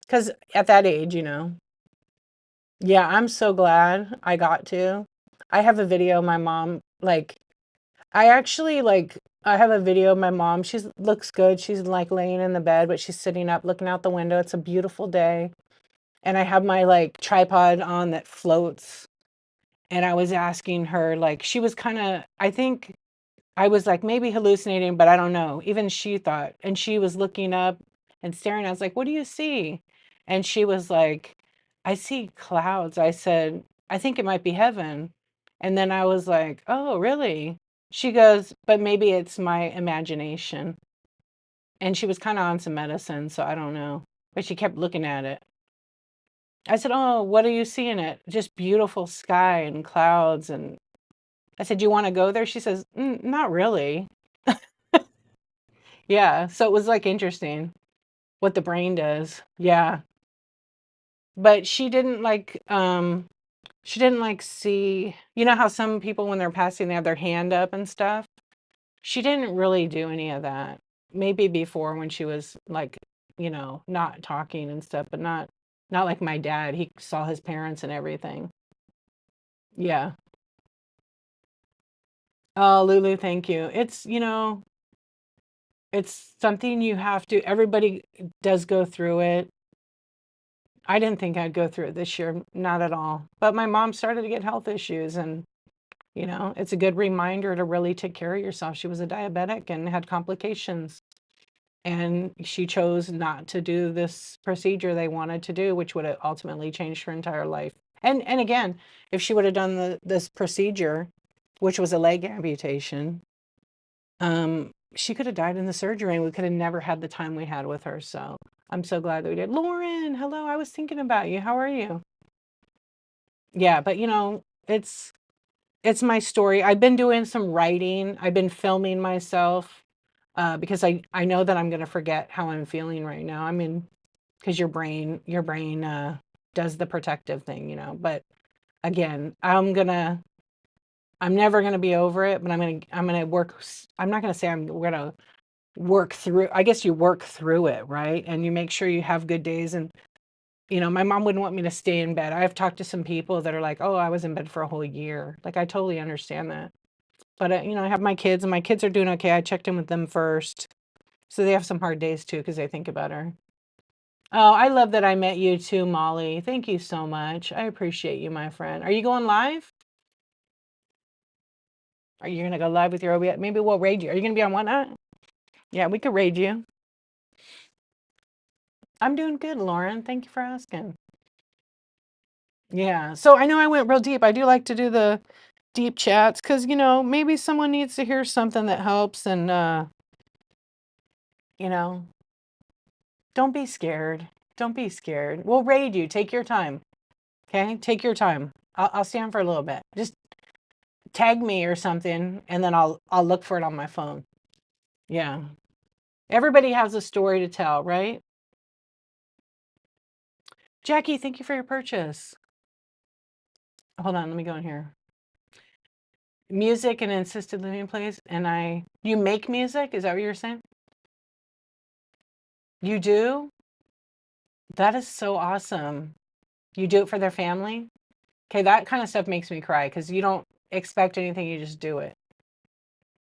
because at that age. Yeah, I'm so glad I got to. I have a video of my mom, like, I actually, like, I have a video of my mom. She looks good. She's like laying in the bed, but she's sitting up looking out the window. It's a beautiful day. And I have my like tripod on that floats. And I was asking her, like, she was kind of, I think I was like maybe hallucinating, but I don't know. Even she thought, and she was looking up and staring. I was like, what do you see? And she was like, I see clouds. I said, I think it might be heaven. And then I was like, oh, really? She goes, but maybe it's my imagination. And she was kind of on some medicine, so I don't know. But she kept looking at it. I said, oh, what are you seeing it? Just beautiful sky and clouds. And I said, do you want to go there? She says, not really. Yeah. So it was like interesting what the brain does. Yeah. But she didn't like see, how some people when they're passing, they have their hand up and stuff. She didn't really do any of that. Maybe before when she was like, not talking and stuff, but not like my dad. He saw his parents and everything. Yeah. Oh, Lulu, thank you. It's something you have to, everybody does go through it. I didn't think I'd go through it this year, not at all. But my mom started to get health issues, and it's a good reminder to really take care of yourself. She was a diabetic and had complications, and she chose not to do this procedure they wanted to do, which would have ultimately changed her entire life. And again, if she would have done this procedure, which was a leg amputation, she could have died in the surgery, and we could have never had the time we had with her. So I'm so glad that we did. Lauren, hello. I was thinking about you. How are you? Yeah, but it's my story. I've been doing some writing. I've been filming myself, because I know that I'm going to forget how I'm feeling right now. I mean, because your brain does the protective thing. But again, I'm never gonna be over it, but I'm gonna work. I'm not gonna say I'm gonna work through. I guess you work through it, right? And you make sure you have good days, and My mom wouldn't want me to stay in bed. I've talked to some people that are like, oh, I was in bed for a whole year. Like, I totally understand that. But, I have my kids, and my kids are doing okay. I checked in with them first. So they have some hard days too because they think about her. Oh, I love that I met you too, Molly. Thank you so much. I appreciate you, my friend. Are you going live? Are you going to go live with your OBS? Maybe we'll raid you. Are you going to be on Whatnot? Yeah, we could raid you. I'm doing good, Lauren. Thank you for asking. Yeah. So I know I went real deep. I do like to do the deep chats because, maybe someone needs to hear something that helps. And, you know, don't be scared. Don't be scared. We'll raid you. Take your time. Okay? Take your time. I'll stand for a little bit. Just tag me or something, and then I'll look for it on my phone. Yeah. Everybody has a story to tell, right? Jackie, thank you for your purchase. Hold on, let me go in here. Music and assisted living place, and you make music? Is that what you're saying? You do? That is so awesome. You do it for their family? Okay, that kind of stuff makes me cry because you don't expect anything, you just do it.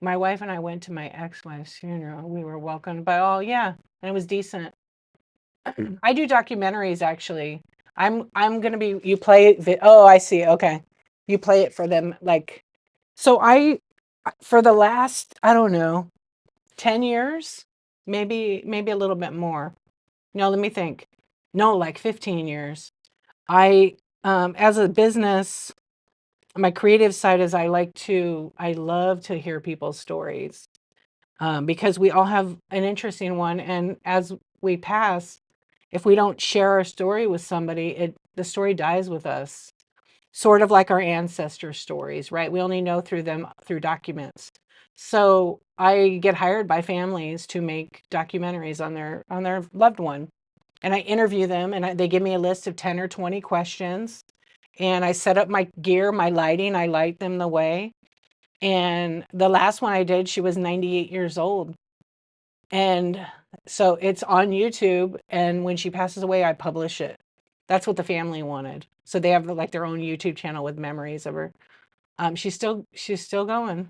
My wife and I went to my ex-wife's funeral. We were welcomed by all, yeah, and it was decent. I do documentaries actually. I'm gonna be you play it. Oh, I see. Okay, you play it for them. Like, so for the last, I don't know, 10 years, maybe a little bit more. No, let me think. No, like 15 years. I as a business, my creative side is I love to hear people's stories, because we all have an interesting one, and as we pass, if we don't share our story with somebody, the story dies with us. Sort of like our ancestor stories, right? We only know through them through documents. So I get hired by families to make documentaries on their loved one, and I interview them, and they give me a list of 10 or 20 questions, and I set up my gear, my lighting, I light them the way. And the last one I did, she was 98 years old. And so it's on YouTube, and when she passes away, I publish it. That's what the family wanted. So they have like their own YouTube channel with memories of her. She's still going.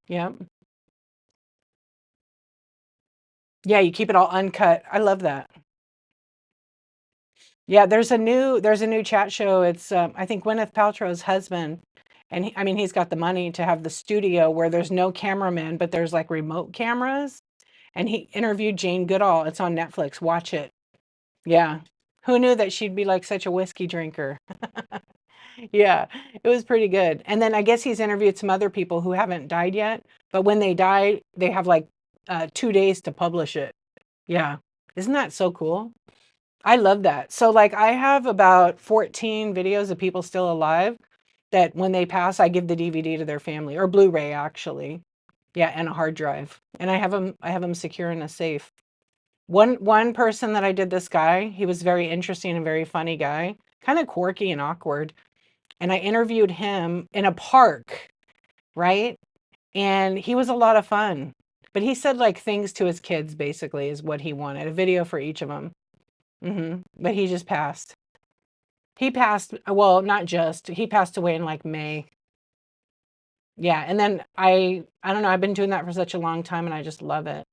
Yeah. Yeah, you keep it all uncut. I love that. Yeah, there's a new chat show. It's I think Gwyneth Paltrow's husband, and I mean he's got the money to have the studio where there's no cameraman, but there's like remote cameras, and he interviewed Jane Goodall. It's on Netflix. Watch it. Yeah. Who knew that she'd be like such a whiskey drinker? Yeah, it was pretty good. And then I guess he's interviewed some other people who haven't died yet, but when they die, they have like 2 days to publish it. Yeah. Isn't that so cool? I love that. So like I have about 14 videos of people still alive that when they pass, I give the DVD to their family, or Blu-ray actually. Yeah, and a hard drive. And I have them secure in a safe. One person that I did, this guy, he was very interesting and very funny guy, kind of quirky and awkward. And I interviewed him in a park, right? And he was a lot of fun. But he said like things to his kids basically is what he wanted, a video for each of them. But he just passed. He passed, well, not just, he passed away in like May. Yeah, and then I don't know, I've been doing that for such a long time and I just love it.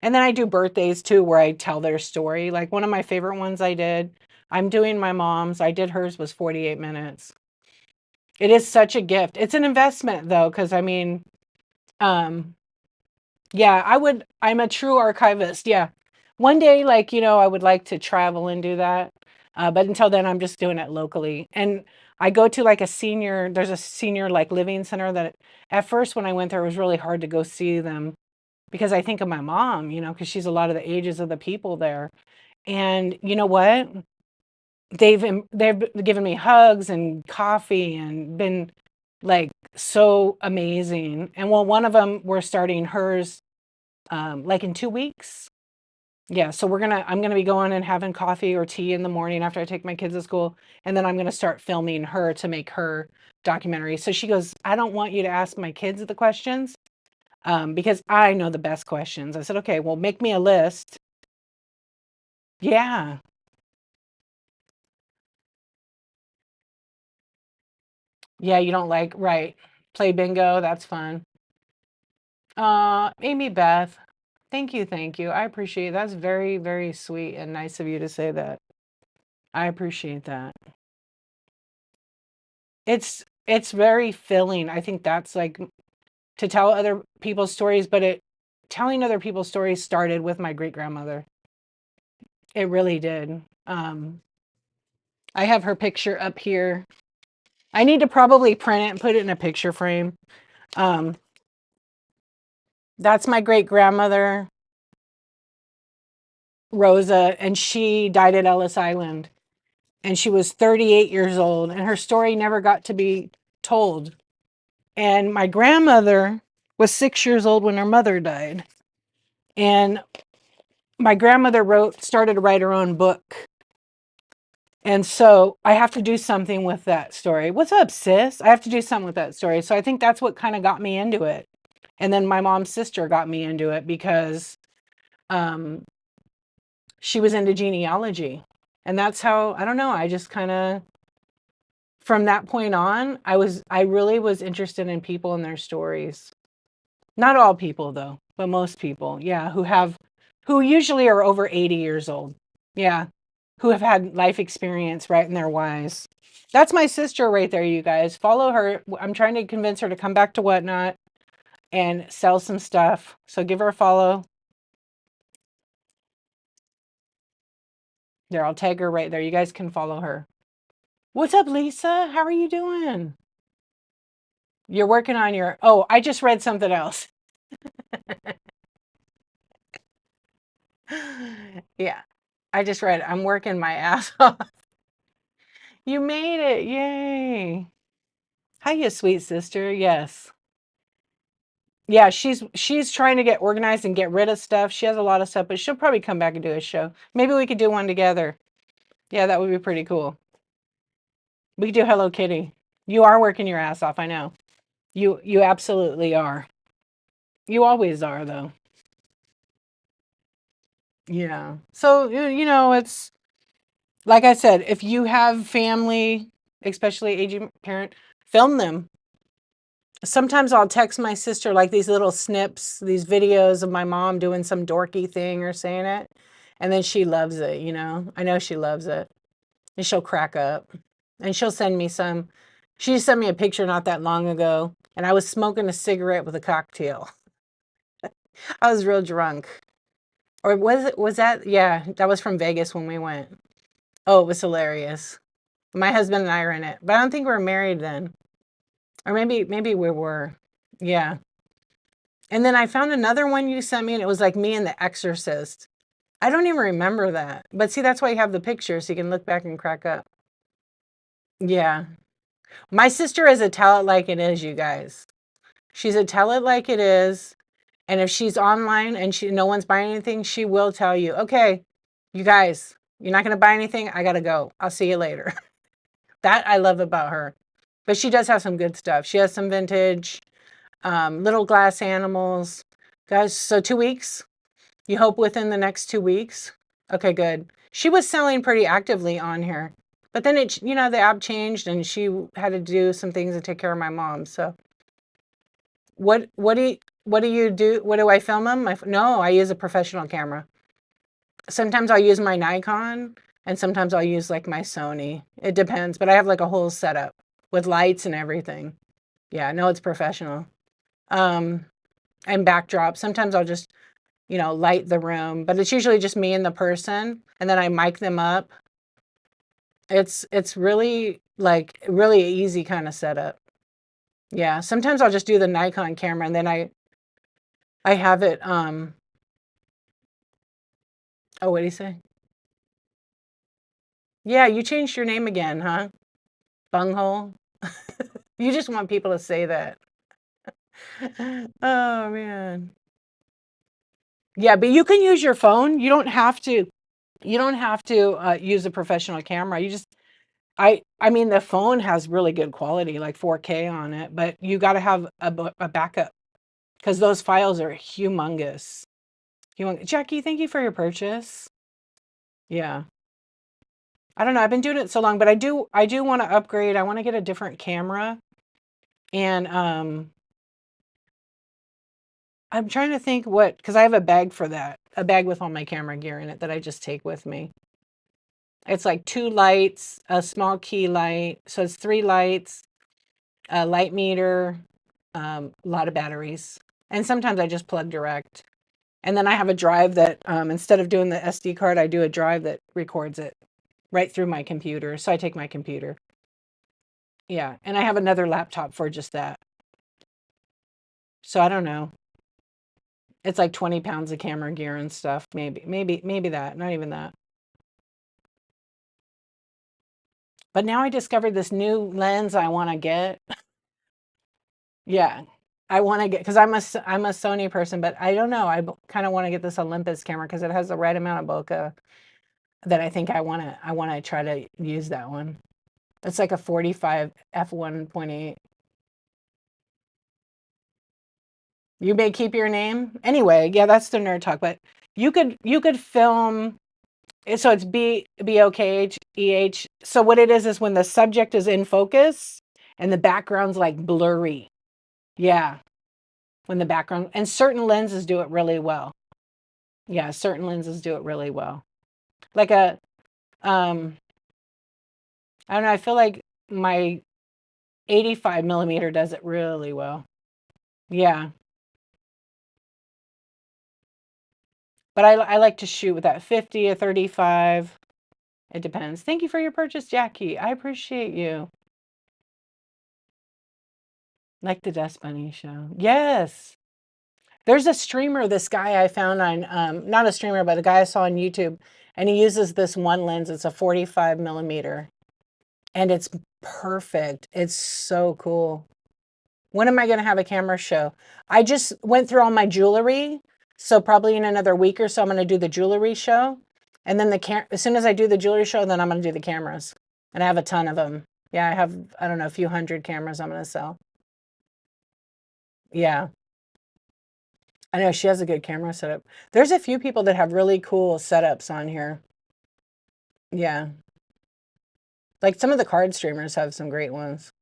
And then I do birthdays too where I tell their story. Like one of my favorite ones I did, I'm doing my mom's. I did hers was 48 minutes. It is such a gift. It's an investment though, because I mean, um, yeah, I'm a true archivist. Yeah. One day, like, I would like to travel and do that. But until then, I'm just doing it locally. And I go to like there's a senior like living center that at first when I went there, it was really hard to go see them because I think of my mom, because she's a lot of the ages of the people there. And you know what? They've given me hugs and coffee and been like so amazing. And well, one of them, we're starting hers like in 2 weeks. Yeah, so I'm gonna be going and having coffee or tea in the morning after I take my kids to school, and then I'm gonna start filming her to make her documentary. So she goes, I don't want you to ask my kids the questions, because I know the best questions. I said, okay, well, make me a list. Yeah, Yeah, you don't like, right. Play bingo, that's fun. Amy Beth, thank you, thank you. I appreciate it. That's very, very sweet and nice of you to say that. I appreciate that. It's very filling. I think that's like to tell other people's stories, but it telling other people's stories started with my great grandmother. It really did. I have her picture up here. I need to probably print it and put it in a picture frame. Um, that's my great grandmother, Rosa, and she died at Ellis Island. And she was 38 years old, and her story never got to be told. And my grandmother was 6 years old when her mother died. And my grandmother started to write her own book. And so I have to do something with that story. What's up, sis? I have to do something with that story. So I think that's what kind of got me into it. And then my mom's sister got me into it because um, she was into genealogy. And that's how, I don't know, I just kind of, from that point on, I really was interested in people and their stories. Not all people though, but most people, yeah, who usually are over 80 years old. Yeah, who have had life experience right in their wise. That's my sister right there, you guys. Follow her. I'm trying to convince her to come back to Whatnot and sell some stuff. So give her a follow. There, I'll tag her right there. You guys can follow her. What's up, Lisa? How are you doing? You're working on your, oh, I just read something else. Yeah, I just read, I'm working my ass off. You made it. Yay. Hi, you sweet sister. Yes. Yeah, she's trying to get organized and get rid of stuff. She has a lot of stuff, but she'll probably come back and do a show. Maybe we could do one together. Yeah, that would be pretty cool. We could do Hello Kitty. You are working your ass off, I know. You absolutely are. You always are though. Yeah. So, it's like I said, if you have family, especially aging parent, film them. Sometimes I'll text my sister like these little snips, these videos of my mom doing some dorky thing or saying it. And then she loves it, you know. I know she loves it. And she'll crack up. And she'll send me some. She sent me a picture not that long ago. And I was smoking a cigarette with a cocktail. I was real drunk. Or was that? Yeah, that was from Vegas when we went. Oh, it was hilarious. My husband and I are in it. But I don't think we were married then. Or maybe we were. Yeah. And then I found another one you sent me, and it was like me and The Exorcist. I don't even remember that. But see, that's why you have the picture, so you can look back and crack up. Yeah. My sister is a tell it like it is, you guys. She's a tell it like it is. And if she's online and no one's buying anything, she will tell you, okay, you guys, you're not going to buy anything. I got to go. I'll see you later. That I love about her. But she does have some good stuff. She has some vintage, little glass animals. Guys, so 2 weeks? You hope within the next 2 weeks? Okay, good. She was selling pretty actively on here. But then the app changed and she had to do some things to take care of my mom. So what do you do? What do I film them? No, I use a professional camera. Sometimes I'll use my Nikon and sometimes I'll use like my Sony. It depends, but I have like a whole setup with lights and everything. Yeah, no, it's professional. Um, and backdrop. Sometimes I'll just light the room, but it's usually just me and the person, and then I mic them up. It's really like really easy kind of setup. Yeah, sometimes I'll just do the Nikon camera, and then I have it. Oh, what do you say? Yeah, you changed your name again, huh? Bunghole. You just want people to say that. Oh man. Yeah, but you can use your phone. You don't have to. You don't have to use a professional camera. I mean, the phone has really good quality, like 4K on it, but you got to have a backup because those files are humongous. Jackie, thank you for your purchase. Yeah. I don't know. I've been doing it so long, but I do want to upgrade. I want to get a different camera. And I'm trying to think what, because I have a bag for that, a bag with all my camera gear in it that I just take with me. It's like 2 lights, a small key light. So it's 3 lights, a light meter, a lot of batteries. And sometimes I just plug direct. And then I have a drive that instead of doing the SD card, I do a drive that records it right through my computer. So I take my computer. Yeah. And I have another laptop for just that. So I don't know. It's like 20 pounds of camera gear and stuff. Maybe that. Not even that. But now I discovered this new lens I want to get. Yeah. I want to get, because I'm a Sony person, but I don't know. I kind of want to get this Olympus camera because it has the right amount of bokeh that I think I want to try to use that one. It's like a 45 f1.8. You may keep your name. Anyway, yeah, that's the nerd talk, but you could film. So it's BOKH. So what it is when the subject is in focus and the background's like blurry. Yeah, when the background, and certain lenses do it really well. Yeah, certain lenses do it really well. Like um, I don't know, I feel like my 85 millimeter does it really well. Yeah, but I like to shoot with that 50 or 35. It depends. Thank you for your purchase, Jackie. I appreciate you. Like the Dust Bunny show. Yes. There's a streamer, this guy I found on, not a streamer, but a guy I saw on YouTube, and he uses this one lens. It's a 45 millimeter, and it's perfect. It's so cool. When am I going to have a camera show? I just went through all my jewelry, so probably in another week or so, I'm going to do the jewelry show, and then as soon as I do the jewelry show, then I'm going to do the cameras, and I have a ton of them. Yeah, I have, I don't know, a few hundred cameras I'm going to sell. Yeah. I know she has a good camera setup. There's a few people that have really cool setups on here. Yeah. Like some of the card streamers have some great ones.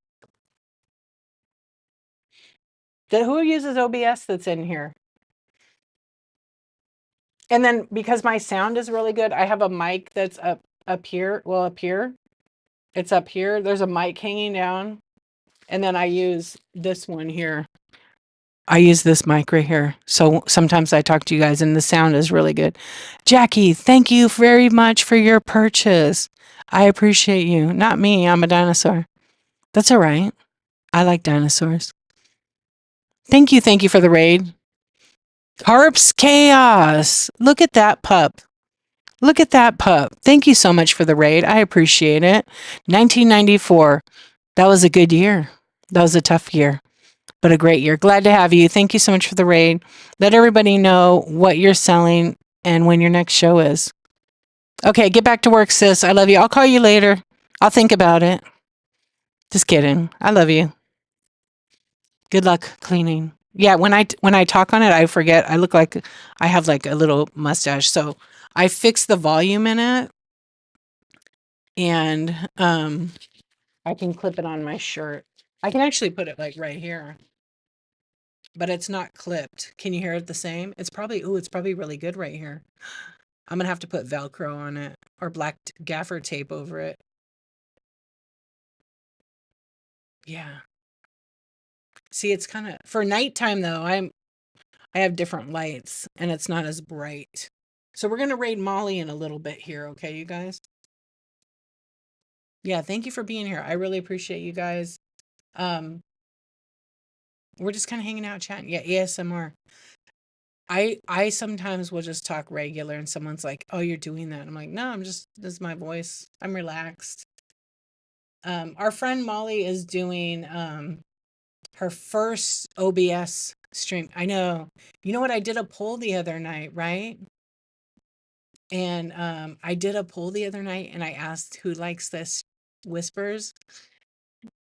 Who uses OBS that's in here? And then because my sound is really good, I have a mic that's up here. Well, up here. It's up here. There's a mic hanging down. And then I use this one here. I use this mic right here. So sometimes I talk to you guys and the sound is really good. Jackie, thank you very much for your purchase. I appreciate you. Not me, I'm a dinosaur. That's all right. I like dinosaurs. Thank you for the raid. Harp's Chaos. Look at that pup. Look at that pup. Thank you so much for the raid. I appreciate it. 1994. That was a good year. That was a tough year, but a great year. Glad to have you. Thank you so much for the raid. Let everybody know what you're selling and when your next show is. Okay, get back to work, sis. I love you. I'll call you later. I'll think about it. Just kidding. I love you. Good luck cleaning. Yeah, when I talk on it, I forget. I look like I have like a little mustache. So I fix the volume in it, and I can clip it on my shirt. I can actually put it like right here, but it's not clipped. Can you hear it the same? It's probably really good right here. I'm gonna have to put Velcro on it or black gaffer tape over it. Yeah. See, it's kind of for nighttime though. I have different lights and it's not as bright. So we're gonna raid Molly in a little bit here, okay, you guys? Yeah, thank you for being here. I really appreciate you guys. Um, we're just kind of hanging out, chatting. Yeah, ASMR. I sometimes will just talk regular, and someone's like, "Oh, you're doing that." I'm like, "No, this is my voice. I'm relaxed." Our friend Molly is doing her first OBS stream. I know. You know what? I did a poll the other night, right? And I did a poll the other night, and I asked who likes this whispers.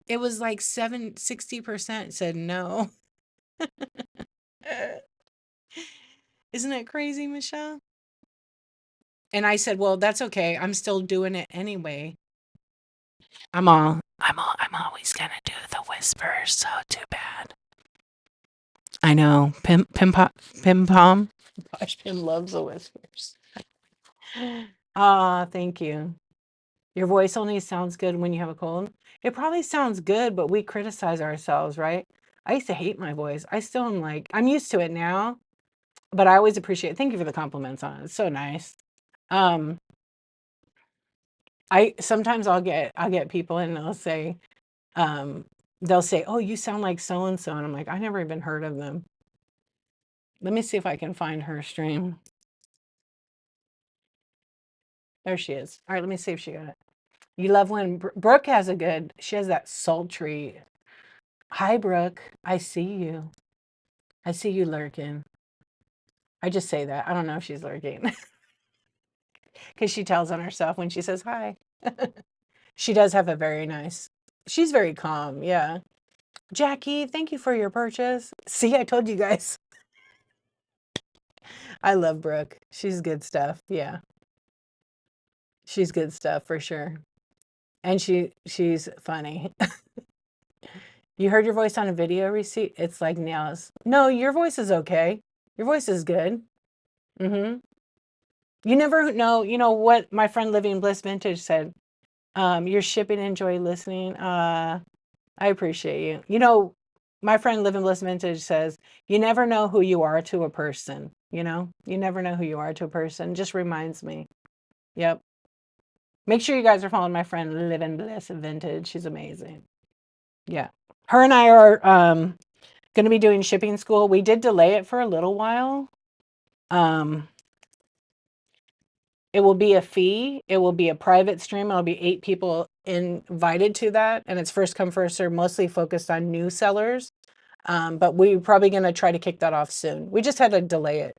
It was like 60% said no. Isn't it crazy, Michelle? And I said, well, that's okay. I'm still doing it anyway. I'm all, I'm always gonna do the whispers, so too bad. I know. Pim Pom. Gosh, Pim loves the whispers. Ah, thank you. Your voice only sounds good when you have a cold. It probably sounds good, but we criticize ourselves, right? I used to hate my voice. I still am like, I'm used to it now, but I always appreciate it. Thank you for the compliments on it. It's so nice. Um, I sometimes I'll get people and um, they'll say, "Oh, you sound like so and so," and I'm like, I never even heard of them. Let me see if I can find her stream. There she is. All right, let me see if she got it. You love when Brooke has a good. She has that sultry. Hi, Brooke. I see you. I see you lurking. I just say that. I don't know if she's lurking because she tells on herself when she says hi. She does have a very nice. She's very calm. Yeah. Jackie, thank you for your purchase. See, I told you guys. I love Brooke. She's good stuff. Yeah. She's good stuff for sure. And she's funny. You heard your voice on a video receipt? It's like nails. No, your voice is okay. Your voice is good. Mm-hmm. You never know, you know what my friend Living Bliss Vintage said. You're shipping enjoy listening. I appreciate you. You know, my friend Living Bliss Vintage says, you never know who you are to a person, you know? You never know who you are to a person. Just reminds me. Yep. Make sure you guys are following my friend Living Bliss Vintage. She's amazing. Yeah. Her and I are going to be doing shipping school. We did delay it for a little while. Um, it will be a fee. It will be a private stream. It'll be 8 people invited to that. And it's first come, first serve, mostly focused on new sellers. But we're probably going to try to kick that off soon. We just had to delay it.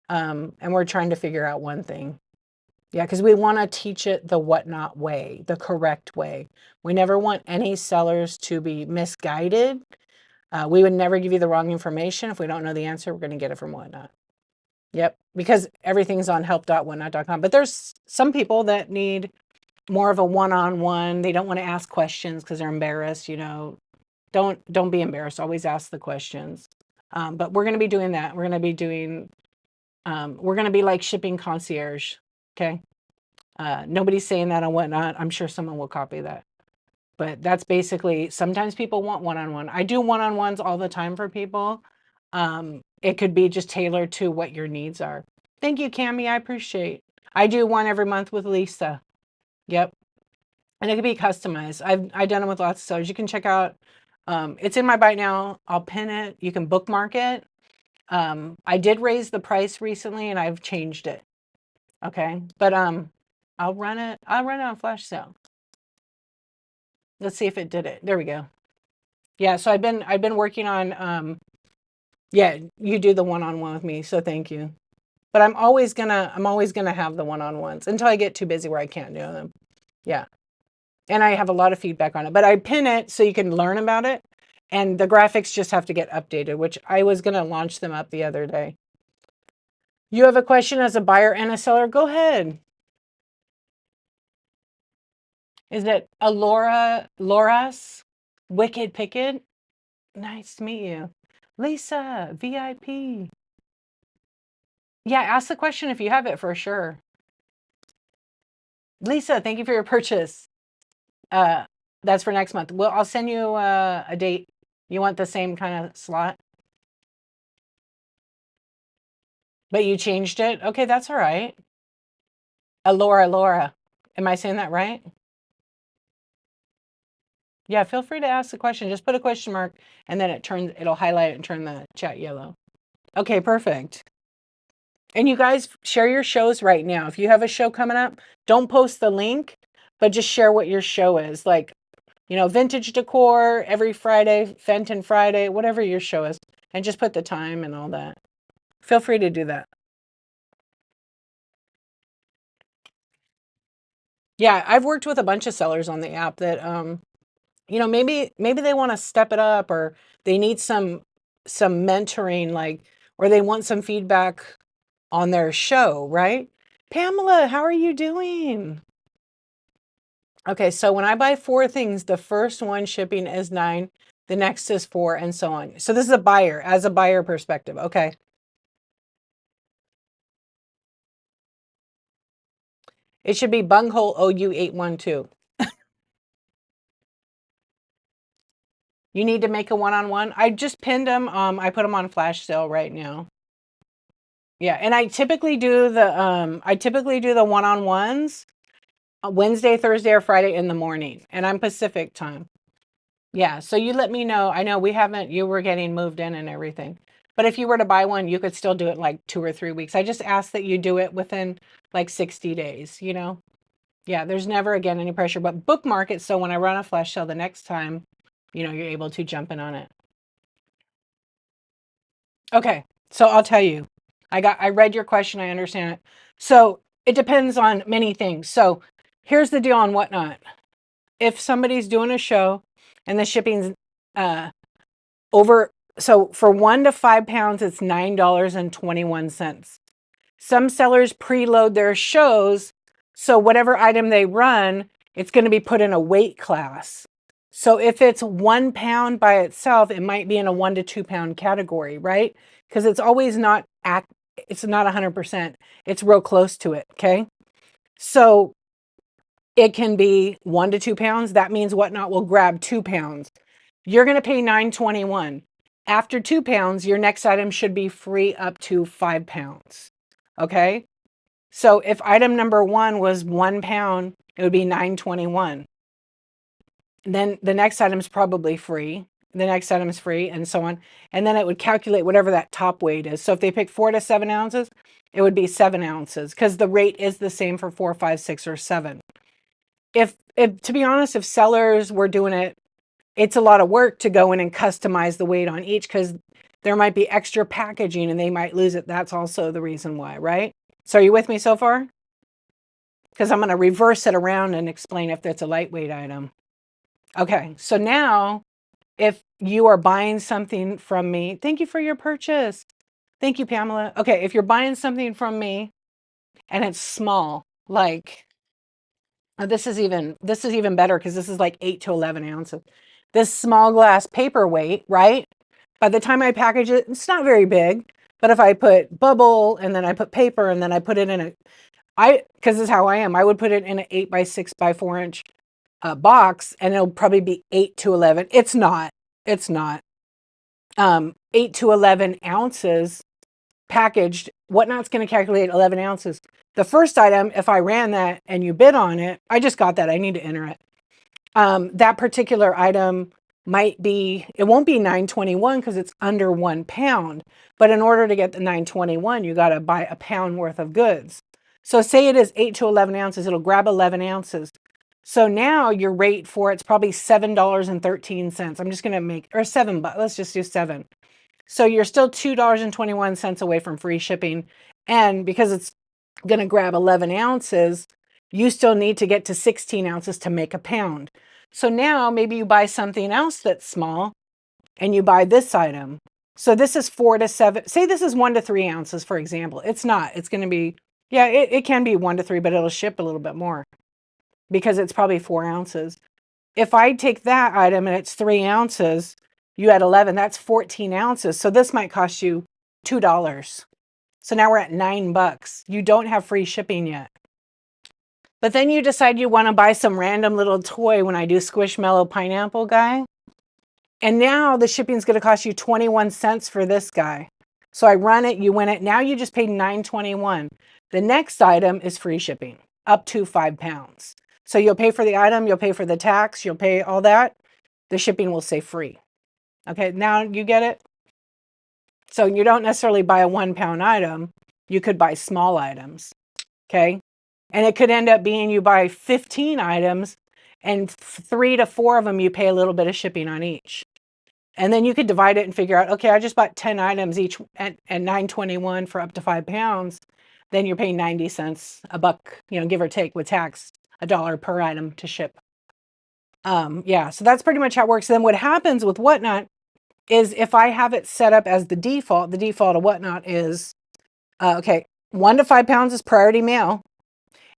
And we're trying to figure out one thing. Yeah, because we want to teach it the whatnot way, the correct way. We never want any sellers to be misguided. We would never give you the wrong information. If we don't know the answer, we're going to get it from whatnot. Yep, because everything's on help.whatnot.com. But there's some people that need more of a one-on-one. They don't want to ask questions because they're embarrassed, you know. Don't be embarrassed. Always ask the questions. But we're going to be doing that. We're going to be doing we're going to be like shipping concierge. Okay. Nobody's saying that on whatnot. I'm sure someone will copy that. But that's basically, sometimes people want one-on-one. I do one-on-ones all the time for people. It could be just tailored to what your needs are. Thank you, Cami. I appreciate. I do one every month with Lisa. Yep. And it could be customized. I've done it with lots of sellers. You can check out, it's in my bite now. I'll pin it. You can bookmark it. I did raise the price recently and I've changed it. Okay. But I'll run it on flash sale. Let's see if it did it. There we go. Yeah, so I've been working on yeah, you do the one-on-one with me, so thank you. But I'm always gonna have the one-on-ones until I get too busy where I can't do them. Yeah. And I have a lot of feedback on it. But I pin it so you can learn about it. And the graphics just have to get updated, which I was gonna launch them up the other day. You have a question as a buyer and a seller? Go ahead. Is it Laura's Wicked Picked? Nice to meet you. Lisa, VIP. Yeah, ask the question if you have it for sure. Lisa, thank you for your purchase. That's for next month. Well, I'll send you a date. You want the same kind of slot? But you changed it? Okay, that's all right. Laura. Am I saying that right? Yeah, feel free to ask the question. Just put a question mark and then it'll highlight it and turn the chat yellow. Okay, perfect. And you guys share your shows right now. If you have a show coming up, don't post the link, but just share what your show is. Like, you know, vintage decor every Friday, Fenton Friday, whatever your show is. And just put the time and all that. Feel free to do that. Yeah, I've worked with a bunch of sellers on the app that you know, maybe they want to step it up or they need some mentoring, like, or they want some feedback on their show, right? Pamela, how are you doing? Okay, so when I buy 4 things, the first one shipping is 9, the next is 4, and so on. So this is a buyer, as a buyer perspective. Okay. It should be bunghole OU812. You need to make a one-on-one. I just pinned them. I put them on flash sale right now. Yeah, and I typically do the one-on-ones Wednesday, Thursday, or Friday in the morning, and I'm Pacific time. Yeah, so you let me know. I know you were getting moved in and everything. But if you were to buy one, you could still do it in like 2 or 3 weeks. I just ask that you do it within like 60 days, you know? Yeah, there's never again any pressure, but bookmark it so when I run a flash sale the next time, you're able to jump in on it. Okay, so I'll tell you. I read your question, I understand it. So it depends on many things. So here's the deal on Whatnot. If somebody's doing a show and the shipping's uh over, so for 1 to 5 pounds, it's $9.21. Some sellers preload their shows, so whatever item they run, it's going to be put in a weight class. So if it's 1 pound by itself, it might be in a 1 to 2 pound category, right? Because it's always it's not 100%. It's real close to it, okay? So it can be 1 to 2 pounds. That means Whatnot will grab 2 pounds. You're going to pay $9.21. After 2 pounds, your next item should be free up to 5 pounds. Okay? So if item number 1 was 1 pound, it would be $9.21. Then the next item is probably free. The next item is free, and so on. And then it would calculate whatever that top weight is. So if they pick 4 to 7 ounces, it would be 7 ounces because the rate is the same for 4, 5, 6, or 7. If to be honest, if sellers were doing it, it's a lot of work to go in and customize the weight on each because there might be extra packaging and they might lose it. That's also the reason why, right? So are you with me so far? Because I'm going to reverse it around and explain if that's a lightweight item. Okay, so now if you are buying something from me, thank you for your purchase. Thank you, Pamela. Okay, if you're buying something from me and it's small, like this is even better because this is like 8 to 11 ounces. This small glass paperweight, right? By the time I package it, it's not very big. But if I put bubble and then I put paper and then I put it in because this is how I am, I would put it in an 8 by 6 by 4 inch box and it'll probably be 8 to 11. It's not. 8 to 11 ounces packaged. Whatnot's going to calculate 11 ounces. The first item, if I ran that and you bid on it, I just got that. I need to enter it. That particular item it won't be $9.21 because it's under 1 pound. But in order to get the $9.21, you got to buy a pound worth of goods. So say it is 8 to 11 ounces, it'll grab 11 ounces. So now your rate for it's probably $7.13. I'm just going to or $7, let's just do 7. So you're still $2.21 away from free shipping. And because it's going to grab 11 ounces, you still need to get to 16 ounces to make a pound. So now maybe you buy something else that's small and you buy this item. So this is 4 to 7. Say this is 1 to 3 ounces, for example. It's not. It's going to be, yeah, it can be 1 to 3, but it'll ship a little bit more because it's probably 4 ounces. If I take that item and it's 3 ounces, you add 11, that's 14 ounces. So this might cost you $2. So now we're at $9. You don't have free shipping yet. But then you decide you want to buy some random little toy when I do Squishmallow Pineapple guy. And now the shipping is going to cost you 21 cents for this guy. So I run it, you win it. Now you just paid $9.21. The next item is free shipping up to 5 pounds. So you'll pay for the item, you'll pay for the tax, you'll pay all that. The shipping will say free. Okay, now you get it? So you don't necessarily buy a 1 pound item. You could buy small items. Okay. And it could end up being you buy 15 items and 3 to 4 of them you pay a little bit of shipping on each. And then you could divide it and figure out, okay, I just bought 10 items each at $9.21 for up to 5 pounds. Then you're paying 90 cents, a buck, give or take with tax, $1 per item to ship. Yeah, so that's pretty much how it works. Then what happens with Whatnot is if I have it set up as the default of Whatnot is, okay, 1 to 5 pounds is priority mail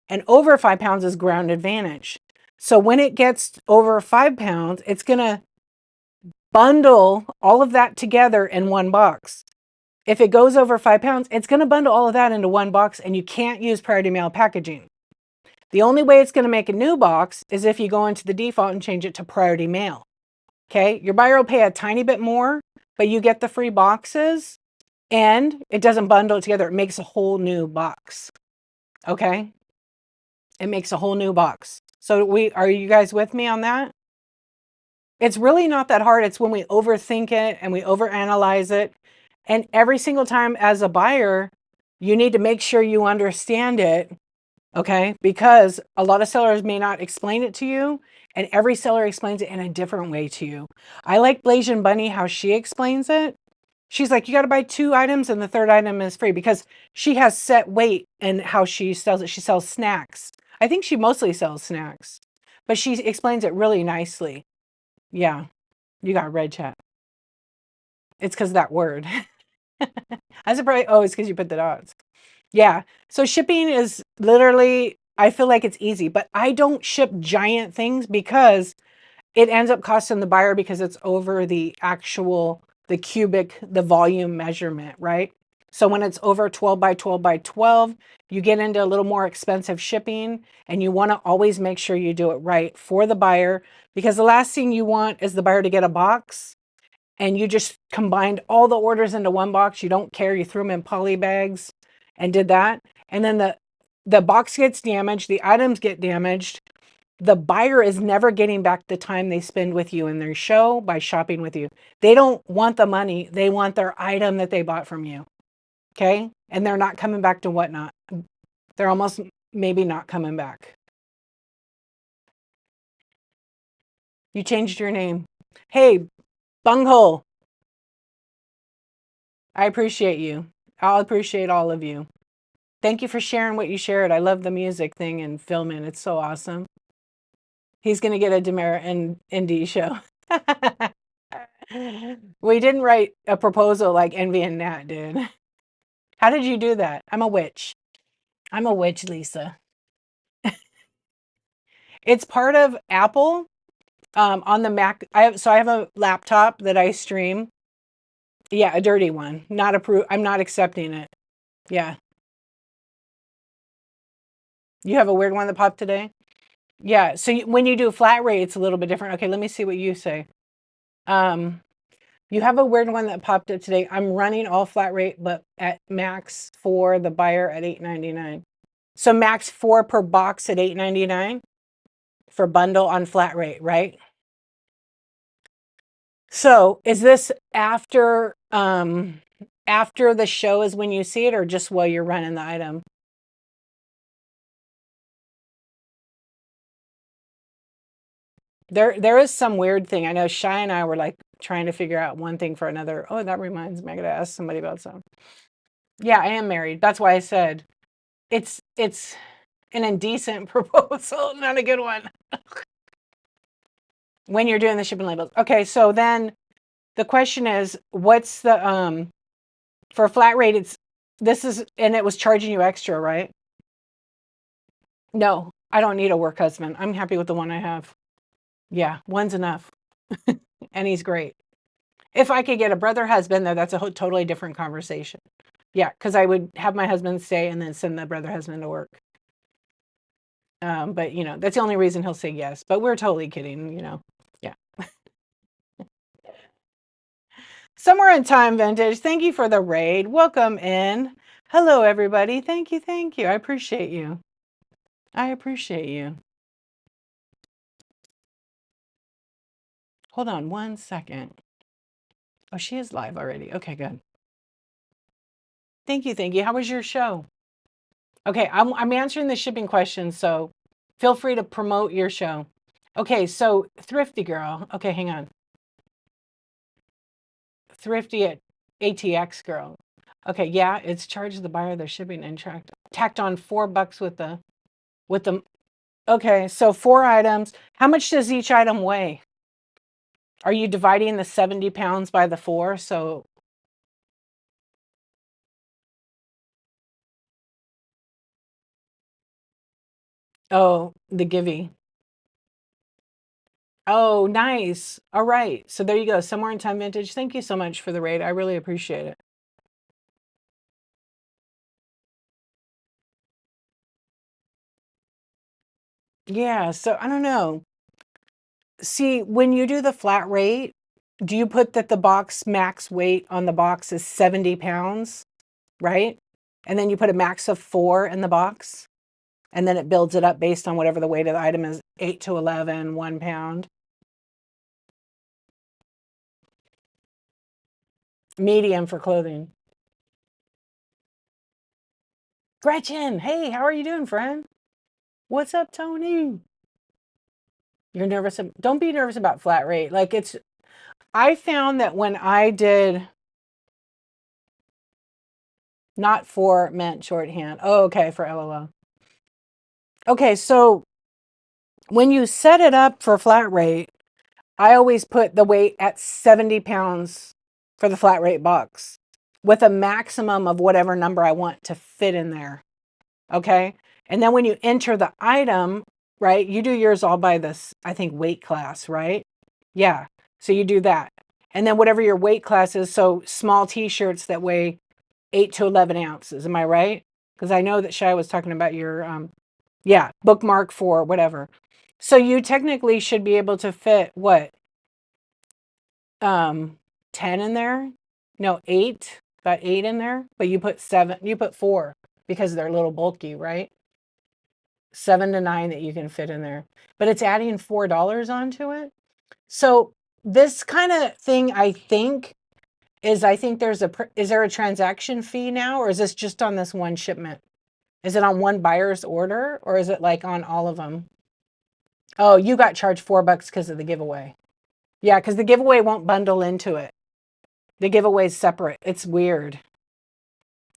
and over 5 pounds is ground advantage. So when it gets over 5 pounds, it's going to bundle all of that together in one box. If it goes over 5 pounds, it's going to bundle all of that into one box, and you can't use priority mail packaging. The only way it's going to make a new box is if you go into the default and change it to priority mail. Okay, your buyer will pay a tiny bit more, but you get the free boxes, and it doesn't bundle it together. It makes a whole new box. Okay, it makes a whole new box. So are you guys with me on that? It's really not that hard. It's when we overthink it and we overanalyze it. And every single time as a buyer, you need to make sure you understand it, okay? Because a lot of sellers may not explain it to you, and every seller explains it in a different way to you. I like Blasian Bunny, how she explains it. She's like, you got to buy 2 items and the third item is free, because she has set weight in how she sells it. She sells snacks. I think she mostly sells snacks, but she explains it really nicely. Yeah, you got red chat. It's because of that word. I surprised. Oh, it's because you put the dots. Yeah. So shipping is literally, I feel like it's easy, but I don't ship giant things because it ends up costing the buyer, because it's over the actual, the volume measurement, right? So when it's over 12 by 12 by 12, you get into a little more expensive shipping, and you want to always make sure you do it right for the buyer, because the last thing you want is the buyer to get a box and you just combined all the orders into one box. You don't care. You threw them in poly bags and did that. And then the box gets damaged. The items get damaged. The buyer is never getting back the time they spend with you in their show by shopping with you. They don't want the money. They want their item that they bought from you. Okay. And they're not coming back to Whatnot. They're almost maybe not coming back. You changed your name. Hey, bunghole. I appreciate you. I'll appreciate all of you. Thank you for sharing what you shared. I love the music thing and filming. It's so awesome. He's going to get a Demera and Indie show. We didn't write a proposal like Envy and Nat did. How did you do that? I'm a witch. I'm a witch, Lisa. It's part of Apple on the Mac. I have a laptop that I stream. Yeah, a dirty one. Not approved. I'm not accepting it. Yeah. You have a weird one that popped today? Yeah. So when you do flat rate, it's a little bit different. Okay, let me see what you say. You have a weird one that popped up today. I'm running all flat rate, but at max for the buyer at $8.99. So max 4 per box at $8.99 for bundle on flat rate, right? So is this after the show is when you see it, or just while you're running the item? There is some weird thing. I know Shy and I were like trying to figure out one thing for another. Oh, that reminds me. I gotta ask somebody about something. Yeah, I am married. That's why I said it's an indecent proposal, not a good one. When you're doing the shipping labels. Okay, so then the question is, what's the for a flat rate, and it was charging you extra, right? No, I don't need a work husband. I'm happy with the one I have. Yeah, one's enough. And he's great. If I could get a brother husband, though, that's a totally different conversation. Yeah, because I would have my husband stay and then send the brother husband to work. But that's the only reason he'll say yes. But we're totally kidding. Yeah. Somewhere in Time Vintage, thank you for the raid. Welcome in. Hello, everybody. Thank you. Thank you. I appreciate you. I appreciate you. Hold on 1 second. Oh, she is live already. Okay, good. Thank you. Thank you. How was your show? Okay, I'm answering the shipping questions, so feel free to promote your show. Okay, so Thrifty Girl. Okay, hang on. Thrifty at ATX Girl. Okay, yeah, it's charged the buyer their shipping and tacked on $4 with the. Okay, so 4 items. How much does each item weigh? Are you dividing the 70 pounds by the 4? So the Givey. Oh, nice. All right. So there you go. Somewhere in time vintage. Thank you so much for the raid. I really appreciate it. Yeah. So I don't know. See, when you do the flat rate, do you put that the box max weight on the box is 70 pounds, right? And then you put a max of 4 in the box, and then it builds it up based on whatever the weight of the item is, 8 to 11, 1 pound. Medium for clothing. Gretchen, hey, how are you doing, friend? What's up, Tony? You're nervous. Don't be nervous about flat rate. Like I found that when I did, not for meant shorthand. Oh, okay, for LOL. Okay, so when you set it up for flat rate, I always put the weight at 70 pounds for the flat rate box with a maximum of whatever number I want to fit in there. Okay. And then when you enter the item, right, you do yours all by this, I think, weight class, right? Yeah. So you do that. And then whatever your weight class is, so small t-shirts that weigh 8 to 11 ounces. Am I right? Because I know that Shai was talking about your, yeah, bookmark for whatever. So you technically should be able to fit what? 10 in there? No, 8. About 8 in there. But you put 7, you put 4 because they're a little bulky, right? 7 to 9 that you can fit in there. But it's adding $4 onto it. So this kind of thing, I think, I think is there a transaction fee now, or is this just on this one shipment? Is it on one buyer's order, or is it like on all of them? Oh, you got charged $4 because of the giveaway. Yeah, because the giveaway won't bundle into it. The giveaway is separate. It's weird.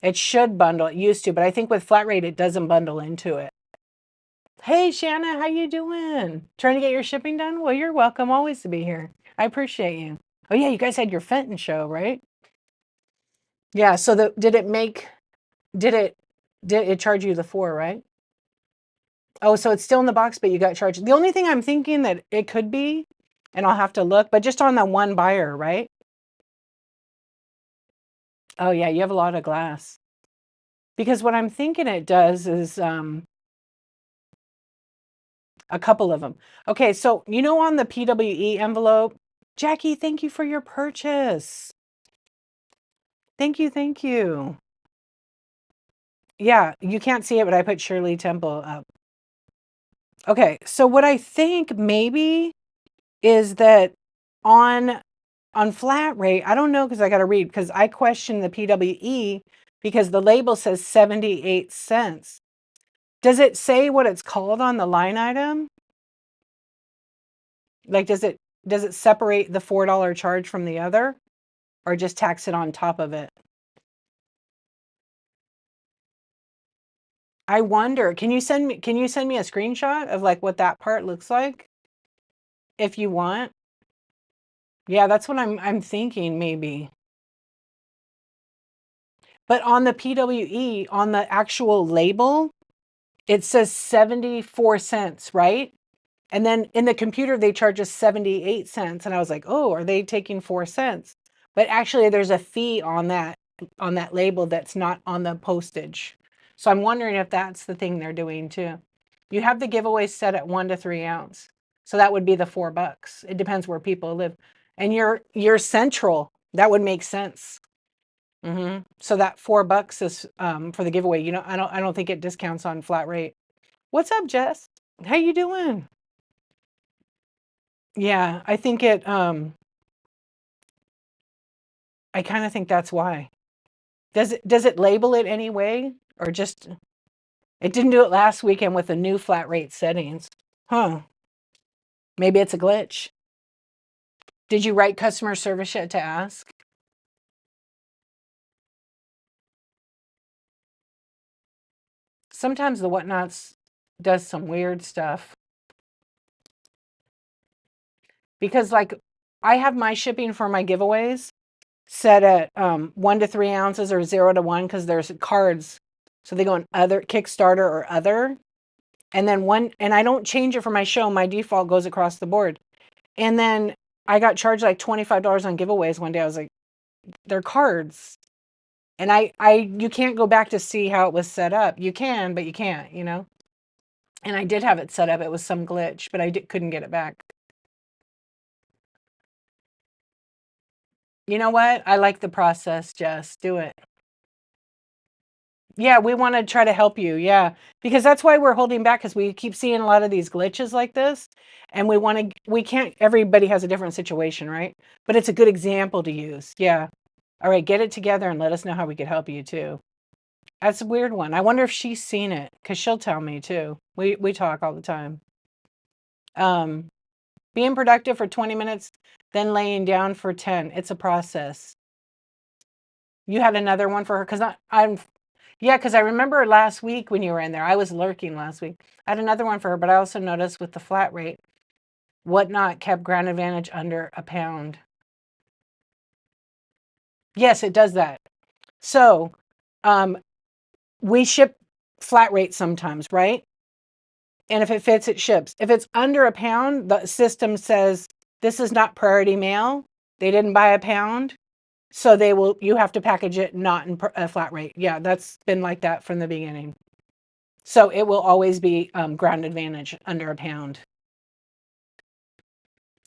It should bundle. It used to, but I think with flat rate, it doesn't bundle into it. Hey, Shanna, how you doing? Trying to get your shipping done? Well, you're welcome always to be here. I appreciate you. Oh yeah, you guys had your Fenton show, right? Yeah, so did it did it charge you the 4, right? Oh, so it's still in the box, but you got charged. The only thing I'm thinking that it could be, and I'll have to look, but just on the one buyer, right? Oh yeah, you have a lot of glass. Because what I'm thinking it does is a couple of them. Okay, so you know on the PWE envelope, Jackie, thank you for your purchase. Thank you, thank you. Yeah, you can't see it, but I put Shirley Temple up. Okay, so what I think maybe is that on flat rate, I don't know because I got to read because I question the PWE because the label says 78 cents. Does it say what it's called on the line item? Like does it separate the $4 charge from the other or just tax it on top of it? I wonder, can you send me a screenshot of like what that part looks like if you want? Yeah, that's what I'm thinking maybe. But on the PWE, on the actual label, it says 74 cents, right? And then in the computer, they charge us 78 cents. And I was like, oh, are they taking 4 cents? But actually, there's a fee on that label that's not on the postage. So I'm wondering if that's the thing they're doing too. You have the giveaway set at 1 to 3 ounce. So that would be the $4. It depends where people live. And you're central. That would make sense. So that $4 is for the giveaway. You know, I don't think it discounts on flat rate. What's up, Jess? How you doing? Yeah, I think I kind of think that's why. Does it label it anyway or just it didn't do it last weekend with the new flat rate settings? Huh. Maybe it's a glitch. Did you write customer service yet to ask? Sometimes the whatnots does some weird stuff. Because like I have my shipping for my giveaways set at 1 to 3 ounces or 0 to 1 because there's cards. So they go in other Kickstarter or other. And then and I don't change it for my show. My default goes across the board. And then I got charged like $25 on giveaways one day. I was like, they're cards. And you can't go back to see how it was set up. You can, but you can't, you know? And I did have it set up. It was some glitch, but couldn't get it back. You know what? I like the process, Jess. Do it. Yeah, we want to try to help you. Yeah, because that's why we're holding back, because we keep seeing a lot of these glitches like this, and we can't, everybody has a different situation, right? But it's a good example to use. Yeah. All right, get it together and let us know how we could help you too. That's a weird one. I wonder if she's seen it, because she'll tell me too. We talk all the time. Being productive for 20 minutes, then laying down for 10. It's a process. You had another one for her? Because yeah, because I remember last week when you were in there, I was lurking last week. I had another one for her, but I also noticed with the flat rate, Whatnot kept Ground Advantage under a pound. Yes, it does that. So we ship flat rate sometimes, right? And if it fits, it ships. If it's under a pound, the system says, this is not priority mail. They didn't buy a pound. So you have to package it not in a flat rate. Yeah, that's been like that from the beginning. So it will always be Ground Advantage under a pound.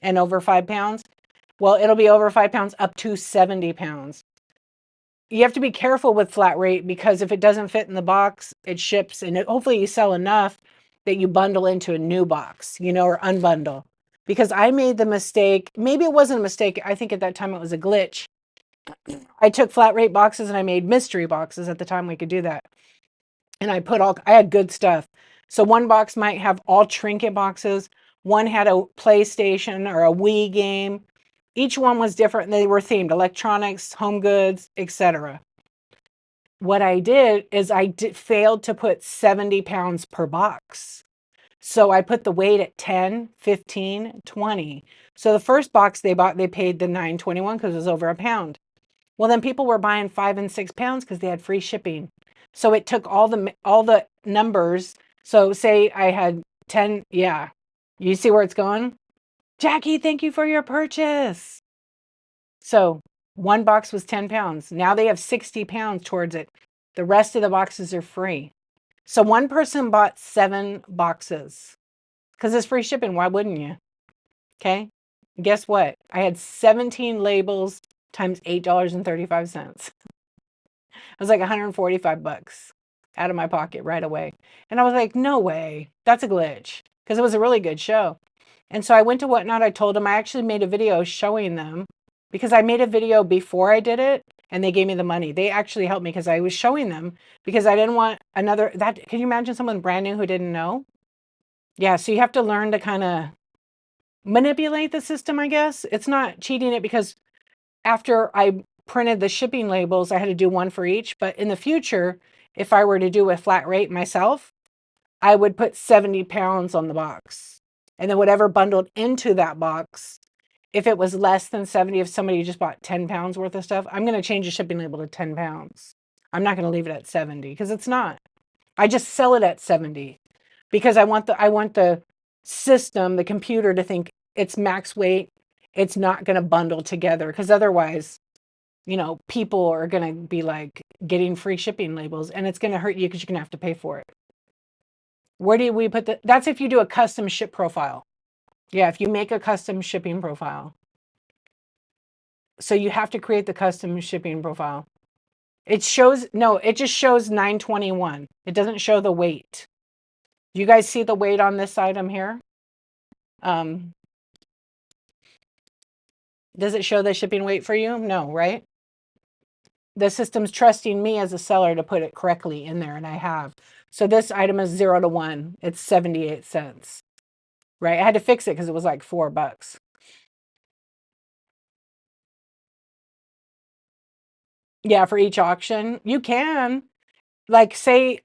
And over 5 pounds? Well, it'll be over 5 pounds up to 70 pounds. You have to be careful with flat rate, because if it doesn't fit in the box, it ships, and hopefully you sell enough that you bundle into a new box, you know, or unbundle. Because I made the mistake, maybe it wasn't a mistake, I think at that time it was a glitch. I took flat rate boxes and I made mystery boxes. At the time we could do that. And I had good stuff. So one box might have all trinket boxes. One had a PlayStation or a Wii game. Each one was different. They were themed: electronics, home goods, etc. What I did is failed to put 70 pounds per box. So I put the weight at 10, 15, 20. So the first box they bought, they paid the $9.21 because it was over a pound. Well, then people were buying 5 and 6 pounds because they had free shipping. So it took all the numbers. So say I had 10. Yeah. You see where it's going? Jackie, thank you for your purchase. So one box was 10 pounds. Now they have 60 pounds towards it. The rest of the boxes are free. So one person bought 7 boxes because it's free shipping. Why wouldn't you? Okay. Guess what? I had 17 labels times $8.35. It was like 145 bucks out of my pocket right away. And I was like, no way. That's a glitch, because it was a really good show. And so I went to Whatnot. I told them I actually made a video showing them, because I made a video before I did it and they gave me the money. They actually helped me because I was showing them, because I didn't want can you imagine someone brand new who didn't know? Yeah. So you have to learn to kind of manipulate the system, I guess. It's not cheating it, because after I printed the shipping labels, I had to do one for each. But in the future, if I were to do a flat rate myself, I would put 70 pounds on the box. And then whatever bundled into that box, if it was less than 70, if somebody just bought 10 pounds worth of stuff, I'm going to change the shipping label to 10 pounds. I'm not going to leave it at 70, because it's not. I just sell it at 70 because I want the system, the computer, to think it's max weight. It's not going to bundle together, because otherwise, you know, people are going to be like getting free shipping labels, and it's going to hurt you because you're going to have to pay for it. Where do we put that's if you do a custom ship profile. Yeah, if you make a custom shipping profile. So you have to create the custom shipping profile. It just shows $9.21. It doesn't show the weight. Do you guys see the weight on this item here? Does it show the shipping weight for you? No, right? The system's trusting me as a seller to put it correctly in there, and I have. So this item is 0 to 1. It's 78 cents. Right? I had to fix it because it was like $4. Yeah, for each auction. You can. Like, say,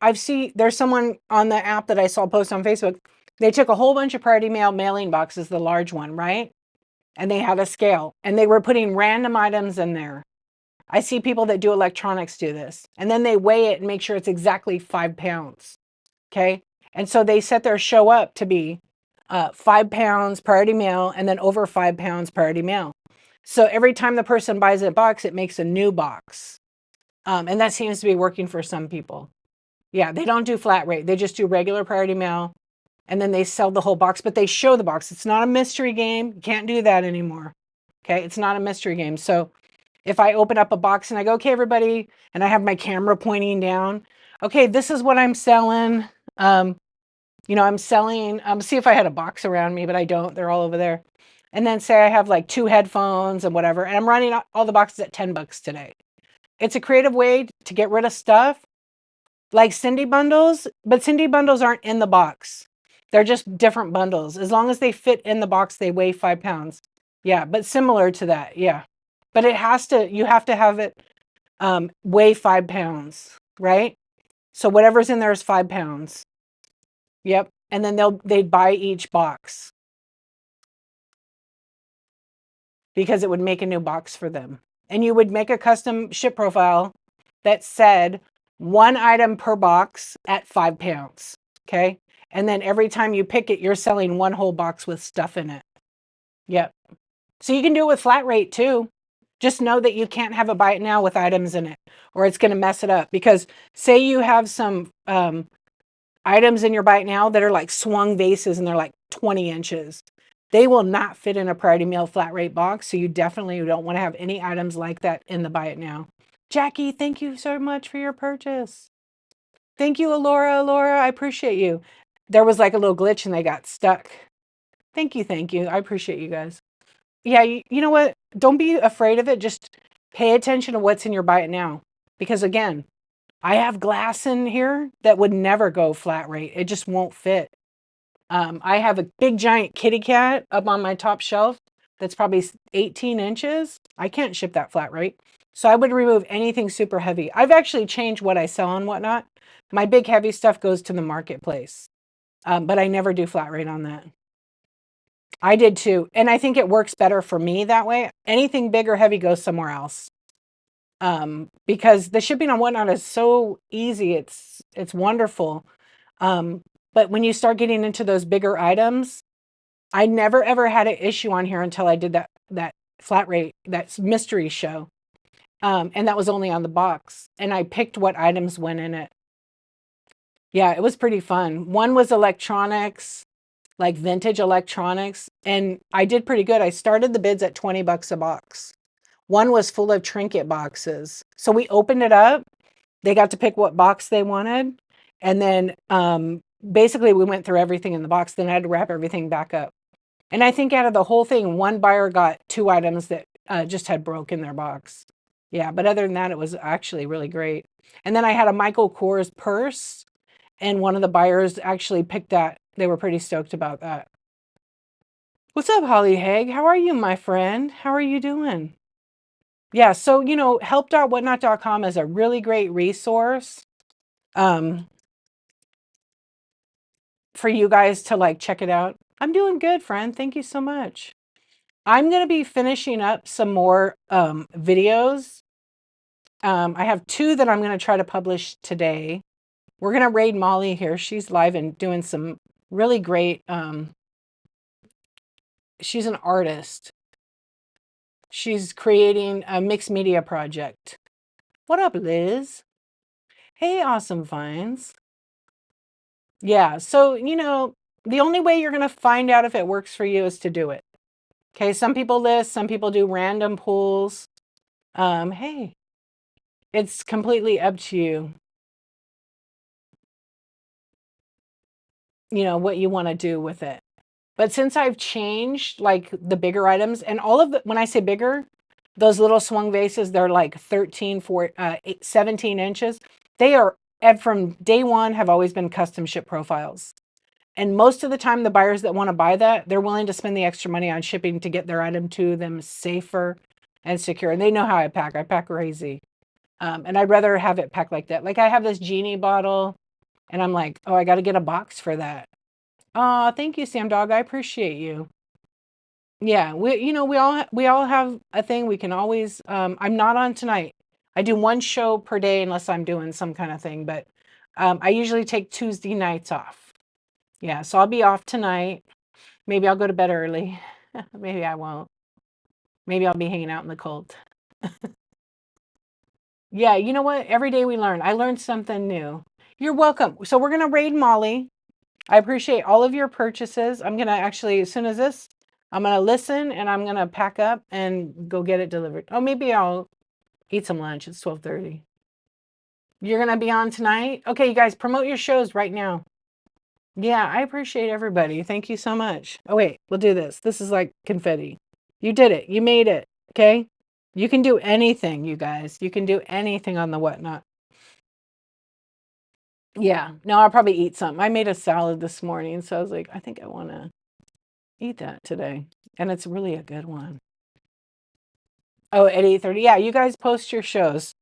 there's someone on the app that I saw post on Facebook. They took a whole bunch of priority mail mailing boxes, the large one, right? And they had a scale, and they were putting random items in there. I see people that do electronics do this, and then they weigh it and make sure it's exactly 5 pounds. Okay. And so they set their show up to be 5 pounds priority mail, and then over 5 pounds priority mail. So every time the person buys a box, it makes a new box. And that seems to be working for some people. Yeah, they don't do flat rate. They just do regular priority mail, and then they sell the whole box, but they show the box. It's not a mystery game. You can't do that anymore. Okay, it's not a mystery game. So if I open up a box and I go, okay, everybody, and I have my camera pointing down, okay, this is what I'm selling. I'm selling, see if I had a box around me, but I don't. They're all over there. And then say I have like 2 headphones and whatever, and I'm running all the boxes at $10 today. It's a creative way to get rid of stuff like Cindy bundles, but Cindy bundles aren't in the box. They're just different bundles. As long as they fit in the box, they weigh 5 pounds. Yeah, but similar to that. Yeah. But you have to have it weigh 5 pounds, right? So whatever's in there is 5 pounds. Yep. And then they'd buy each box because it would make a new box for them. And you would make a custom ship profile that said 1 item per box at 5 pounds. Okay. And then every time you pick it, you're selling 1 whole box with stuff in it. Yep. So you can do it with flat rate too. Just know that you can't have a buy it now with items in it, or it's going to mess it up. Because say you have some items in your buy it now that are like swung vases and they're like 20 inches. They will not fit in a priority mail flat rate box. So you definitely don't want to have any items like that in the buy it now. Jackie, thank you so much for your purchase. Thank you, Alora. Alora, I appreciate you. There was like a little glitch and they got stuck. Thank you. Thank you. I appreciate you guys. Yeah, you know what? Don't be afraid of it. Just pay attention to what's in your buy it now. Because again, I have glass in here that would never go flat rate. It just won't fit. I have a big giant kitty cat up on my top shelf that's probably 18 inches. I can't ship that flat rate. So I would remove anything super heavy. I've actually changed what I sell and whatnot. My big heavy stuff goes to the marketplace. But I never do flat rate on that. I did too. And I think it works better for me that way. Anything big or heavy goes somewhere else. Because the shipping on whatnot is so easy. It's wonderful. But when you start getting into those bigger items, I never ever had an issue on here until I did that flat rate, that mystery show. And that was only on the box. And I picked what items went in it. Yeah, it was pretty fun. One was electronics, like vintage electronics, and I did pretty good. I started the bids at $20 a box. One was full of trinket boxes. So we opened it up. They got to pick what box they wanted. And then basically we went through everything in the box. Then I had to wrap everything back up. And I think out of the whole thing, one buyer got 2 items that just had broke in their box. Yeah, but other than that, it was actually really great. And then I had a Michael Kors purse, and one of the buyers actually picked that. They were pretty stoked about that. What's up, Holly Haig? How are you, my friend? How are you doing? Yeah, so, help.whatnot.com is a really great resource for you guys to like check it out. I'm doing good, friend. Thank you so much. I'm going to be finishing up some more videos. I have 2 that I'm going to try to publish today. We're going to raid Molly here. She's live and doing some really great, she's an artist. She's creating a mixed media project. What up, Liz? Hey, Awesome Finds. Yeah, so, the only way you're going to find out if it works for you is to do it. Okay, some people list, some people do random pulls. Hey, it's completely up to you. What you want to do with it. But since I've changed like the bigger items and all of when I say bigger, those little swung vases, they're like 17 inches. They are, and from day one, have always been custom ship profiles. And most of the time, the buyers that want to buy that, they're willing to spend the extra money on shipping to get their item to them safer and secure. And they know how I pack. I pack crazy. And I'd rather have it packed like that. Like I have this genie bottle and I'm like, oh, I got to get a box for that. Oh, thank you, Sam Dog. I appreciate you. Yeah, we all have a thing. We can always. I'm not on tonight. I do 1 show per day unless I'm doing some kind of thing. But I usually take Tuesday nights off. Yeah, so I'll be off tonight. Maybe I'll go to bed early. Maybe I won't. Maybe I'll be hanging out in the cold. Yeah, you know what? Every day we learn. I learned something new. You're welcome. So we're gonna raid Molly. I appreciate all of your purchases. I'm gonna actually, as soon as this, I'm gonna listen and I'm gonna pack up and go get it delivered. Oh, maybe I'll eat some lunch. It's 12:30. You're gonna be on tonight? Okay, you guys, promote your shows right now. Yeah, I appreciate everybody. Thank you so much. Oh wait, we'll do this. This is like confetti. You did it. You made it. Okay? You can do anything, you guys. You can do anything on the whatnot. Yeah. No, I'll probably eat some. I made a salad this morning, so I was like, I think I want to eat that today. And it's really a good one. Oh, at 8:30. Yeah, you guys post your shows.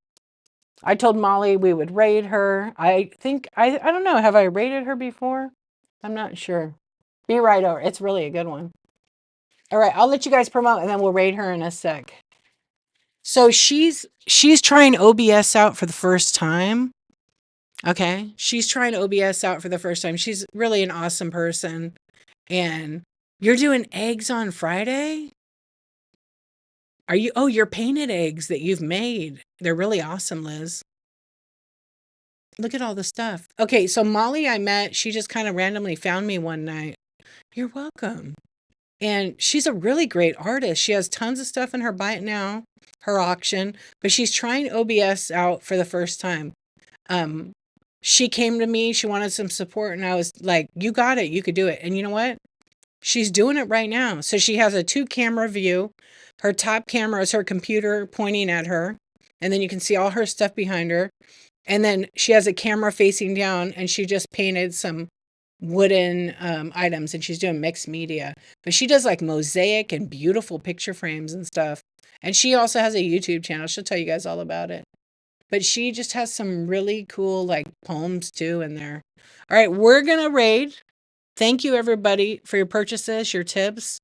I told Molly we would raid her. I think I don't know, have I raided her before? I'm not sure. Be right over. It's really a good one. All right, I'll let you guys promote and then we'll raid her in a sec. So she's trying OBS out for the first time. Okay. She's trying OBS out for the first time. She's really an awesome person. And you're doing eggs on Friday? Are you? Oh, you're painted eggs that you've made. They're really awesome, Liz. Look at all the stuff. Okay, so Molly I met, she just kind of randomly found me one night. You're welcome. And she's a really great artist. She has tons of stuff in her bite now, her auction, but she's trying OBS out for the first time. Um, she came to me, she wanted some support, and I was like, you got it, you could do it. And you know what? She's doing it right now. So she has a 2-camera view. Her top camera is her computer pointing at her, and then you can see all her stuff behind her. And then she has a camera facing down, and she just painted some wooden items, and she's doing mixed media. But she does like mosaic and beautiful picture frames and stuff. And she also has a YouTube channel. She'll tell you guys all about it. But she just has some really cool like poems too in there. All right, we're gonna raid. Thank you everybody for your purchases, your tips.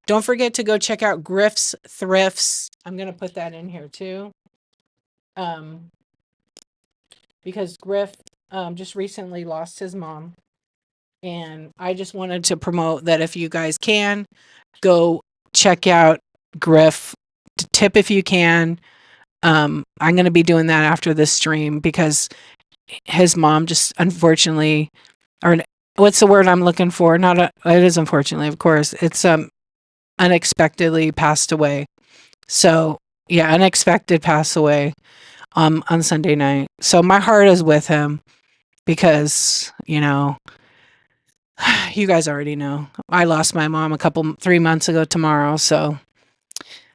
Don't forget to go check out Griff's Thrifts. I'm gonna put that in here too. Because Griff just recently lost his mom. And I just wanted to promote that if you guys can, go check out Griff. Tip if you can. I'm going to be doing that after this stream because his mom just unfortunately, or what's the word I'm looking for? It is unfortunately, of course. It's unexpectedly passed away. So yeah, unexpected pass away on Sunday night. So my heart is with him because, you guys already know. I lost my mom 3 months ago tomorrow. So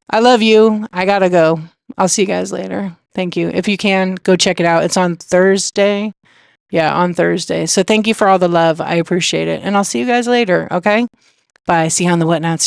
I love you. I gotta go. I'll see you guys later. Thank you. If you can, go check it out. It's on Thursday. Yeah, on Thursday. So thank you for all the love. I appreciate it. And I'll see you guys later. Okay? Bye. See you on the Whatnot stream.